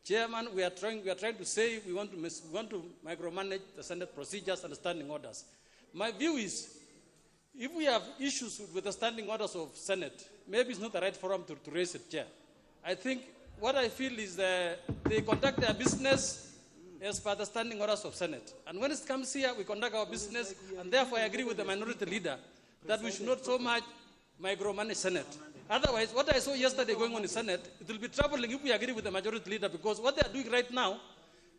chairman, we are trying to say we want to micromanage the Senate procedures and the standing orders. My view is, if we have issues with the standing orders of Senate, maybe it's not the right forum to raise it, Chair. I think what I feel is they conduct their business as per the standing orders of Senate. And when it comes here, we conduct our business, and therefore I agree with the minority leader that we should not so much micromanage Senate. Otherwise, what I saw yesterday going on in Senate, it will be troubling if we agree with the majority leader, because what they are doing right now,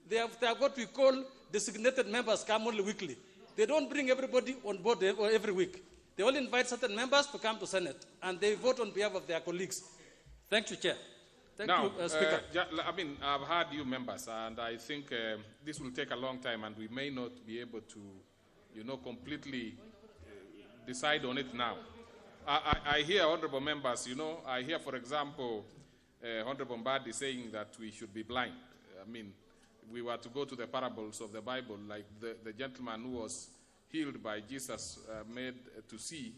they have what we call designated members come only weekly. They don't bring everybody on board every week. They only invite certain members to come to Senate, and they vote on behalf of their colleagues. Thank you, Chair. Thank you, Speaker. I've heard you members, and I think this will take a long time, and we may not be able to, completely decide on it now. I hear honorable members, I hear, for example, Honorable Mbadi saying that we should be blind. We were to go to the parables of the Bible, like the gentleman who was healed by Jesus, made to see,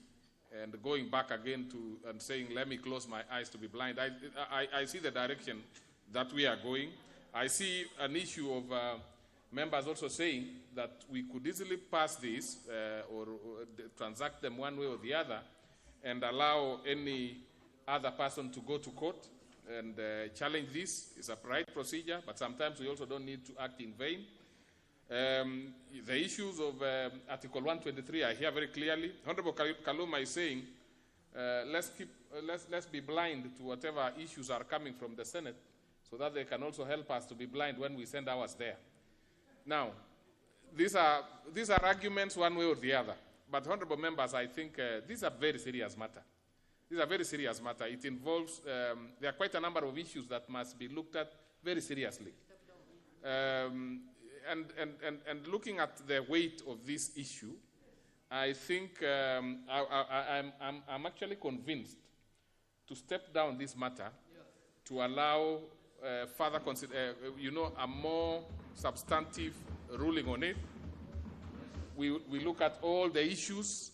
and going back again and saying, let me close my eyes to be blind. I see the direction that we are going. I see an issue of members also saying that we could easily pass this or transact them one way or the other and allow any other person to go to court and challenge this. It's a right procedure, but sometimes we also don't need to act in vain. The issues of Article 123, I hear very clearly. Honorable Kaluma is saying, let's be blind to whatever issues are coming from the Senate, so that they can also help us to be blind when we send ours there. Now, these are arguments one way or the other. But honorable members, I think this is a very serious matter. This is a very serious matter. It involves, there are quite a number of issues that must be looked at very seriously. And looking at the weight of this issue, I think I'm actually convinced to step down this matter to allow further a more substantive ruling on it. We look at all the issues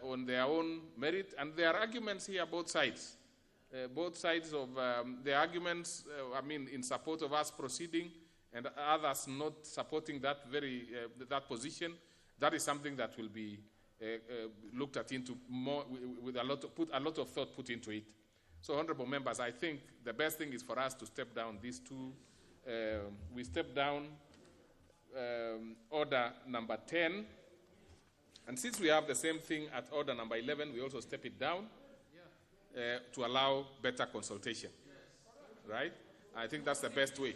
on their own merit, and there are arguments here, both sides. Both sides of the arguments, in support of us proceeding, and others not supporting that that position. That is something that will be looked at into more with a lot of thought put into it. So, honourable members, I think the best thing is for us to step down these two. We step down order number 10, and since we have the same thing at order number 11, we also step it down to allow better consultation. Right? I think that's the best way.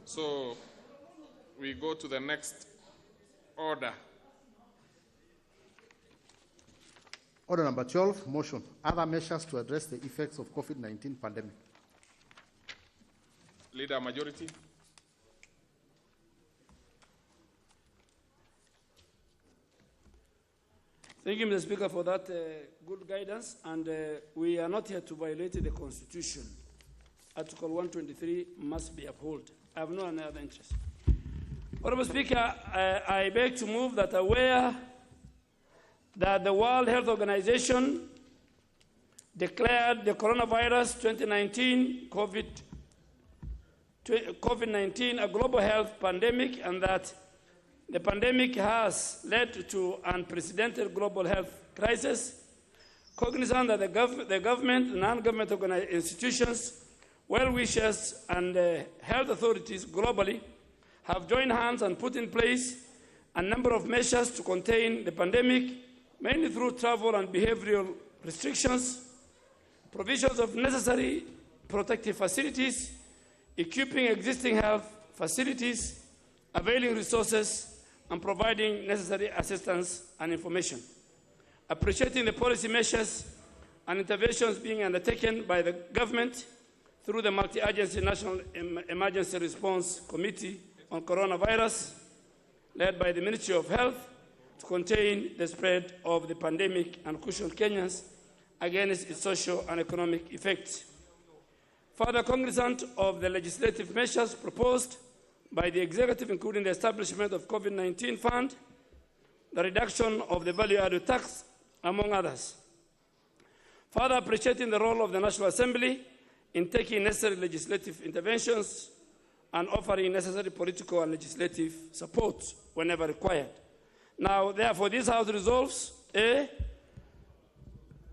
So we go to the next order. Order number 12, motion. Other measures to address the effects of COVID-19 pandemic. Leader, majority. Thank you, Mr. Speaker, for that good guidance. And we are not here to violate the Constitution. Article 123 must be upheld. I have no other interest. Honorable Speaker, I beg to move that aware that the World Health Organization declared the coronavirus 2019 COVID-19 a global health pandemic, and that the pandemic has led to unprecedented global health crisis. Cognizant that the government, non-government institutions, well-wishers, and health authorities globally have joined hands and put in place a number of measures to contain the pandemic, mainly through travel and behavioral restrictions, provisions of necessary protective facilities, equipping existing health facilities, availing resources, and providing necessary assistance and information. Appreciating the policy measures and interventions being undertaken by the government through the Multi-Agency National Emergency Response Committee on Coronavirus, led by the Ministry of Health, to contain the spread of the pandemic and cushion Kenyans against its social and economic effects. Further cognizant of the legislative measures proposed by the executive, including the establishment of COVID-19 fund, the reduction of the value-added tax, among others. Further appreciating the role of the National Assembly in taking necessary legislative interventions and offering necessary political and legislative support whenever required. Now, therefore, this House resolves, A,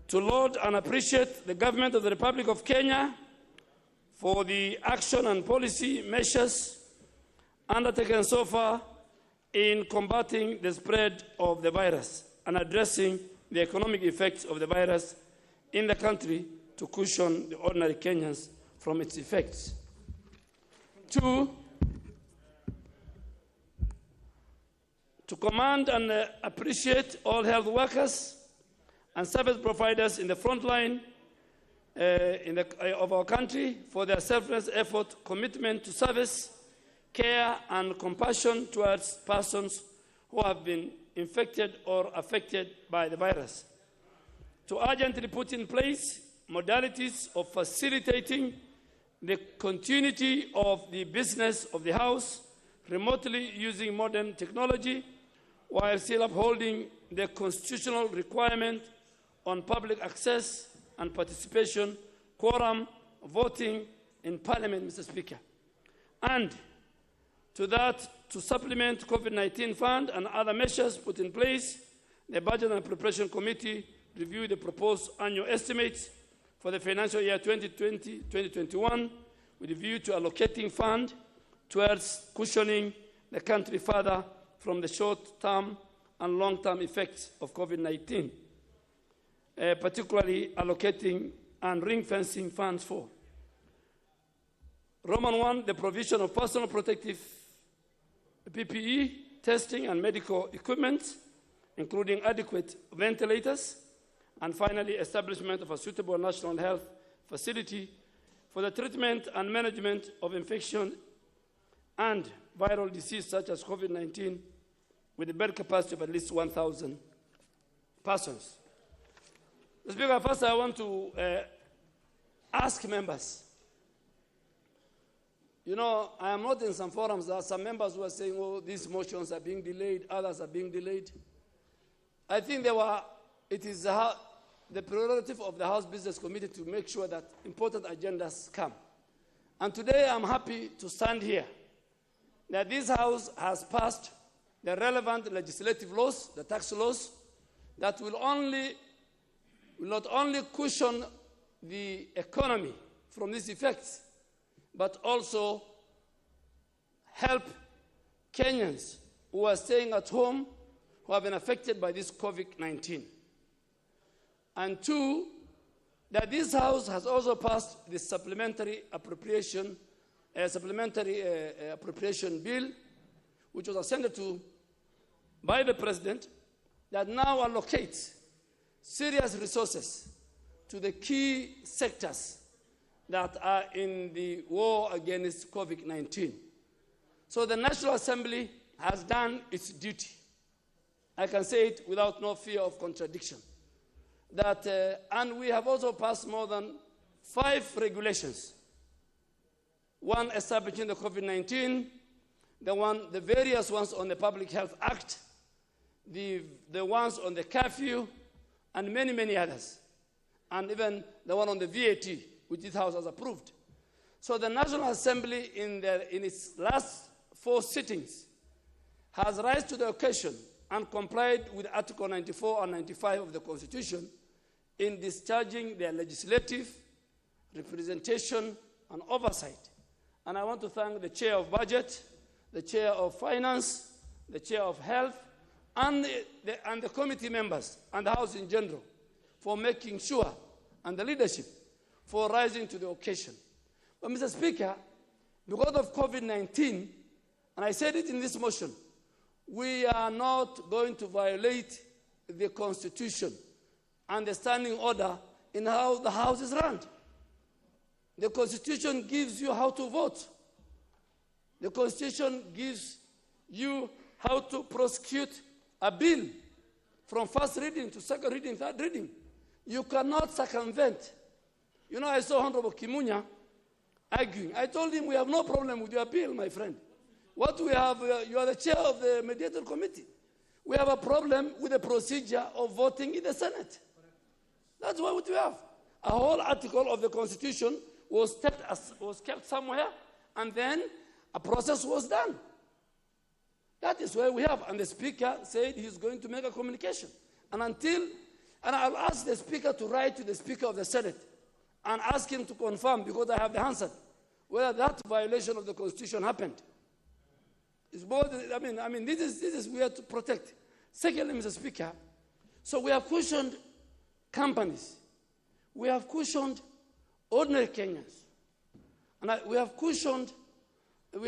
to laud and appreciate the government of the Republic of Kenya for the action and policy measures undertaken so far in combating the spread of the virus and addressing the economic effects of the virus in the country to cushion the ordinary Kenyans from its effects. 2, to commend and appreciate all health workers and service providers in the front line of our country for their selfless effort, commitment to service, care, and compassion towards persons who have been infected or affected by the virus. To urgently put in place modalities of facilitating the continuity of the business of the House remotely using modern technology, while still upholding the constitutional requirement on public access and participation, quorum, voting in Parliament, Mr. Speaker. And to supplement COVID-19 fund and other measures put in place, the Budget and Preparation Committee reviewed the proposed annual estimates for the financial year 2020-2021 with a view to allocating fund towards cushioning the country further from the short-term and long-term effects of COVID-19, particularly allocating and ring-fencing funds for Roman 1, the provision of personal protective PPE, testing and medical equipment, including adequate ventilators, and finally, establishment of a suitable national health facility for the treatment and management of infection and viral disease such as COVID-19 with a bed capacity of at least 1,000 persons. Mr. Speaker, first I want to ask members. You know, I am not in some forums. There are some members who are saying, oh, these motions are being delayed, others are being delayed. I think it is the prerogative of the House Business Committee to make sure that important agendas come. And today I'm happy to stand here that this House has passed the relevant legislative laws, the tax laws, that will not only cushion the economy from these effects, but also help Kenyans who are staying at home, who have been affected by this COVID-19. And two, that this House has also passed the supplementary appropriation bill, which was assented to by the President, that now allocates serious resources to the key sectors that are in the war against COVID-19. So the National Assembly has done its duty. I can say it without no fear of contradiction. And we have also passed more than 5 regulations. One establishing the COVID-19, the various ones on the Public Health Act, the ones on the curfew, and many, many others. And even the one on the VAT, which this House has approved. So the National Assembly, in its last 4 sittings, has risen to the occasion and complied with Article 94 and 95 of the Constitution in discharging their legislative, representation, and oversight. And I want to thank the Chair of Budget, the Chair of Finance, the Chair of Health, and the committee members, and the House in general, for making sure, and the leadership, for rising to the occasion. But Mr. Speaker, because of COVID-19, and I said it in this motion, we are not going to violate the Constitution and the standing order in how the House is run. The Constitution gives you how to vote. The Constitution gives you how to prosecute a bill from first reading to second reading, third reading. You cannot circumvent. You know, I saw Honorable Kimunya arguing. I told him, we have no problem with your bill, my friend. What we have, you are the chair of the Mediation Committee. We have a problem with the procedure of voting in the Senate. That's what we have. A whole article of the Constitution was kept somewhere, and then a process was done. That is where we have. And the Speaker said he's going to make a communication. And I'll ask the Speaker to write to the Speaker of the Senate and ask him to confirm, because I have the answer, whether that violation of the Constitution happened. It's both, this is we have to protect. Secondly, Mr. Speaker, so we have cushioned companies. We have cushioned ordinary Kenyans. And we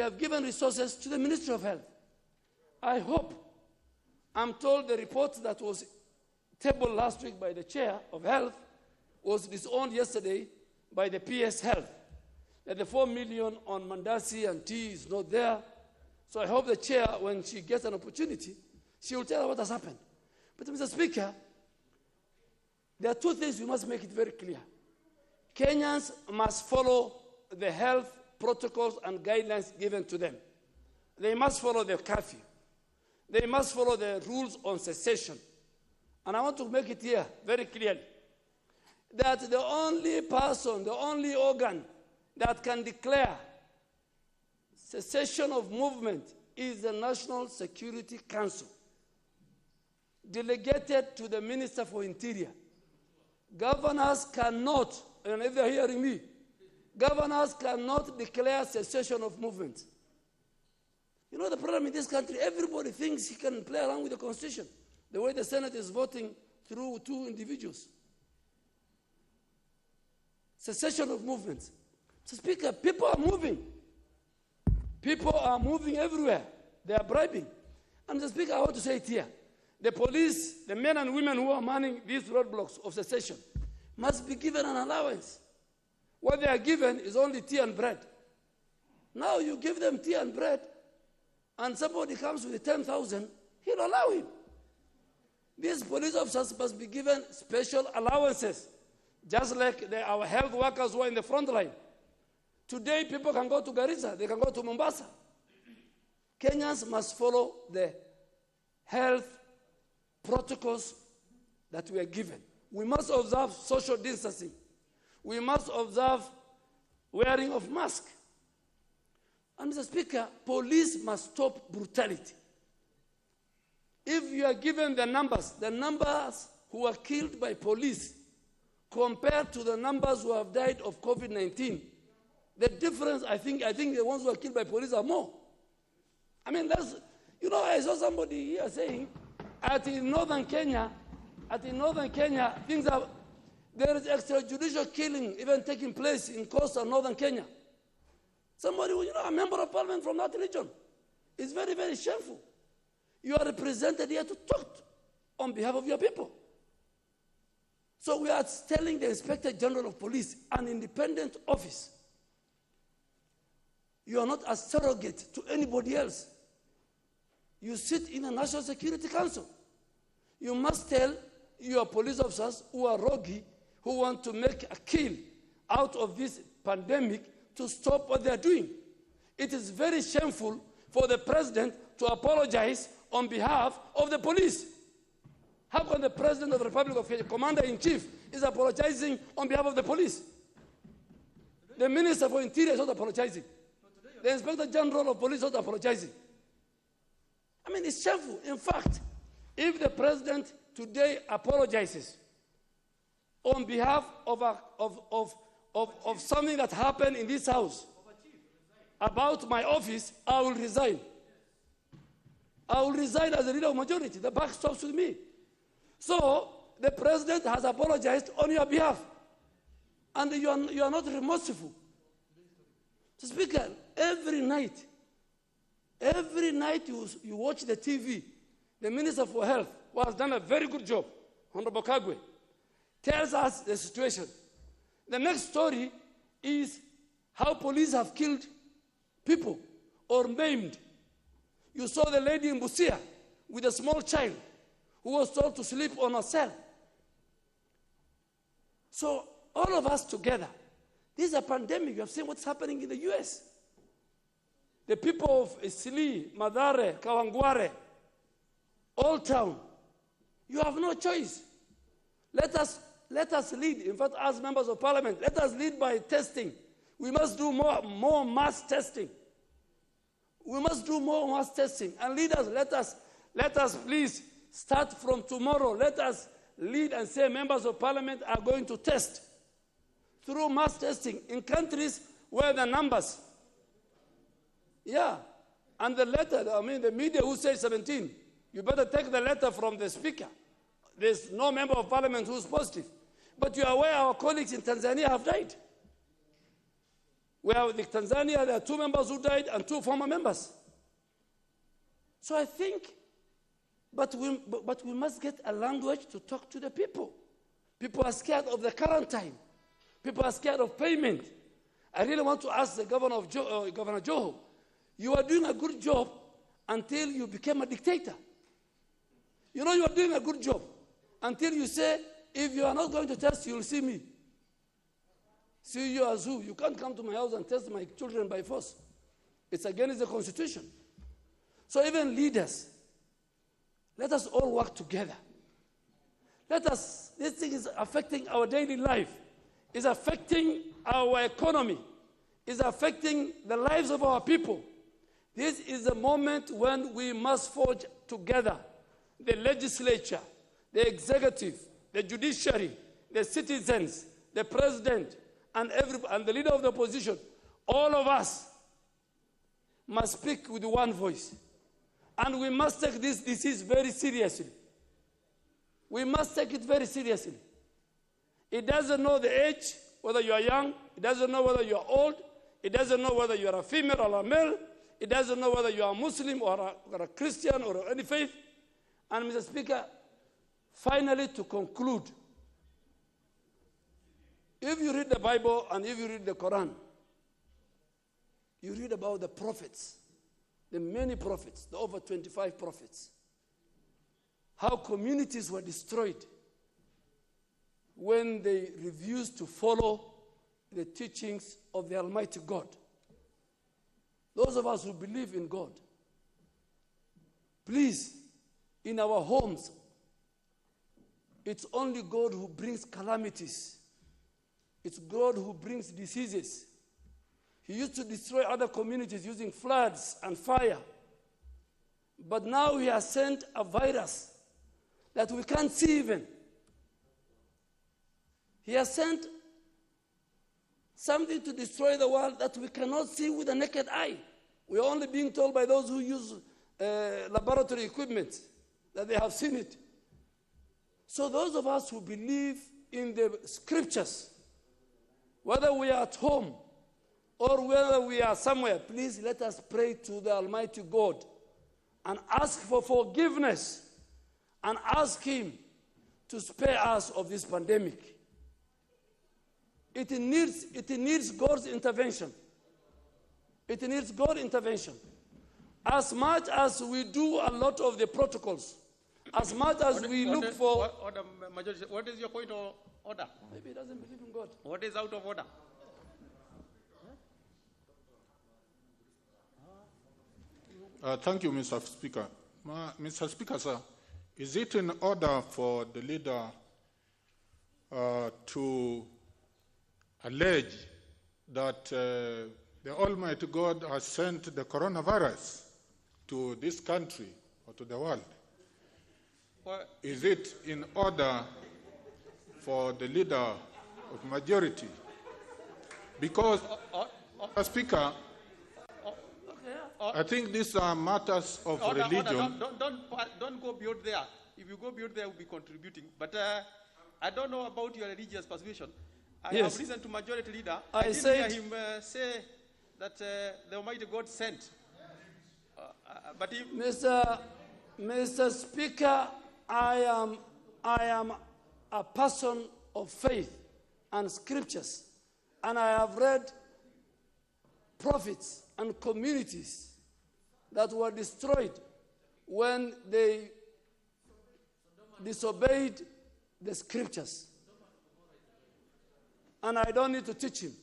have given resources to the Ministry of Health. I'm told the report that was tabled last week by the Chair of Health was disowned yesterday by the PS Health. That the 4 million on Mandasi and tea is not there. So I hope the Chair, when she gets an opportunity, she will tell her what has happened. But Mr. Speaker, there are 2 things we must make it very clear. Kenyans must follow the health protocols and guidelines given to them. They must follow the curfew. They must follow the rules on cessation. And I want to make it here very clearly that the only person, the only organ that can declare cessation of movement is the National Security Council, delegated to the Minister for Interior. Governors cannot, and if they're hearing me, governors cannot declare cessation of movement. You know the problem in this country, everybody thinks he can play around with the Constitution, the way the Senate is voting through 2 individuals. Cessation of movements. So Speaker, people are moving. People are moving everywhere. They are bribing. And Mr. Speaker, I want to say it here. The police, the men and women who are manning these roadblocks of cessation must be given an allowance. What they are given is only tea and bread. Now you give them tea and bread, and somebody comes with 10,000, he'll allow him. These police officers must be given special allowances, just like our health workers who are in the front line. Today, people can go to Garissa, they can go to Mombasa. Kenyans must follow the health protocols that we are given. We must observe social distancing. We must observe wearing of masks. And Mr. Speaker, police must stop brutality. If you are given the numbers who are killed by police compared to the numbers who have died of COVID-19, the difference, I think the ones who are killed by police are more. I mean, I saw somebody here saying, in northern Kenya, there is extrajudicial killing even taking place in coastal northern Kenya. Somebody, a member of parliament from that region. It's very, very shameful. You are represented here to talk on behalf of your people. So we are telling the Inspector General of Police, an independent office, you are not a surrogate to anybody else. You sit in a National Security Council. You must tell your police officers who are roguey, who want to make a kill out of this pandemic, to stop what they are doing. It is very shameful for the president to apologize on behalf of the police. How can the president of the Republic of Kenya, commander-in-chief, is apologizing on behalf of the police? The minister for interior is not apologizing. The inspector general of police is not apologizing. I mean, it's shameful. In fact, if the president today apologizes on behalf of something that happened in this house about my office, I will resign. I will resign as a leader of majority. The buck stops with me. So the president has apologized on your behalf, and you are not remorseful. So, Speaker, every night you watch the TV, the Minister for Health, who has done a very good job, Honorable Kagwe, tells us the situation. The next story is how police have killed people or maimed. You saw the lady in Busia with a small child who was told to sleep on a cell. So all of us together, this is a pandemic. You have seen what's happening in the US. The people of Isili, Madare, Kawangware, Old Town, you have no choice. Let us lead. In fact, as members of parliament, let us lead by testing. We must do more mass testing. We must do more mass testing. And leaders, let us please start from tomorrow. Let us lead and say members of parliament are going to test through mass testing in countries where the numbers, and the letter, the media who says 17, you better take the letter from the speaker. There's no member of parliament who's positive. But you are aware our colleagues in Tanzania have died. Where in Tanzania, there are 2 members who died and 2 former members. So I think, but we must get a language to talk to the people. People are scared of the quarantine. People are scared of payment. I really want to ask the Governor Joho, you are doing a good job until you became a dictator. You know you are doing a good job until you say, if you are not going to test, you will see me. See you as who? You can't come to my house and test my children by force. It's against the Constitution. So even leaders, let us all work together. This thing is affecting our daily life. It's affecting our economy. It's affecting the lives of our people. This is a moment when we must forge together. The legislature, the executive, the judiciary, the citizens, the president, and the leader of the opposition, all of us must speak with one voice. And we must take this disease very seriously. We must take it very seriously. It doesn't know the age, whether you are young. It doesn't know whether you are old. It doesn't know whether you are a female or a male. It doesn't know whether you are a Muslim or a Christian or any faith. And Mr. Speaker, finally to conclude, if you read the Bible and if you read the Quran, you read about the prophets, the many prophets, the over 25 prophets. how communities were destroyed when they refused to follow the teachings of the Almighty God. Those of us who believe in God, please, in our homes, it's only God who brings calamities. It's God who brings diseases. He used to destroy other communities using floods and fire. But now he has sent a virus that we can't see even. He has sent something to destroy the world that we cannot see with the naked eye. We are only being told by those who use laboratory equipment that they have seen it. So those of us who believe in the scriptures, whether we are at home or whether we are somewhere, please let us pray to the Almighty God and ask for forgiveness and ask Him to spare us of this pandemic. It needs God's intervention. It needs God's intervention. As much as we do a lot of the protocols, as much as we look for... Majority, what is your point of order? Maybe he doesn't believe in God. What is out of order? Thank you, Mr. Speaker. Mr. Speaker, sir, is it in order for the leader to allege that the Almighty God has sent the coronavirus to this country or to the world? Is it in order for the leader of majority? Because, Mr. Speaker, I think these are matters of religion. Don't go beyond there. If you go beyond there, we'll be contributing. But I don't know about your religious persuasion. I have listened to majority leader. I didn't hear him say that the Almighty God sent. But if Mr. Speaker, I am a person of faith and scriptures, and I have read prophets and communities that were destroyed when they disobeyed the scriptures. And I don't need to teach him.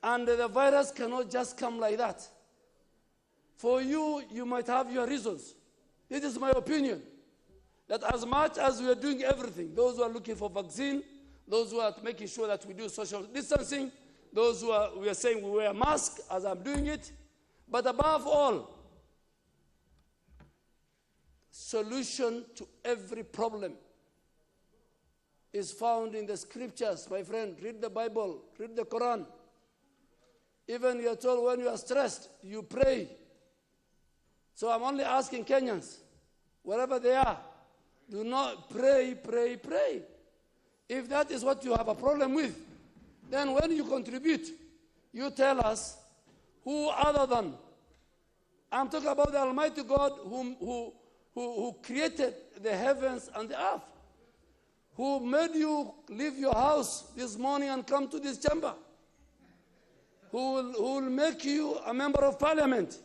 And the virus cannot just come like that. For you, you might have your reasons. This is my opinion. That as much as we are doing everything, those who are looking for vaccine, those who are making sure that we do social distancing, those who are, we are saying we wear a mask as I'm doing it, but above all, solution to every problem is found in the scriptures, my friend. Read the Bible, read the Quran. Even you are told when you are stressed, you pray. So I'm only asking Kenyans, wherever they are, do not pray, pray, pray. If that is what you have a problem with, then when you contribute, you tell us who other than, I'm talking about the Almighty God who created the heavens and the earth, who made you leave your house this morning and come to this chamber, who will make you a member of Parliament.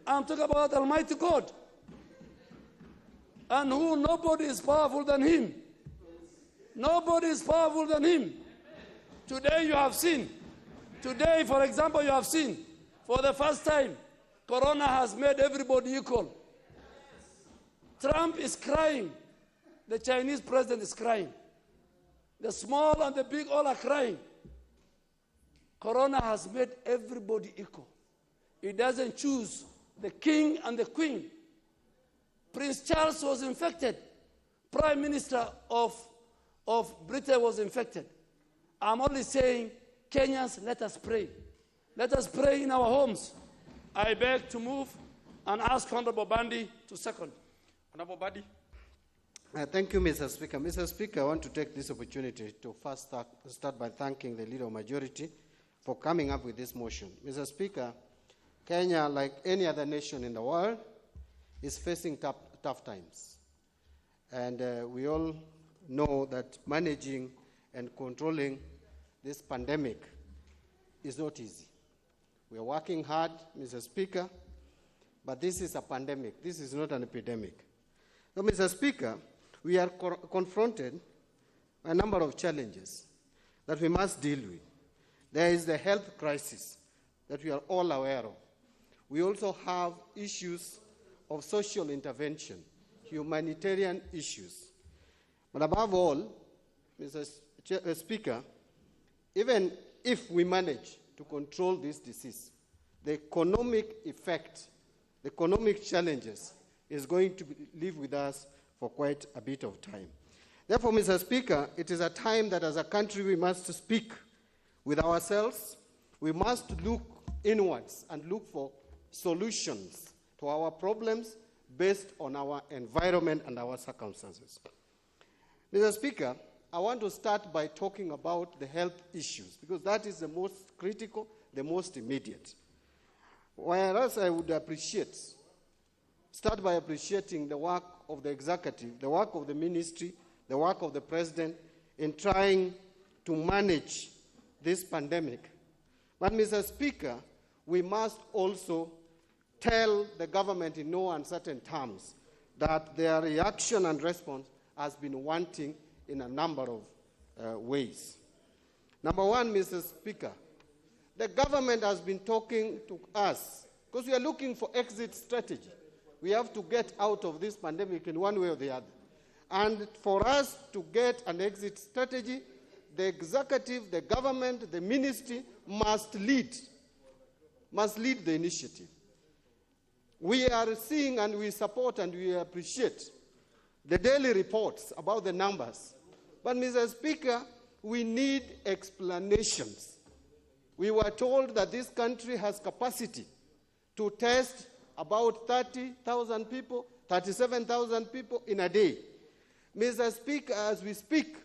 I'm talking about Almighty God, and who nobody is powerful than Him. Nobody is powerful than Him. Today you have seen, today, for example, you have seen, for the first time, Corona has made everybody equal. Trump is crying. The Chinese president is crying. The small and the big all are crying. Corona has made everybody equal. It doesn't choose the king and the queen. Prince Charles was infected. Prime Minister of Britain was infected. I'm only saying, Kenyans, let us pray. Let us pray in our homes. I beg to move and ask Honorable Bandi to second. Honorable Bandi. Thank you, Mr. Speaker. Mr. Speaker, I want to take this opportunity to first start by thanking the Leader of Majority for coming up with this motion. Mr. Speaker, Kenya, like any other nation in the world, is facing tough times. And we all know that managing and controlling this pandemic is not easy. We are working hard, Mr. Speaker, but this is a pandemic. This is not an epidemic. So, Mr. Speaker, we are confronted by a number of challenges that we must deal with. There is the health crisis that we are all aware of. We also have issues of social intervention, humanitarian issues. But above all, Mr. Speaker, even if we manage to control this disease, the economic effect, the economic challenges is going to live with us for quite a bit of time. Therefore, Mr. Speaker, it is a time that as a country we must speak with ourselves. We must look inwards and look for solutions to our problems based on our environment and our circumstances. Mr. Speaker, I want to start by talking about the health issues, because that is the most critical, the most immediate. Whereas I would start by appreciating the work of the executive, the work of the ministry, the work of the president in trying to manage this pandemic. But, Mr. Speaker, we must also tell the government in no uncertain terms that their reaction and response has been wanting in a number of ways. Number one, Mr. Speaker, the government has been talking to us because we are looking for exit strategy. We have to get out of this pandemic in one way or the other. And for us to get an exit strategy, the executive, the government, the ministry must lead the initiative. We are seeing and we support and we appreciate the daily reports about the numbers. But, Mr. Speaker, we need explanations. We were told that this country has capacity to test about 30,000 people, 37,000 people in a day. Mr. Speaker, as we speak,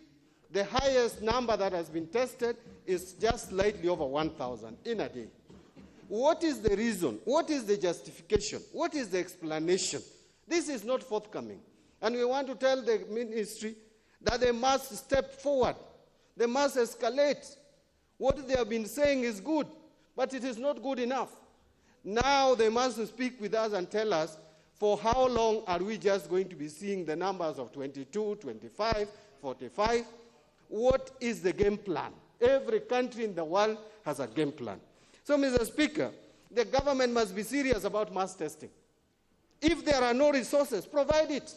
the highest number that has been tested is just slightly over 1,000 in a day. What is the reason? What is the justification? What is the explanation? This is not forthcoming. And we want to tell the ministry that they must step forward. They must escalate. What they have been saying is good, but it is not good enough. Now they must speak with us and tell us, for how long are we just going to be seeing the numbers of 22, 25, 45? What is the game plan? Every country in the world has a game plan. So, Mr. Speaker, the government must be serious about mass testing. If there are no resources, provide it.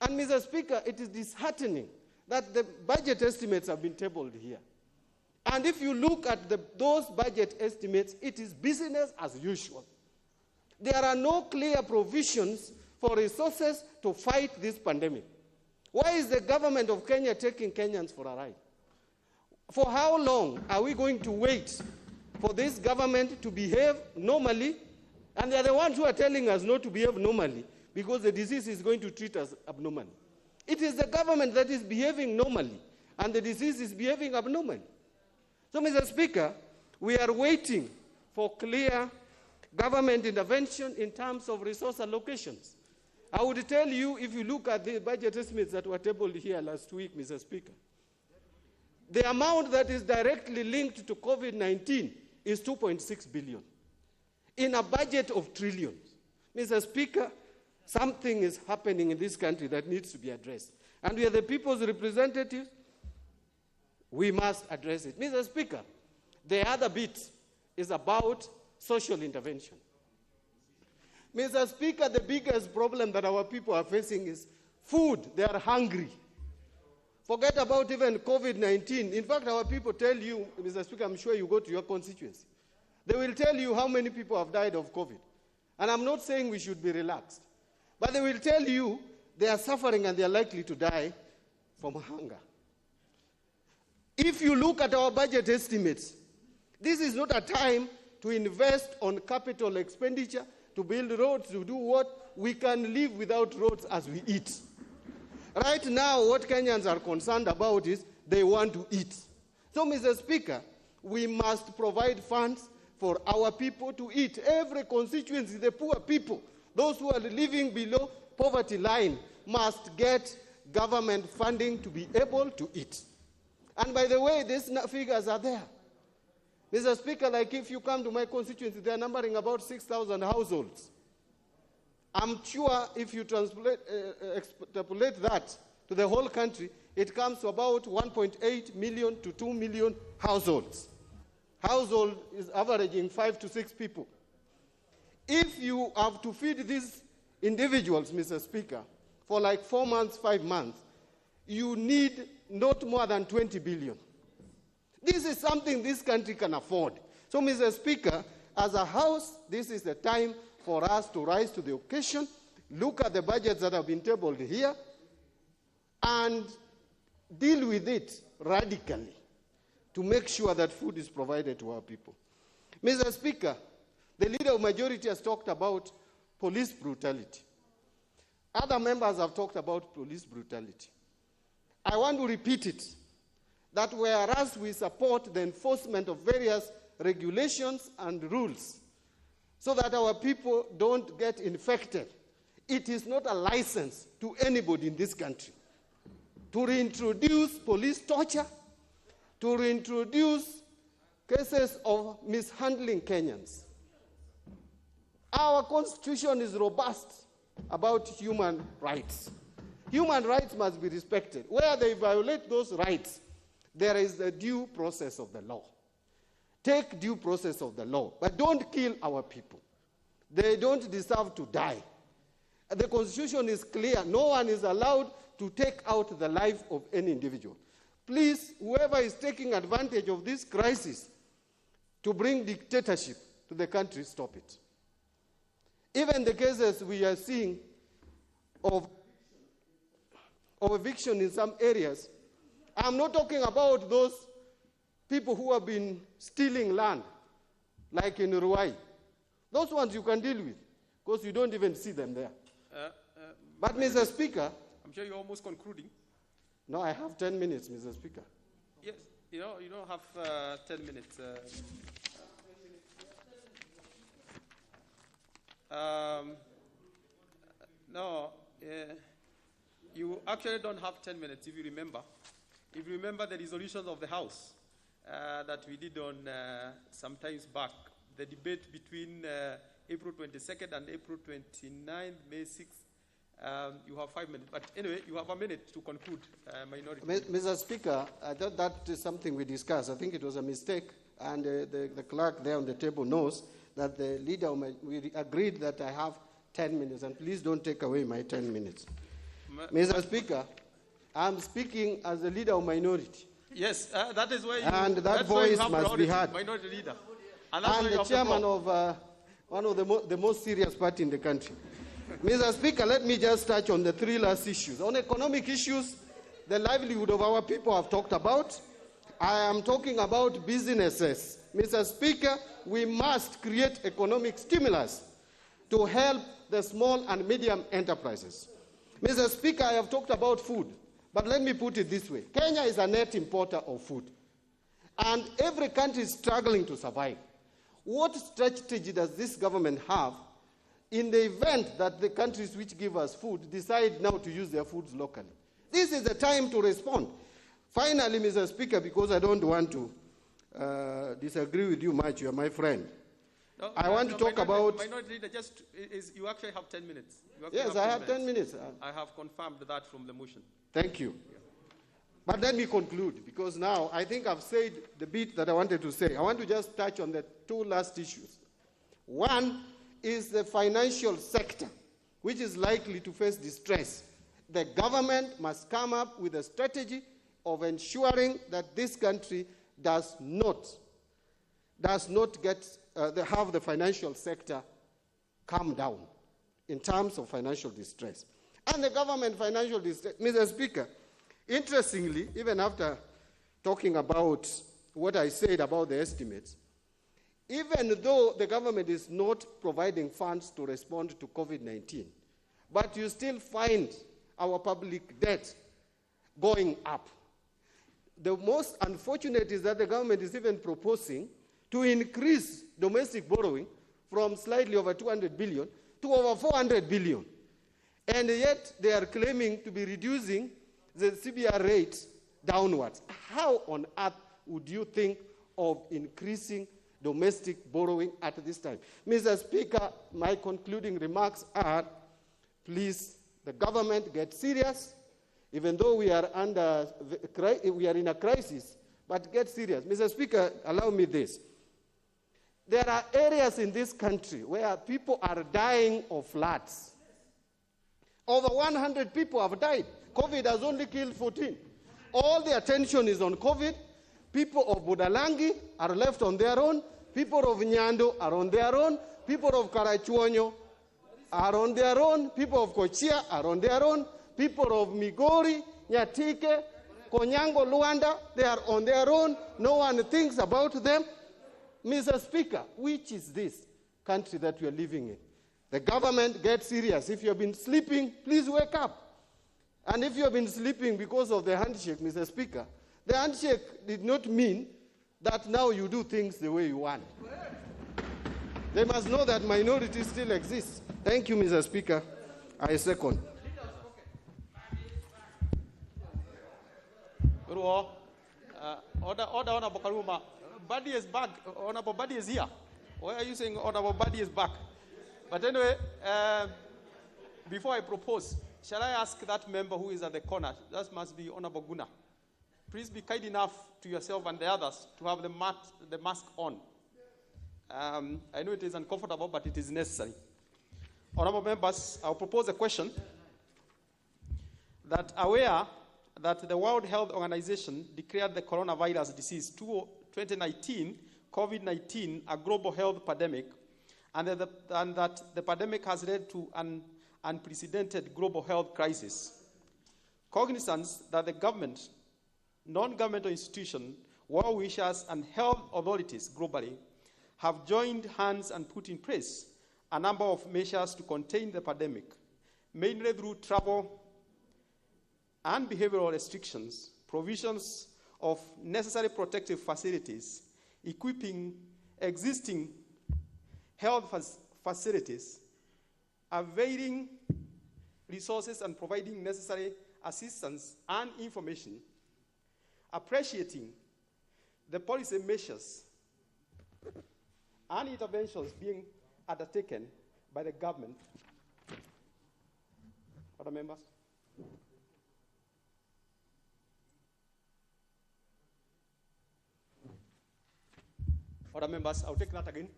And, Mr. Speaker, it is disheartening that the budget estimates have been tabled here. And if you look at those budget estimates, it is business as usual. There are no clear provisions for resources to fight this pandemic. Why is the government of Kenya taking Kenyans for a ride? For how long are we going to wait for this government to behave normally? And they are the ones who are telling us not to behave normally because the disease is going to treat us abnormally. It is the government that is behaving normally, and the disease is behaving abnormally. So, Mr. Speaker, we are waiting for clear government intervention in terms of resource allocations. I would tell you, if you look at the budget estimates that were tabled here last week, Mr. Speaker, the amount that is directly linked to COVID-19 is 2.6 billion in a budget of trillions. Mr. Speaker, something is happening in this country that needs to be addressed. And we are the people's representatives. We must address it. Mr. Speaker, the other bit is about social intervention. Mr. Speaker, the biggest problem that our people are facing is food. They are hungry. Forget about even COVID-19. In fact, our people tell you, Mr. Speaker, I'm sure you go to your constituency. They will tell you how many people have died of COVID. And I'm not saying we should be relaxed. But they will tell you they are suffering and they are likely to die from hunger. If you look at our budget estimates, this is not a time to invest on capital expenditure, to build roads, to do what? We can live without roads as we eat. Right now, what Kenyans are concerned about is they want to eat. So, Mr. Speaker, we must provide funds for our people to eat. Every constituency, the poor people, those who are living below poverty line, must get government funding to be able to eat. And by the way, these figures are there. Mr. Speaker, like if you come to my constituency, they are numbering about 6,000 households. I'm sure if you extrapolate that to the whole country, it comes to about 1.8 million to 2 million households. Household is averaging 5 to 6 people. If you have to feed these individuals, Mr. Speaker, for like 4 months, 5 months, you need not more than 20 billion. This is something this country can afford. So, Mr. Speaker, as a House, this is the time for us to rise to the occasion, look at the budgets that have been tabled here, and deal with it radically to make sure that food is provided to our people. Mr. Speaker, the Leader of Majority has talked about police brutality. Other members have talked about police brutality. I want to repeat it, that whereas we support the enforcement of various regulations and rules so that our people don't get infected, it is not a license to anybody in this country to reintroduce police torture, to reintroduce cases of mishandling Kenyans. Our constitution is robust about human rights. Human rights must be respected. Where they violate those rights, there is a due process of the law. Take due process of the law, but don't kill our people. They don't deserve to die. The Constitution is clear. No one is allowed to take out the life of any individual. Please, whoever is taking advantage of this crisis to bring dictatorship to the country, stop it. Even the cases we are seeing of eviction in some areas, I'm not talking about those people who have been stealing land, like in Ruai. Those ones you can deal with, because you don't even see them there. But, Mr. Speaker... I'm sure you're almost concluding. No, I have 10 minutes, Mr. Speaker. Yes, you don't have 10 minutes. No, you actually don't have 10 minutes, if you remember. If you remember the resolutions of the House that we did on some times back, the debate between April 22nd and April 29th, May 6th, you have 5 minutes. But anyway, you have a minute to conclude, Minority. Mr. Speaker, I thought that is something we discussed. I think it was a mistake, and the clerk there on the table knows that the leader, we agreed that I have 10 minutes, and please don't take away my 10 minutes. Mr. Speaker, I'm speaking as the leader of minority. Yes, that is where you... And that voice must be heard. Minority leader. And the chairman of one of the most serious party in the country. Mr. Speaker, let me just touch on the 3 last issues. On economic issues, the livelihood of our people I've talked about. I am talking about businesses. Mr. Speaker, we must create economic stimulus to help the small and medium enterprises. Mr. Speaker, I have talked about food, but let me put it this way. Kenya is a net importer of food, and every country is struggling to survive. What strategy does this government have in the event that the countries which give us food decide now to use their foods locally? This is the time to respond. Finally, Mr. Speaker, because I don't want to disagree with you much, you are my friend. No, I want to talk about... Minority leader, you actually have 10 minutes. Yes, I have 10 minutes. I have confirmed that from the motion. Thank you. But let me conclude, because now I think I've said the bit that I wanted to say. I want to just touch on the 2 last issues. One is the financial sector, which is likely to face distress. The government must come up with a strategy of ensuring that this country does not have the financial sector come down in terms of financial distress. And the government financial distress, Mr. Speaker, interestingly, even after talking about what I said about the estimates, even though the government is not providing funds to respond to COVID-19, but you still find our public debt going up. The most unfortunate is that the government is even proposing to increase domestic borrowing from slightly over 200 billion to over 400 billion. And yet they are claiming to be reducing the CBR rates downwards. How on earth would you think of increasing domestic borrowing at this time? Mr. Speaker, my concluding remarks are Please, the government get serious, even though we are in a crisis, but get serious. Mr. Speaker, allow me this. There are areas in this country where people are dying of floods. Over 100 people have died. COVID has only killed 14. All the attention is on COVID. People of Budalangi are left on their own. People of Nyando are on their own. People of Karachuonyo are on their own. People of Kochia are on their own. People of Migori, Nyatike, Konyango, Luanda, they are on their own. No one thinks about them. Mr. Speaker, which is this country that we are living in? The government gets serious. If you have been sleeping, please wake up. And if you have been sleeping because of the handshake, Mr. Speaker, the handshake did not mean that now you do things the way you want. They must know that minorities still exist. Thank you, Mr. Speaker. I second. Order, Honorable Karuma. Buddy is back. Honorable Buddy is here. Why are you saying Honorable Buddy is back? But anyway, before I propose, shall I ask that member who is at the corner? That must be Honorable Guna. Please be kind enough to yourself and the others to have the mask on. I know it is uncomfortable, but it is necessary. Honorable members, I'll propose a question that aware that the World Health Organization declared the coronavirus disease 2019, COVID-19, a global health pandemic, and that the pandemic has led to an unprecedented global health crisis. Cognizance that the government, non-governmental institutions, well-wishers, and health authorities globally have joined hands and put in place a number of measures to contain the pandemic, mainly through travel and behavioral restrictions, provisions of necessary protective facilities, equipping existing health facilities, availing resources and providing necessary assistance and information, appreciating the policy measures and interventions being undertaken by the government. Other members? Other members, I'll take that again.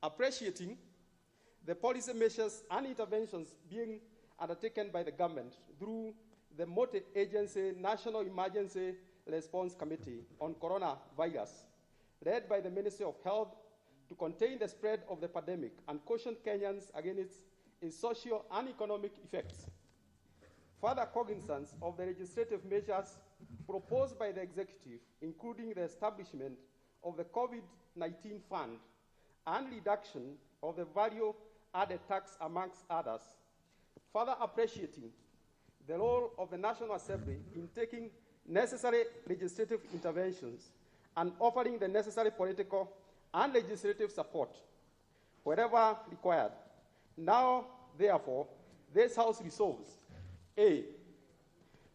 Appreciating the policy measures and interventions being undertaken by the government through the multi-agency National Emergency Response Committee on Coronavirus, led by the Ministry of Health, to contain the spread of the pandemic and caution Kenyans against its social and economic effects. Further cognizance of the legislative measures proposed by the executive, including the establishment of the COVID-19 fund and reduction of the value-added tax, amongst others. Further appreciating the role of the National Assembly in taking necessary legislative interventions and offering the necessary political and legislative support wherever required. Now, therefore, this House resolves: A,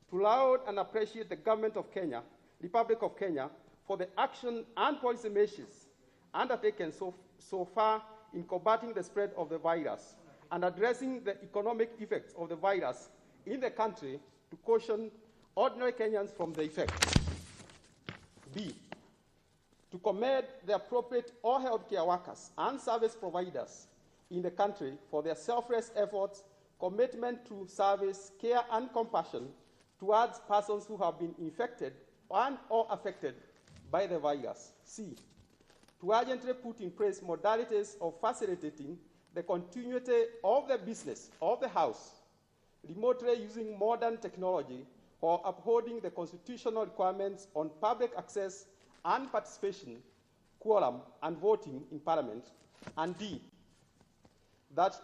to laud and appreciate the Government of Kenya, Republic of Kenya, for the action and policy measures undertaken so far in combating the spread of the virus and addressing the economic effects of the virus in the country, to caution ordinary Kenyans from the effects. B, to commend the appropriate all healthcare workers and service providers in the country for their selfless efforts, commitment to service, care, and compassion towards persons who have been infected and or affected by the virus. C, to urgently put in place modalities of facilitating the continuity of the business of the House, remotely using modern technology for upholding the constitutional requirements on public access and participation, quorum, and voting in Parliament. And D, that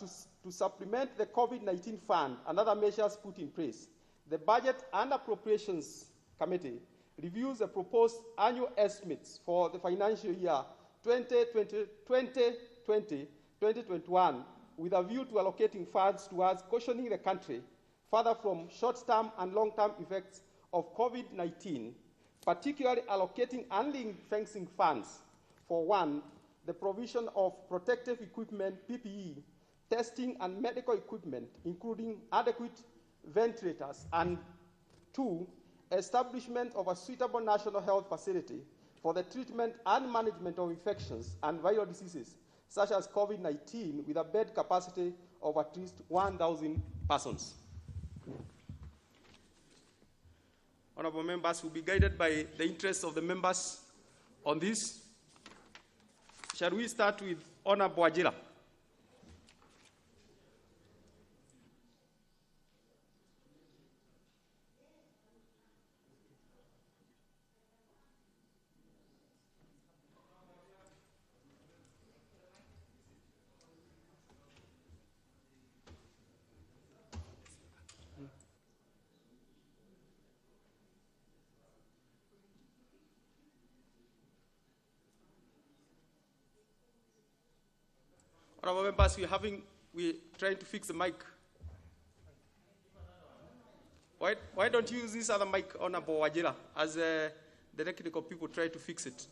to supplement the COVID-19 fund and other measures put in place, the Budget and Appropriations Committee reviews the proposed annual estimates for the financial year 2020-2021 with a view to allocating funds towards cautioning the country further from short-term and long-term effects of COVID-19, particularly allocating and ring-fencing funds for, one, the provision of protective equipment, PPE, testing and medical equipment, including adequate ventilators, and 2, establishment of a suitable national health facility for the treatment and management of infections and viral diseases, such as COVID-19, with a bed capacity of at least 1,000 persons. Honorable members will be guided by the interests of the members on this. Shall we start with Honorable Wajira? Honorable members, we're trying to fix the mic. Why don't you use this other mic, Honorable Wajira, as the technical people try to fix it?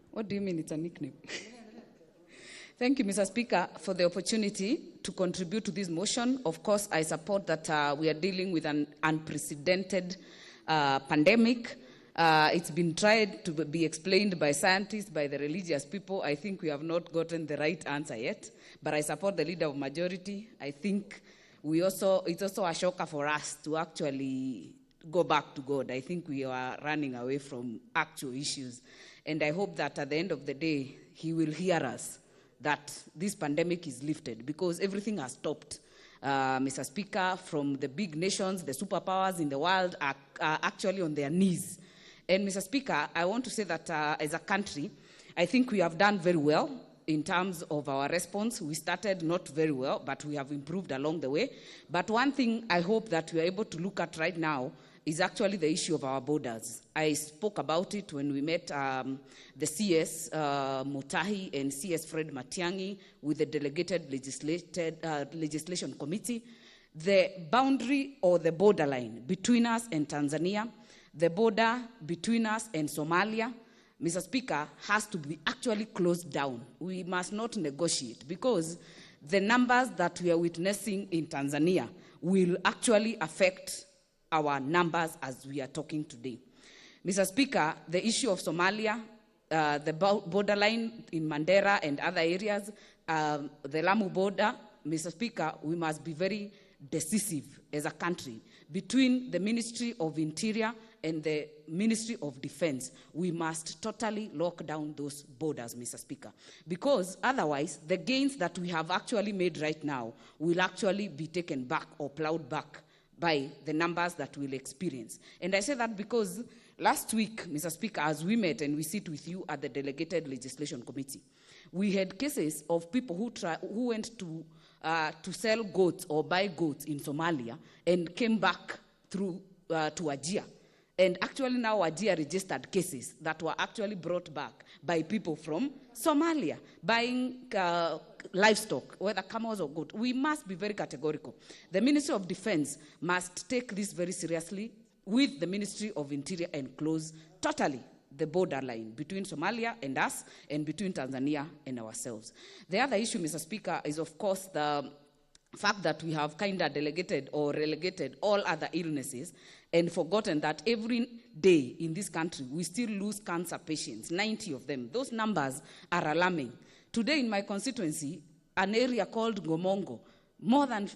What do you mean it's a nickname? Thank you, Mr. Speaker, for the opportunity to contribute to this motion. Of course, I support that we are dealing with an unprecedented pandemic. It's been tried to be explained by scientists, by the religious people. I think we have not gotten the right answer yet, but I support the leader of majority. I think it's also a shocker for us to actually go back to God. I think we are running away from actual issues, and I hope that at the end of the day, He will hear us, that this pandemic is lifted, because everything has stopped. Mr. Speaker, from the big nations, the superpowers in the world are actually on their knees. And Mr. Speaker, I want to say that as a country, I think we have done very well in terms of our response. We started not very well, but we have improved along the way. But one thing I hope that we are able to look at right now is actually the issue of our borders. I spoke about it when we met the CS Mutahi and CS Fred Matiang'i with the delegated legislation committee. The boundary or the borderline between us and Tanzania, the border between us and Somalia, Mr. Speaker, has to be actually closed down. We must not negotiate, because the numbers that we are witnessing in Tanzania will actually affect our numbers as we are talking today. Mr. Speaker, the issue of Somalia, the borderline in Mandera and other areas, the Lamu border, Mr. Speaker, we must be very decisive as a country. Between the Ministry of Interior and the Ministry of Defense, we must totally lock down those borders, Mr. Speaker, because otherwise the gains that we have actually made right now will actually be taken back or plowed back by the numbers that we'll experience. And I say that because last week, Mr. Speaker, as we met and we sit with you at the Delegated Legislation Committee, we had cases of people who went to sell goats or buy goats in Somalia and came back through to Wajir. And actually now Wajir registered cases that were actually brought back by people from Somalia, buying livestock, whether camels or goat. We must be very categorical. The Ministry of Defense must take this very seriously with the Ministry of Interior and close totally the borderline between Somalia and us and between Tanzania and ourselves. The other issue, Mr. Speaker, is of course the fact that we have kind of delegated or relegated all other illnesses and forgotten that every day in this country we still lose cancer patients, 90 of them. Those numbers are alarming. Today in my constituency, an area called Gomongo, more than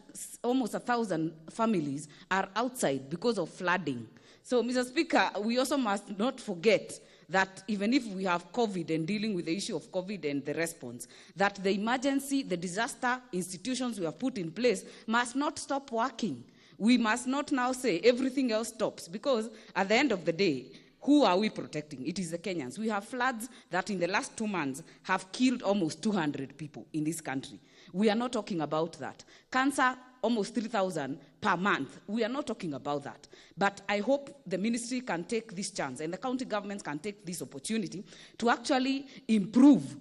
almost 1,000 families are outside because of flooding. So, Mr. Speaker, we also must not forget that even if we have COVID and dealing with the issue of COVID and the response, that the emergency, the disaster institutions we have put in place must not stop working. We must not now say everything else stops, because at the end of the day, who are we protecting? It is the Kenyans. We have floods that in the last 2 months have killed almost 200 people in this country. We are not talking about that. Cancer, almost 3,000 per month. We are not talking about that. But I hope the ministry can take this chance and the county governments can take this opportunity to actually improve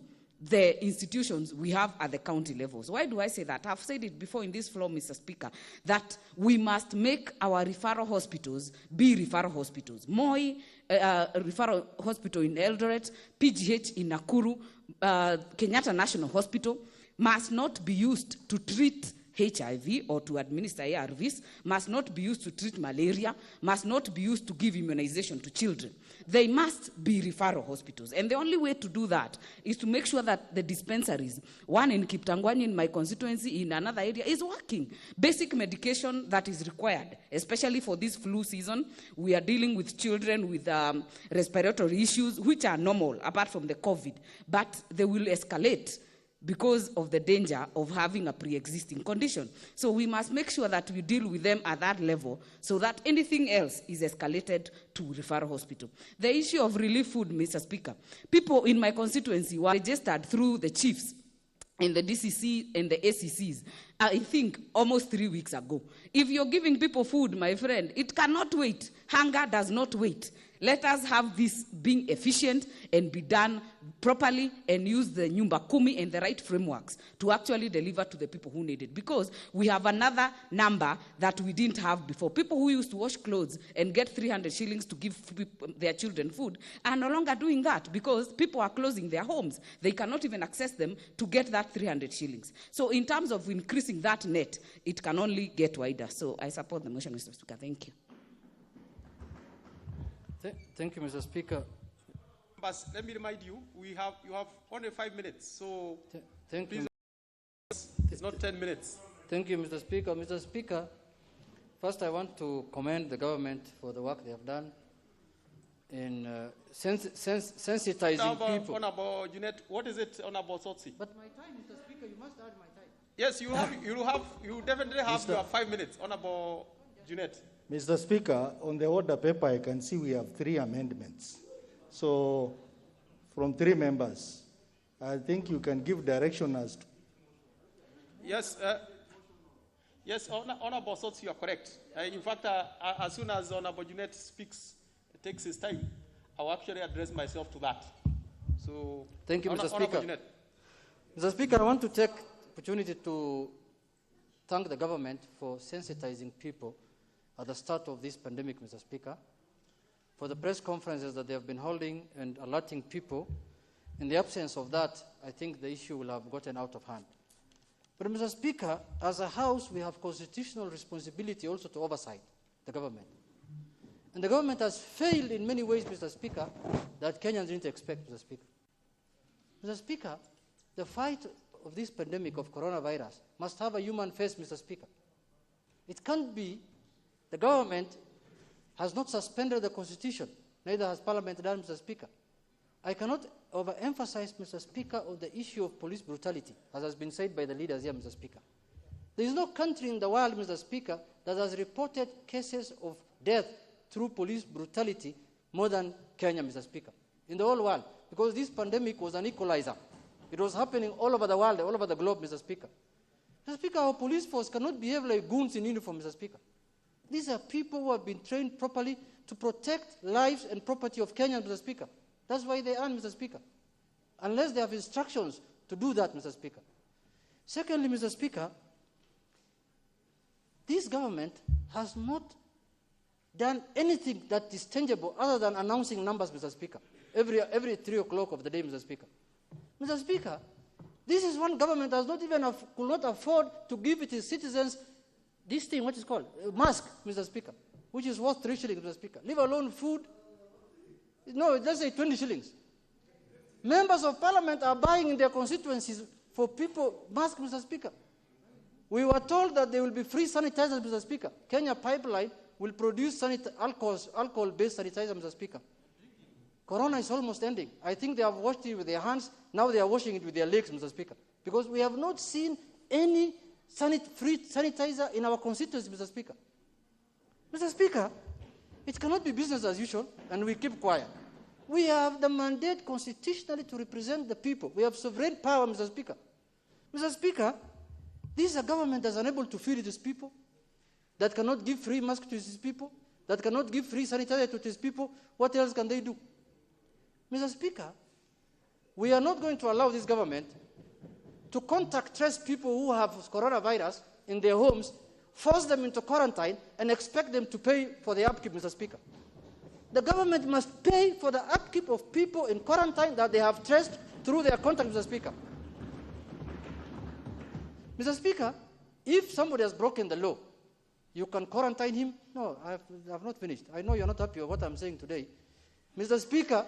the institutions we have at the county levels. Why do I say that? I've said it before in this floor, Mr. Speaker, that we must make our referral hospitals be referral hospitals. Moi Referral Hospital in Eldoret, PGH in Nakuru, Kenyatta National Hospital must not be used to treat HIV or to administer ARVs, must not be used to treat malaria, must not be used to give immunization to children. They must be referral hospitals. And the only way to do that is to make sure that the dispensaries, one in Kiptangwani in my constituency, in another area, is working. Basic medication that is required, especially for this flu season. We are dealing with children with respiratory issues, which are normal, apart from the COVID. But they will escalate because of the danger of having a pre-existing condition. So we must make sure that we deal with them at that level so that anything else is escalated to referral hospital. The issue of relief food, Mr. Speaker, people in my constituency were registered through the chiefs in the DCC and the ACCs, I think almost 3 weeks ago. If you're giving people food, my friend, it cannot wait. Hunger does not wait. Let us have this being efficient and be done properly and use the Nyumba Kumi and the right frameworks to actually deliver to the people who need it. Because we have another number that we didn't have before. People who used to wash clothes and get 300 shillings to give their children food are no longer doing that because people are closing their homes. They cannot even access them to get that 300 shillings. So in terms of increasing that net, it can only get wider. So I support the motion, Mr. Speaker. Thank you. Thank you, Mr. Speaker. But let me remind you, you have only 5 minutes, so thank you. It's not 10 minutes. Thank you, Mr. Speaker. Mr. Speaker, first I want to commend the government for the work they have done in sensitizing people. Honorable Junet, what is it, Honorable Sotsi? But my time, Mr. Speaker, you must add my time. Yes, you definitely have your 5 minutes, Honorable Junet. Mr. Speaker, on the order paper, I can see we have 3 amendments. So, from 3 members, I think you can give direction as to. Yes, yes, Honorable Sotsi, you are correct. In fact, as soon as Honorable Junet takes his time, I will actually address myself to that. So, thank you, Mr. Speaker. Mr. Speaker, I want to take opportunity to thank the government for sensitizing people at the start of this pandemic, Mr. Speaker, for the press conferences that they have been holding and alerting people. In the absence of that, I think the issue will have gotten out of hand. But, Mr. Speaker, as a House, we have constitutional responsibility also to oversight the government. And the government has failed in many ways, Mr. Speaker, that Kenyans didn't expect, Mr. Speaker. Mr. Speaker, the fight of this pandemic of coronavirus must have a human face, Mr. Speaker. It can't be the government has not suspended the Constitution, neither has Parliament done, Mr. Speaker. I cannot overemphasize, Mr. Speaker, on the issue of police brutality, as has been said by the leaders here, Mr. Speaker. There is no country in the world, Mr. Speaker, that has reported cases of death through police brutality more than Kenya, Mr. Speaker, in the whole world, because this pandemic was an equalizer. It was happening all over the world, all over the globe, Mr. Speaker. Mr. Speaker, our police force cannot behave like goons in uniform, Mr. Speaker. These are people who have been trained properly to protect lives and property of Kenyans, Mr. Speaker. That's why they are, Mr. Speaker. Unless they have instructions to do that, Mr. Speaker. Secondly, Mr. Speaker, this government has not done anything that is tangible other than announcing numbers, Mr. Speaker, every 3 o'clock of the day, Mr. Speaker. Mr. Speaker, this is one government that could not afford to give its citizens this thing, what is called? Mask, Mr. Speaker, which is worth 3 shillings, Mr. Speaker. Leave alone food. No, let's say 20 shillings. Members of Parliament are buying in their constituencies for people masks, Mr. Speaker. We were told that there will be free sanitizers, Mr. Speaker. Kenya Pipeline will produce alcohol-based sanitizer, Mr. Speaker. Corona is almost ending. I think they have washed it with their hands. Now they are washing it with their legs, Mr. Speaker. Because we have not seen any free sanitizer in our constituency, Mr. Speaker. Mr. Speaker, it cannot be business as usual, and we keep quiet. We have the mandate constitutionally to represent the people. We have sovereign power, Mr. Speaker. Mr. Speaker, this is a government that is unable to feed its people, that cannot give free masks to its people, that cannot give free sanitizer to its people. What else can they do? Mr. Speaker, we are not going to allow this government to contact trace people who have coronavirus in their homes, force them into quarantine, and expect them to pay for the upkeep, Mr. Speaker. The government must pay for the upkeep of people in quarantine that they have traced through their contact, Mr. Speaker. Mr. Speaker, if somebody has broken the law, you can quarantine him. No, I have not finished. I know you're not happy with what I'm saying today. Mr. Speaker,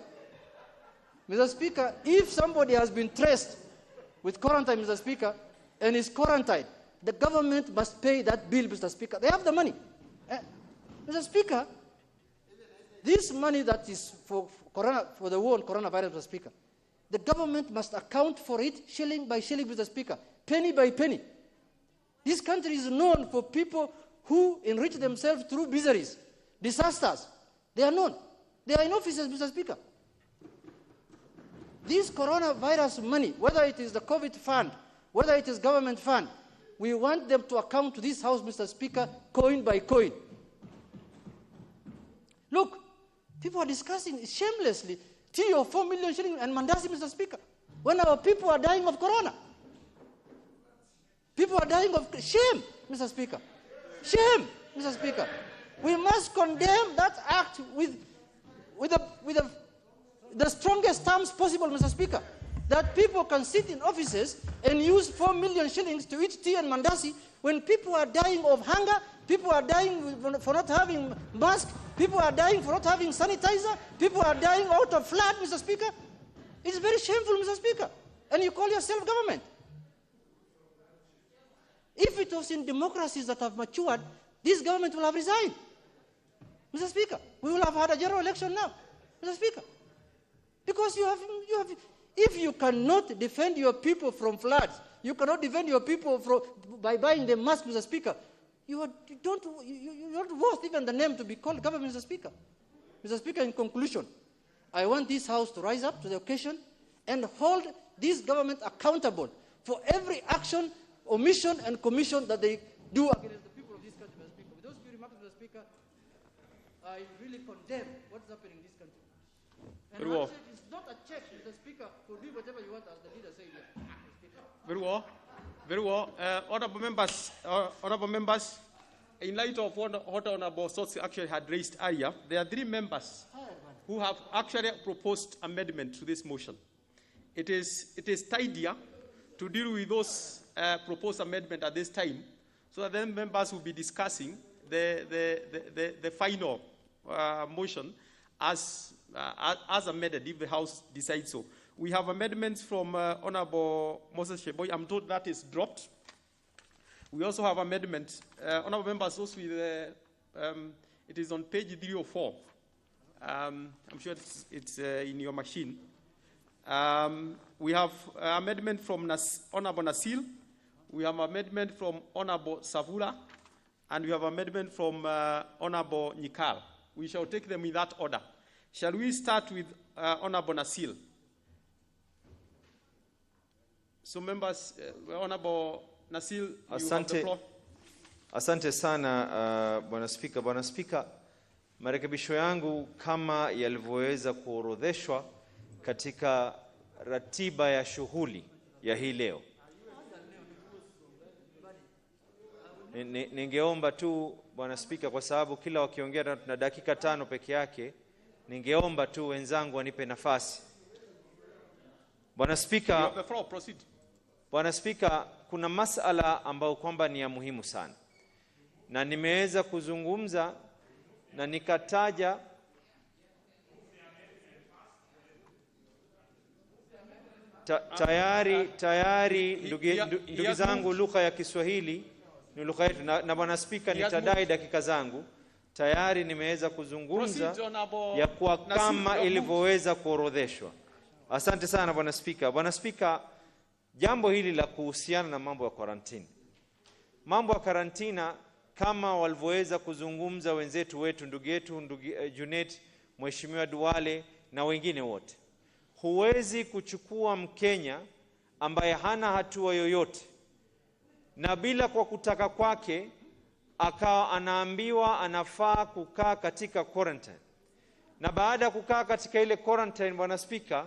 if somebody has been traced with quarantine, Mr. Speaker, and is quarantined, the government must pay that bill, Mr. Speaker. They have the money. Mr. Speaker, this money that is for the war on coronavirus, Mr. Speaker, the government must account for it shilling by shilling, Mr. Speaker, penny by penny. This country is known for people who enrich themselves through miseries, disasters. They are known. They are in offices, Mr. Speaker. This coronavirus money, whether it is the COVID fund, whether it is government fund, we want them to account to this House, Mr. Speaker, coin by coin. Look, people are discussing shamelessly 3 or 4 million shillings and mandasi, Mr. Speaker, when our people are dying of corona. People are dying of shame, Mr. Speaker. Shame, Mr. Speaker. We must condemn that act with the strongest terms possible, Mr. Speaker. That people can sit in offices and use 4 million shillings to eat tea and mandasi when people are dying of hunger, people are dying for not having masks, people are dying for not having sanitizer, people are dying out of flood, Mr. Speaker. It's very shameful, Mr. Speaker. And you call yourself government. If it was in democracies that have matured, this government will have resigned. Mr. Speaker, we will have had a general election now, Mr. Speaker. Because if you cannot defend your people from floods, you cannot defend your people by buying them masks, Mr. Speaker, you're not worth even the name to be called government, Mr. Speaker. Mr. Speaker, in conclusion, I want this House to rise up to the occasion and hold this government accountable for every action, omission, and commission that they do against the people of this country, Mr. Speaker. With those few remarks, Mr. Speaker, I really condemn what's happening in this country. And it's not a check, Mr. Speaker, for do whatever you want, as the leader said here. Very well. Very well. Honorable members, in light of what Honorable Sotsi actually had raised earlier, there are 3 members who have actually proposed amendment to this motion. It is tidier to deal with those proposed amendment at this time, so that then members will be discussing the final motion as amended if the House decides so. We have amendments from Honorable Moses Sheboy. I'm told that is dropped. We also have amendments. Honorable members, also with, it is on page 304. I'm sure it's in your machine. We have amendment from Honorable Nasil. We have amendment from Honorable Savula. And we have amendment from Honorable Nikal. We shall take them in that order. Shall we start with Honorable Nasil? So members, Honorable Nasil, you have the floor. Asante sana Bwana Spika. Bwana Spika, marekebisho yangu kama yalivyoweza kuorodheshwa katika ratiba ya shughuli ya hii leo. Ningeomba tu Bwana Spika, kwa sababu kila wakiongea tuna dakika 5 peke yake, ningeomba tu wenzangu wanipe nafasi. Bwana Spika, Bwana Spika, kuna masala ambayo kwamba ni ya muhimu sana. Na nimeweza kuzungumza na nikataja tayari ndugu zangu, lugha ya Kiswahili ni lugha yetu, na Bwana Spika, nitadai dakika zangu. Tayari nimeweza kuzungumza ya kwa kama ilivyoweza kuorodheshwa. Asante sana Bwana Spika. Bwana Spika, jambo hili la kuhusiana na mambo ya quarantine. Mambo ya karantina kama walivyoweza kuzungumza wenzetu ndugu Junet, Mheshimiwa Duale na wengine wote. Huwezi kuchukua Mkenya ambaye hana hatua yoyote na bila kwa kutaka kwake akawa anaambiwa anafaa kukaa katika quarantine. Na baada ya kukaa katika ile quarantine, Bwana Spika,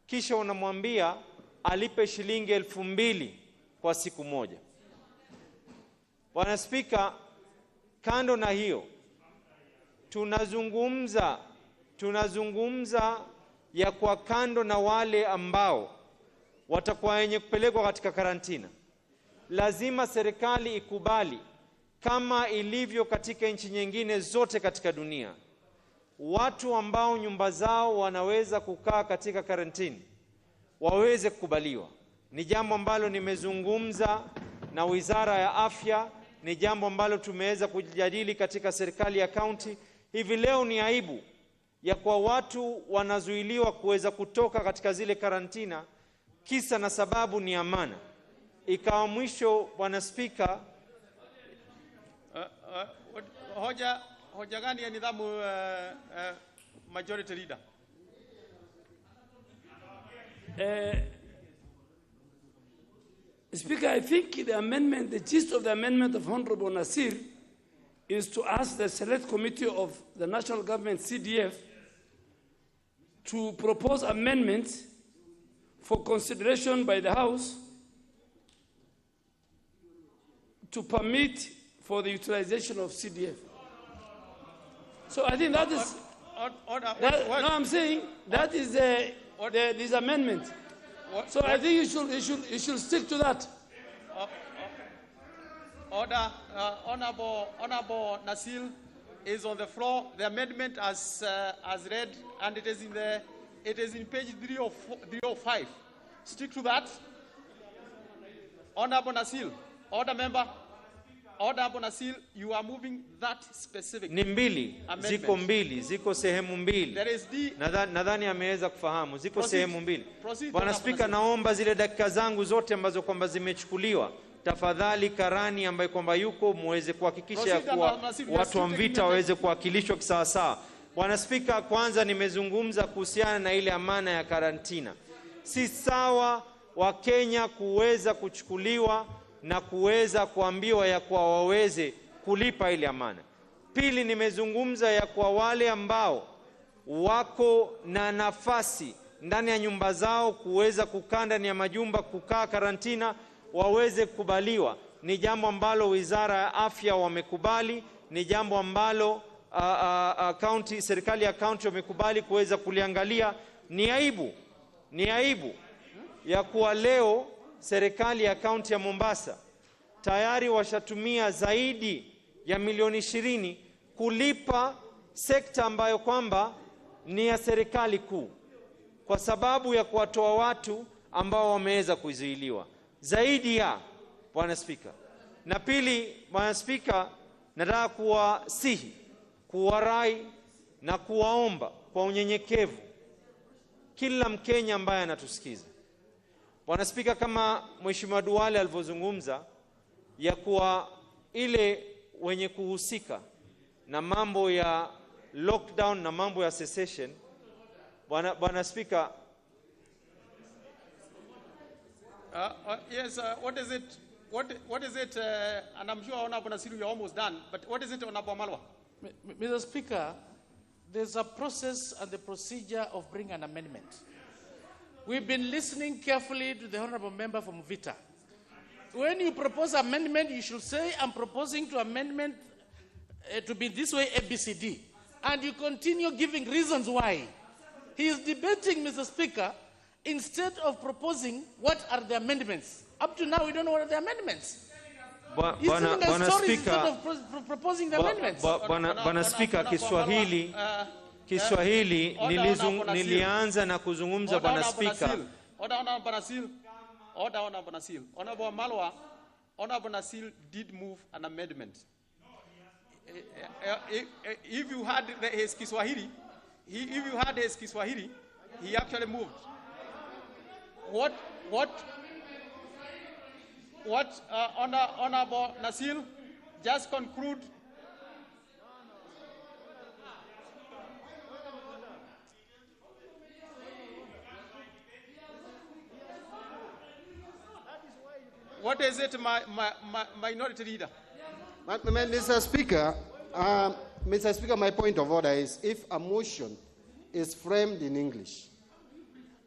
kisha unamwambia alipe shilingi 2,000 kwa siku moja. Bwana Spika, kando na hiyo, tunazungumza ya kwa kando na wale ambao watakuwa wenye kupelekwa katika karantina. Lazima serikali ikubali, kama ilivyo katika nchi nyingine zote katika dunia, watu ambao nyumba zao wanaweza kukaa katika karantini waweze kukubaliwa. Ni jambo ambalo nimezungumza na Wizara ya Afya, ni jambo ambalo tumeweza kujadili katika serikali ya kaunti. Hivi leo ni aibu ya kwa watu wanazuiliwa kuweza kutoka katika zile karantina, kisa na sababu ni amana. Ikawa mwisho, Bwana Spika, hoja gani ya nidhamu, Majority Leader? Speaker, I think the gist of the amendment of Honorable Nasir is to ask the Select Committee of the National Government, CDF, to propose amendments for consideration by the House to permit for the utilization of CDF. So I think that is, no, I'm saying that is this amendment. So I think you should stick to that. Order, Honorable Nasil is on the floor. The amendment as read, and it is in page 305. Stick to that. Honorable Nasil, order member. Honorable Nasil, you are moving that specific. Ni mbili, ziko sehemu mbili. Nadhani ameweza kufahamu, ziko sehemu mbili. Bwana Spika, naomba zile dakika zangu zote ambazo kwamba zimechukuliwa, tafadhali karani ambaye kwamba yuko muweze kuhakikisha kuwa watu wa Mvita waweze kuwakilishwa kisawasawa. Bwana Spika, kwanza nimezungumza kuhusiana na ile amana ya karantina. Si sawa wa Kenya kuweza kuchukuliwa na kuweza kuambiwa ya kwa waweze kulipa ile amana. Pili, nimezungumza ya kwa wale ambao wako na nafasi ndani ya nyumba zao kuweza kukaa ndani ya majumba, kukaa karantina, waweze kukubaliwa. Ni jambo ambalo Wizara ya Afya wamekubali, ni jambo ambalo serikali ya kaunti wamekubali kuweza kuliangalia. Ni aibu ya kuwa leo serikali ya kaunti ya Mombasa tayari washatumia zaidi ya milioni 20 kulipa sekta ambayo kwamba ni ya serikali kuu, kwa sababu ya kuwatoa watu ambao wameweza kuzuiliwa. Zaidi ya, Bwana Spika. Na pili, Bwana Spika, nataka kuwasihi, kuwarai na kuwaomba kwa unyenyekevu kila Mkenya ambaye anatusikiza. Bwana Spika, kama Mheshimiwa Duale alivyozungumza ya kuwa ile wenye kuhusika na mambo ya lockdown na mambo ya cessation, Bwana Spika, yes, what is it, and I'm sure Honorable Nasiru, you're almost done, but what is it, Honorable Malwa? Mr. Speaker, there's a process and the procedure of bringing an amendment. We've been listening carefully to the Honorable Member from Vita. When you propose amendment, you should say, I'm proposing to amendment to be this way, ABCD. And you continue giving reasons why. He is debating, Mr. Speaker, instead of proposing what are the amendments. Up to now, we don't know what are the amendments. He's telling a story instead of proposing the amendments. Bwana Spika, Kiswahili nilianza na kuzungumza, Bwana Spika. Order, Honorable Nasil. Honorable Malwa, Honorable Nasil did move an amendment. If you had his Kiswahili, he actually moved. Honorable Nasil, just conclude. What is it, Minority Leader? Mr. Speaker, my point of order is if a motion is framed in English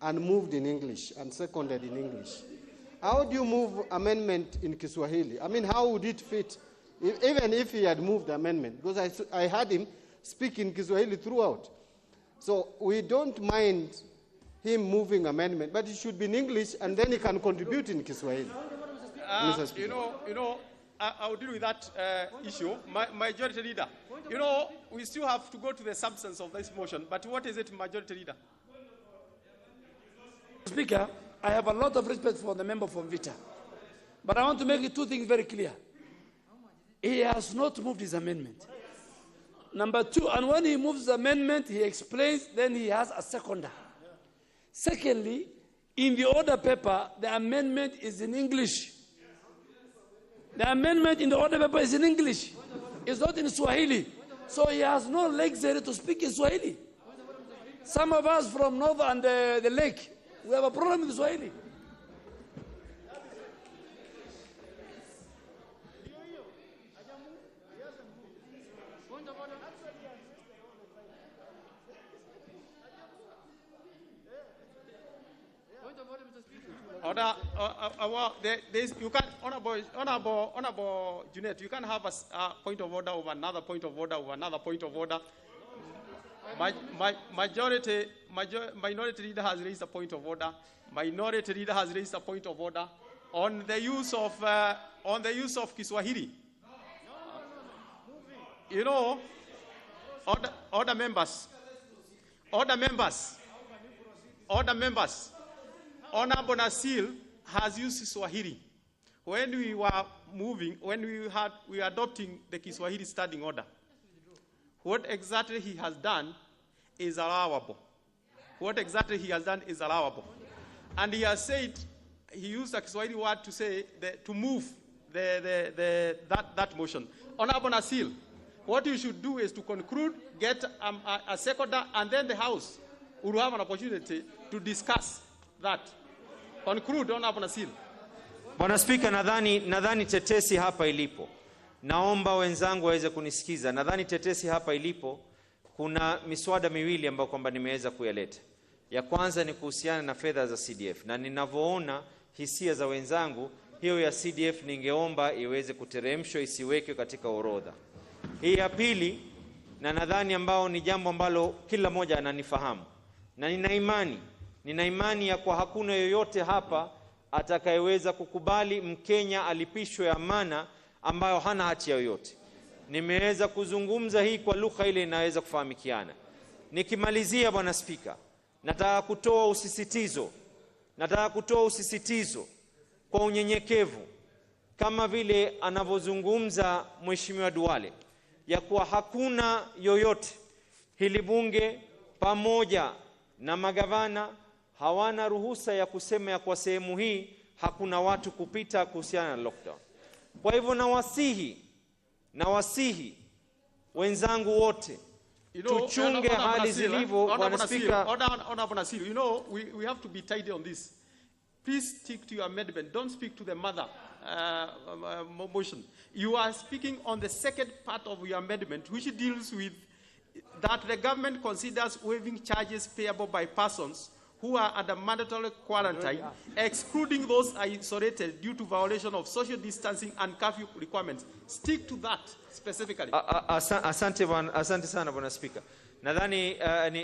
and moved in English and seconded in English. How do you move amendment in Kiswahili? I mean, how would it fit, even if he had moved the amendment? Because I heard him speak in Kiswahili throughout. So we don't mind him moving amendment, but it should be in English, and then he can contribute in Kiswahili. I'll deal with that issue. Majority Leader, we still have to go to the substance of this motion, but what is it, Majority Leader? Speaker, I have a lot of respect for the member from Vita, but I want to make two things very clear. He has not moved his amendment. Number two, and when he moves the amendment, he explains, then he has a seconder. Secondly, in the order paper, the amendment is in English. The amendment in the order paper is in English. It's not in Swahili. So he has no luxury to speak in Swahili. Some of us from North and the lake, we have a problem with Swahili. You can, Honorable Junet, you can have a point of order over another point of order over another point of order. Minority Leader has raised a point of order. Minority Leader has raised a point of order on the use of Kiswahili. Order members. Honorable Nasil has used Swahili. When we were adopting the Kiswahili standing order, what exactly he has done is allowable. And he has said, he used a Kiswahili word to say, to move that motion. Honorable Nasil, what you should do is to conclude, get a seconder, and then the House will have an opportunity to discuss that. Conclude, Honorable Nasil. Bwana Spika, nadhani tetesi hapa ilipo. Naomba wenzangu waweze kunisikiza. Nadhani tetesi hapa ilipo, kuna miswada miwili ambayo kwamba nimeweza kuyaleta. Ya kwanza ni kuhusiana na fedha za CDF. Na ninavyoona hisia za wenzangu, hiyo ya CDF ningeomba iweze kuteremshwa, isiwekwe katika orodha. Hii ya pili, na nadhani ambao ni jambo ambalo kila moja ananifahamu. Na nina imani ya kwa hakuna yoyote hapa atakayeweza kukubali Mkenya alipishwe amana ambayo hana hatia yoyote. Nimeweza kuzungumza hii kwa lugha ile inaweza kufahamikiana. Nikimalizia, Bwana Spika, nataka kutoa usisitizo kwa unyenyekevu, kama vile anavyozungumza Mheshimiwa Duale, ya kuwa hakuna yoyote, hili bunge pamoja na magavana hawana ruhusa ya kusema ya kwa sehemu hii hakuna watu kupita kuhusiana na lockdown. Kwa hivyo nawasihi wenzangu wote, tuchunge hali zilivyo. Bwana Spika, we have to be tidy on this. Please stick to your amendment. Don't speak to the mother motion. You are speaking on the second part of your amendment, which deals with that the government considers waiving charges payable by persons who are under mandatory quarantine, excluding those isolated due to violation of social distancing and curfew requirements. Stick to that specifically. Asante sana Bwana Spika. Nadhani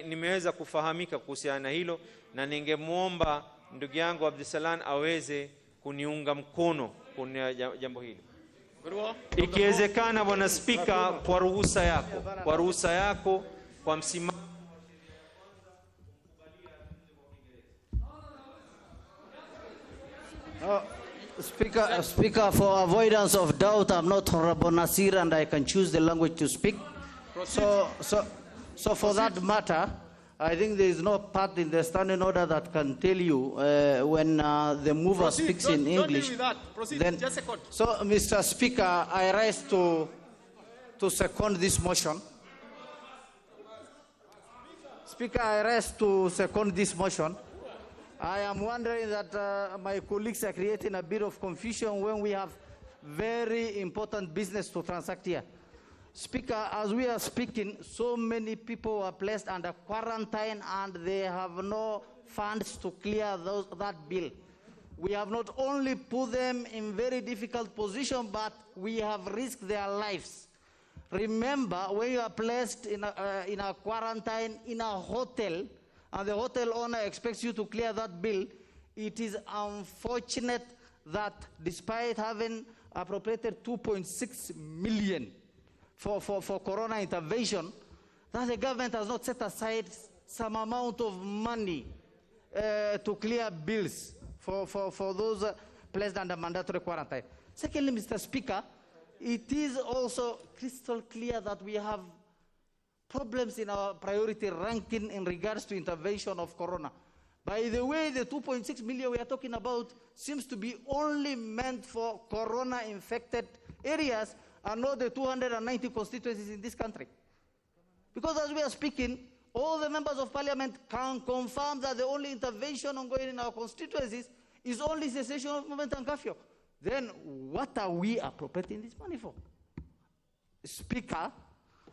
nimeweza kufahamika kuhusiana na hilo, na ningemuomba ndugu yangu Abdisalan aweze kuniunga mkono kwenye jambo hili. Ikiwezekana Bwana Spika, kwa ruhusa yako kwa msimamo Speaker, for avoidance of doubt, I'm not Honorable Nasir and I can choose the language to speak. So for that matter, I think there is no part in the standing order that can tell you when the mover speaks in English. Don't deal with that. Proceed. Then, just a second. So, Mr. Speaker, I rise to second this motion. Speaker, I rise to second this motion. I am wondering that my colleagues are creating a bit of confusion when we have very important business to transact here. Speaker, as we are speaking, so many people are placed under quarantine and they have no funds to clear that bill. We have not only put them in very difficult position, but we have risked their lives. Remember, when you are placed in a quarantine in a hotel, and the hotel owner expects you to clear that bill, it is unfortunate that despite having appropriated 2.6 million for corona intervention, that the government has not set aside some amount of money to clear bills for those placed under mandatory quarantine. Secondly, Mr. Speaker, it is also crystal clear that we have problems in our priority ranking in regards to intervention of corona. By the way, the 2.6 million we are talking about seems to be only meant for corona-infected areas and not the 290 constituencies in this country. Because as we are speaking, all the members of parliament can confirm that the only intervention ongoing in our constituencies is only cessation of movement and curfew. Then what are we appropriating this money for? Speaker,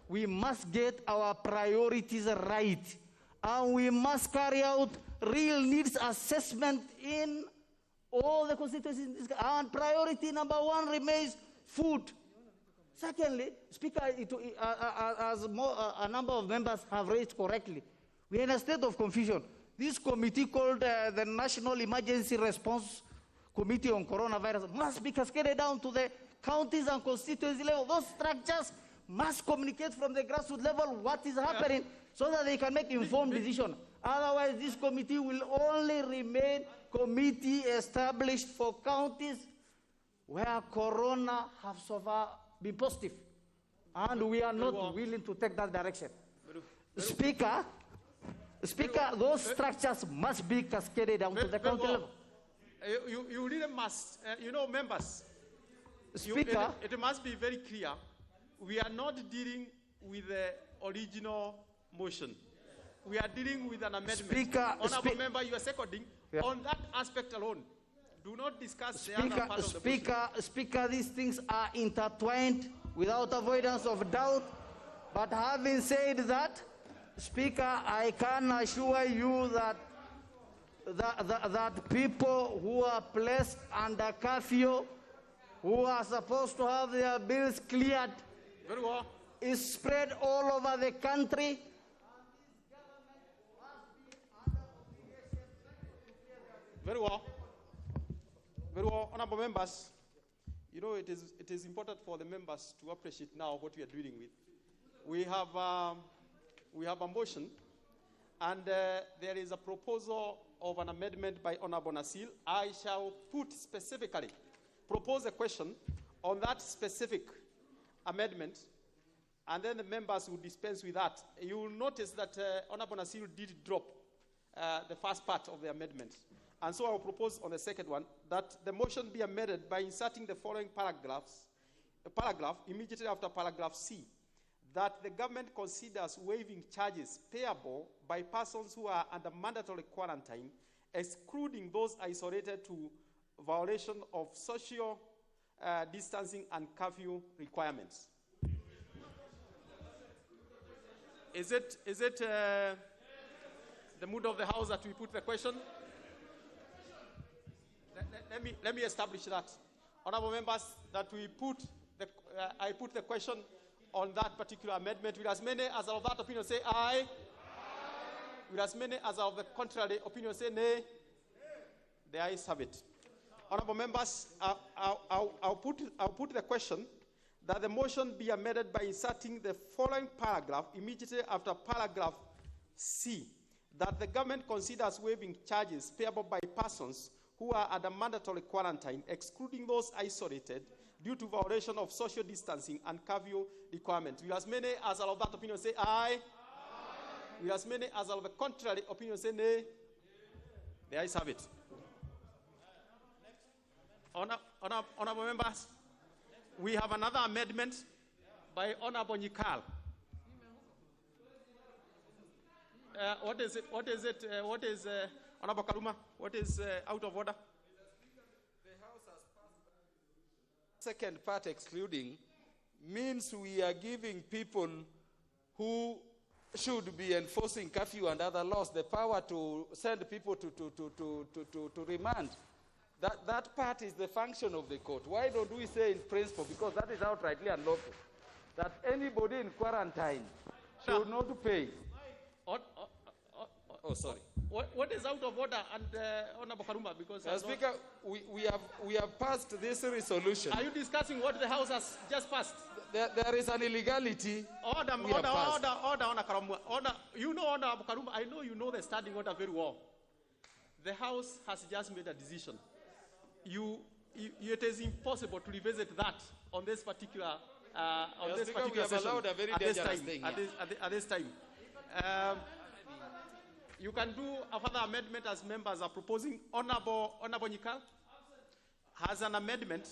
we must get our priorities right, and we must carry out real needs assessment in all the constituencies in this country. And priority number one remains food. Secondly, Speaker, as a number of members have raised correctly, we are in a state of confusion. This committee called the National Emergency Response Committee on Coronavirus must be cascaded down to the counties and constituency level. Those structures must communicate from the grassroots level what is happening so that they can make informed decisions. Otherwise, this committee will only remain committee established for counties where corona have so far been positive. And we are not willing to take that direction. Speaker, those structures must be cascaded down to the county level. You really must, members. Speaker, it must be very clear. We are not dealing with the original motion. We are dealing with an amendment. Speaker, Honourable member, you are seconding. Yeah. On that aspect alone, do not discuss the other part of the motion. Speaker, these things are intertwined without avoidance of doubt. But having said that, Speaker, I can assure you that people who are placed under curfew, who are supposed to have their bills cleared, very well, is spread all over the country. Very well. Very well, honourable members. It is important for the members to appreciate now what we are dealing with. We have a motion, and there is a proposal of an amendment by Honourable Nasil. I shall propose a question on that specific amendment, and then the members will dispense with that. You will notice that Honourable Nasil did drop the first part of the amendment. And so I will propose on the second one that the motion be amended by inserting the following paragraph immediately after paragraph C, that the government considers waiving charges payable by persons who are under mandatory quarantine, excluding those isolated to violation of social distancing and curfew requirements. Is it the mood of the House that we put the question? Let me establish that. Honourable members, that I put the question on that particular amendment. Will as many as are of that opinion say aye? Aye. Will as many as are of the contrary opinion say nay? The ayes have it. Honourable members, I'll put the question that the motion be amended by inserting the following paragraph immediately after paragraph C, that the government considers waiving charges payable by persons who are under mandatory quarantine, excluding those isolated due to violation of social distancing and curfew requirements. Will as many as are of that opinion say aye? Aye. Will as many as are of the contrary opinion say nay? The ayes have it. Honourable members, we have another amendment by Honourable Nyikal. What is it? Honourable Kaluma, what is out of order? The House has passed. Second part excluding means we are giving people who should be enforcing curfew and other laws, the power to send people to remand. That part is the function of the court. Why don't we say in principle, because that is outrightly unlawful, that anybody in quarantine should not pay. Oh, sorry. What is out of order, and Honorable Karuma, because Speaker, we have passed this resolution. Are you discussing what the House has just passed? There is an illegality. Order, Honorable Karuma. Order. You know, Honorable Karuma, I know you know the standing order very well. The House has just made a decision. It is impossible to revisit that on this particular We have allowed a very dangerous thing at this time. You can do a further amendment as members are proposing. Honorable Nyikal has an amendment.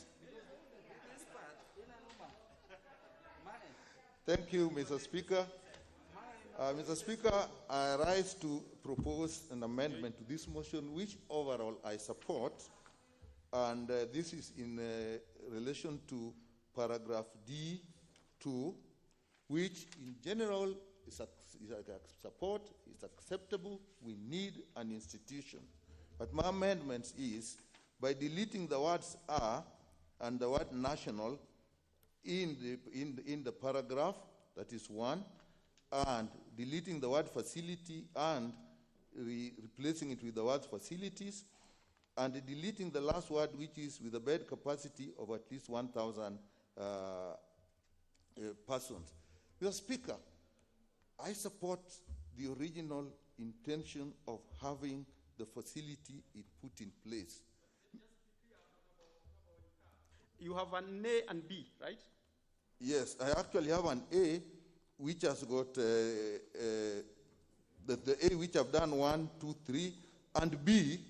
Thank you, Mr. Speaker. Mr. Speaker, I rise to propose an amendment to this motion, which overall I support. And this is in relation to paragraph D2, which in general is support, is acceptable. We need an institution. But my amendment is by deleting the words "are" and the word "national" in the paragraph, that is one, and deleting the word "facility" and replacing it with the word "facilities," and deleting the last word, which is with a bed capacity of at least 1,000 persons. Mr. Speaker, I support the original intention of having the facility put in place. You have an A and B, right? Yes, I actually have an A, which has got the A which I've done 1, 2, 3, and B,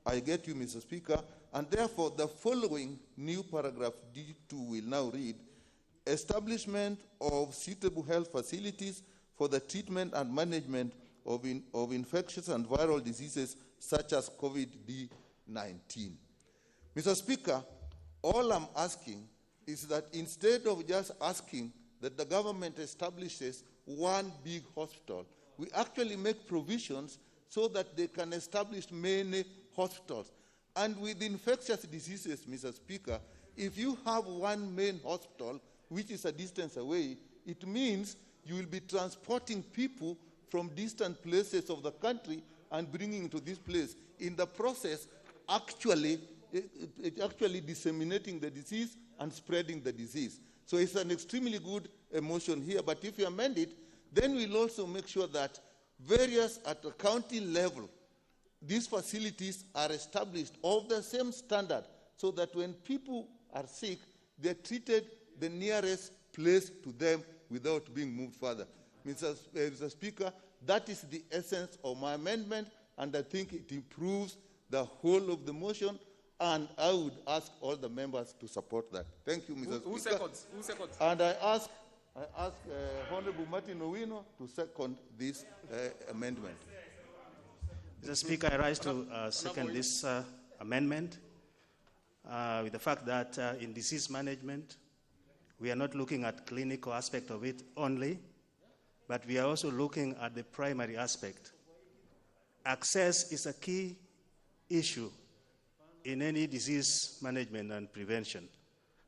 I get you, Mr. Speaker, and therefore the following new paragraph D2 will now read: establishment of suitable health facilities for the treatment and management of infectious and viral diseases such as COVID-19. Mr. Speaker, all I'm asking is that instead of just asking that the government establishes one big hospital, we actually make provisions so that they can establish many hospitals. And with infectious diseases, Mr. Speaker, if you have one main hospital, which is a distance away, it means you will be transporting people from distant places of the country and bringing to this place. In the process, actually disseminating the disease and spreading the disease. So it's an extremely good motion here, but if you amend it, then we'll also make sure that various at the county level, these facilities are established of the same standard, so that when people are sick, they're treated the nearest place to them without being moved further. Mr. Speaker, that is the essence of my amendment, and I think it improves the whole of the motion, and I would ask all the members to support that. Thank you, Mr. Speaker. Who seconds? And I ask Honorable Martin Owino to second this amendment. Mr. Speaker, I rise to second this amendment with the fact that in disease management, we are not looking at clinical aspect of it only, but we are also looking at the primary aspect. Access is a key issue in any disease management and prevention,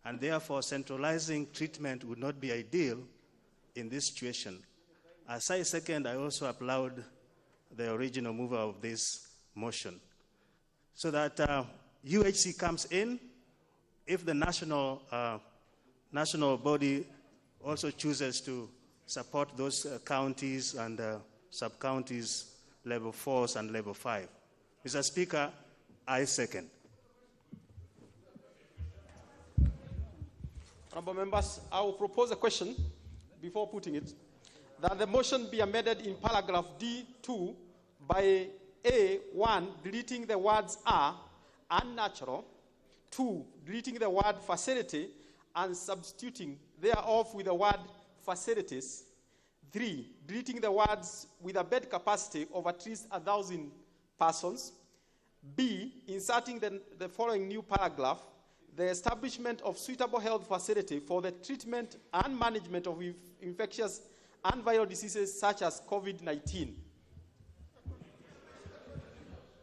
and therefore centralizing treatment would not be ideal in this situation. As I second, I also applaud the original mover of this motion, so that UHC comes in if the national body also chooses to support those counties and sub-counties, level 4s and level 5. Mr. Speaker, I second. Honourable members, I will propose a question before putting it, that the motion be amended in paragraph D2 by A1, deleting the words "are" unnatural, 2, deleting the word "facility" and substituting thereof with the word "facilities", 3, deleting the words "with a bed capacity of at least 1,000 persons", B, inserting the following new paragraph: the establishment of suitable health facility for the treatment and management of infectious and viral diseases such as COVID-19.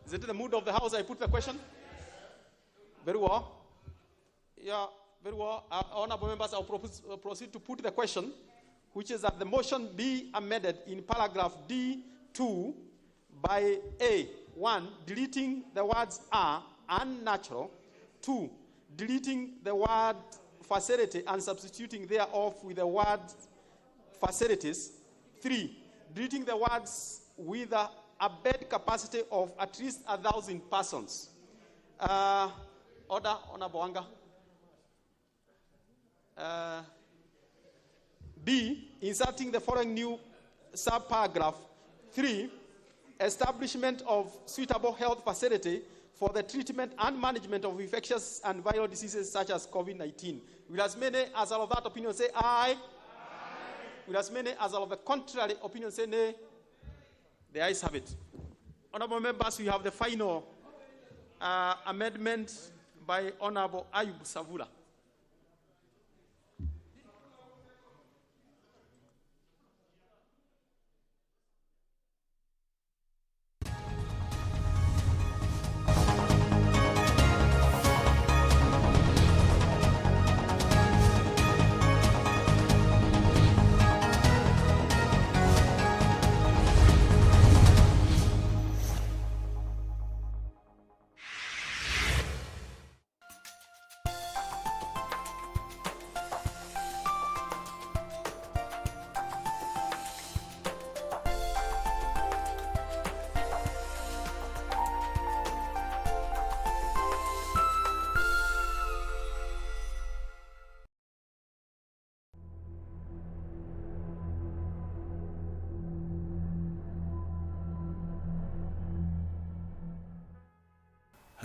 Is it the mood of the House I put the question? Very well. Yeah, very well. Honorable members, I'll proceed to put the question, which is that the motion be amended in paragraph D2 by A, 1, deleting the words are unnatural, 2, deleting the word facility and substituting thereof with the word facilities, 3, deleting the words with a bed capacity of at least 1,000 persons. Order, Honorable Wanga. B, inserting the following new subparagraph 3, establishment of suitable health facility for the treatment and management of infectious and viral diseases such as COVID-19. Will as many as are of that opinion say aye? Aye. Will as many as are of the contrary opinion say nay? The ayes have it. Honorable members, we have the final amendment by Honorable Ayub Savula.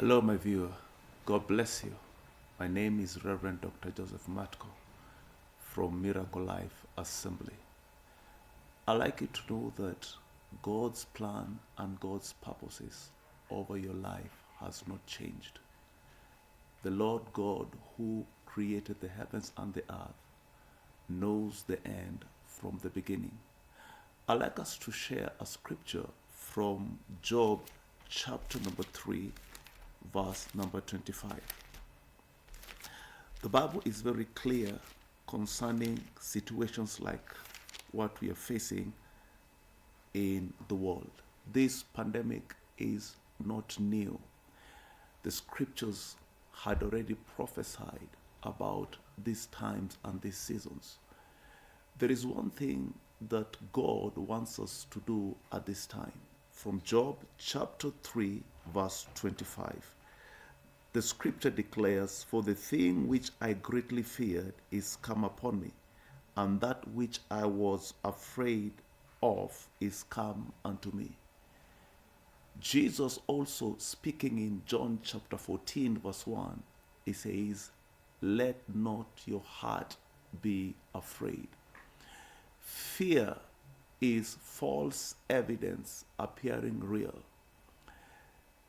Hello, my viewer. God bless you. My name is Reverend Dr. Joseph Matko from Miracle Life Assembly. I'd like you to know that God's plan and God's purposes over your life has not changed. The Lord God who created the heavens and the earth knows the end from the beginning. I'd like us to share a scripture from Job chapter number 3, verse number 25. The Bible is very clear concerning situations like what we are facing in the world. This pandemic is not new. The scriptures had already prophesied about these times and these seasons. There is one thing that God wants us to do at this time. From Job chapter 3, verse 25. The scripture declares, "For the thing which I greatly feared is come upon me, and that which I was afraid of is come unto me." Jesus also speaking in John chapter 14, verse 1, he says, "Let not your heart be afraid." Fear is false evidence appearing real.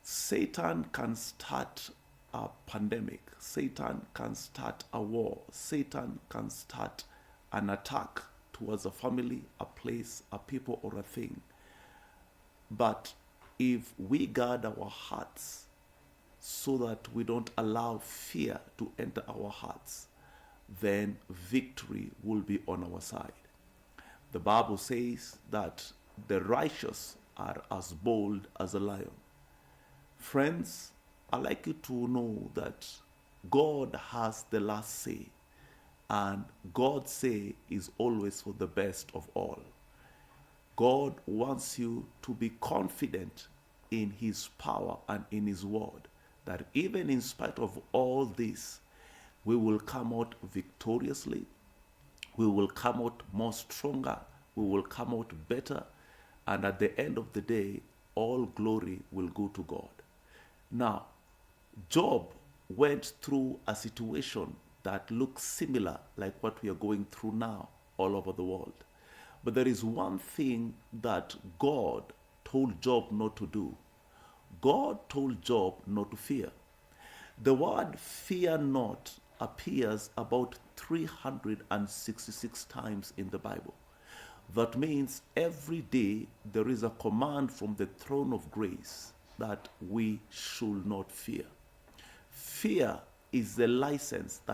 Satan can start a pandemic. Satan can start a war. Satan can start an attack towards a family, a place, a people, or a thing. But if we guard our hearts so that we don't allow fear to enter our hearts, then victory will be on our side. The Bible says that the righteous are as bold as a lion. Friends, I'd like you to know that God has the last say, and God's say is always for the best of all. God wants you to be confident in His power and in His word, that even in spite of all this, we will come out victoriously. We will come out more stronger. We will come out better. And at the end of the day, all glory will go to God. Now, Job went through a situation that looks similar like what we are going through now all over the world. But there is one thing that God told Job not to do. God told Job not to fear. The word fear not appears about 366 times in the Bible. That means every day there is a command from the throne of grace that we should not fear. Fear is the license that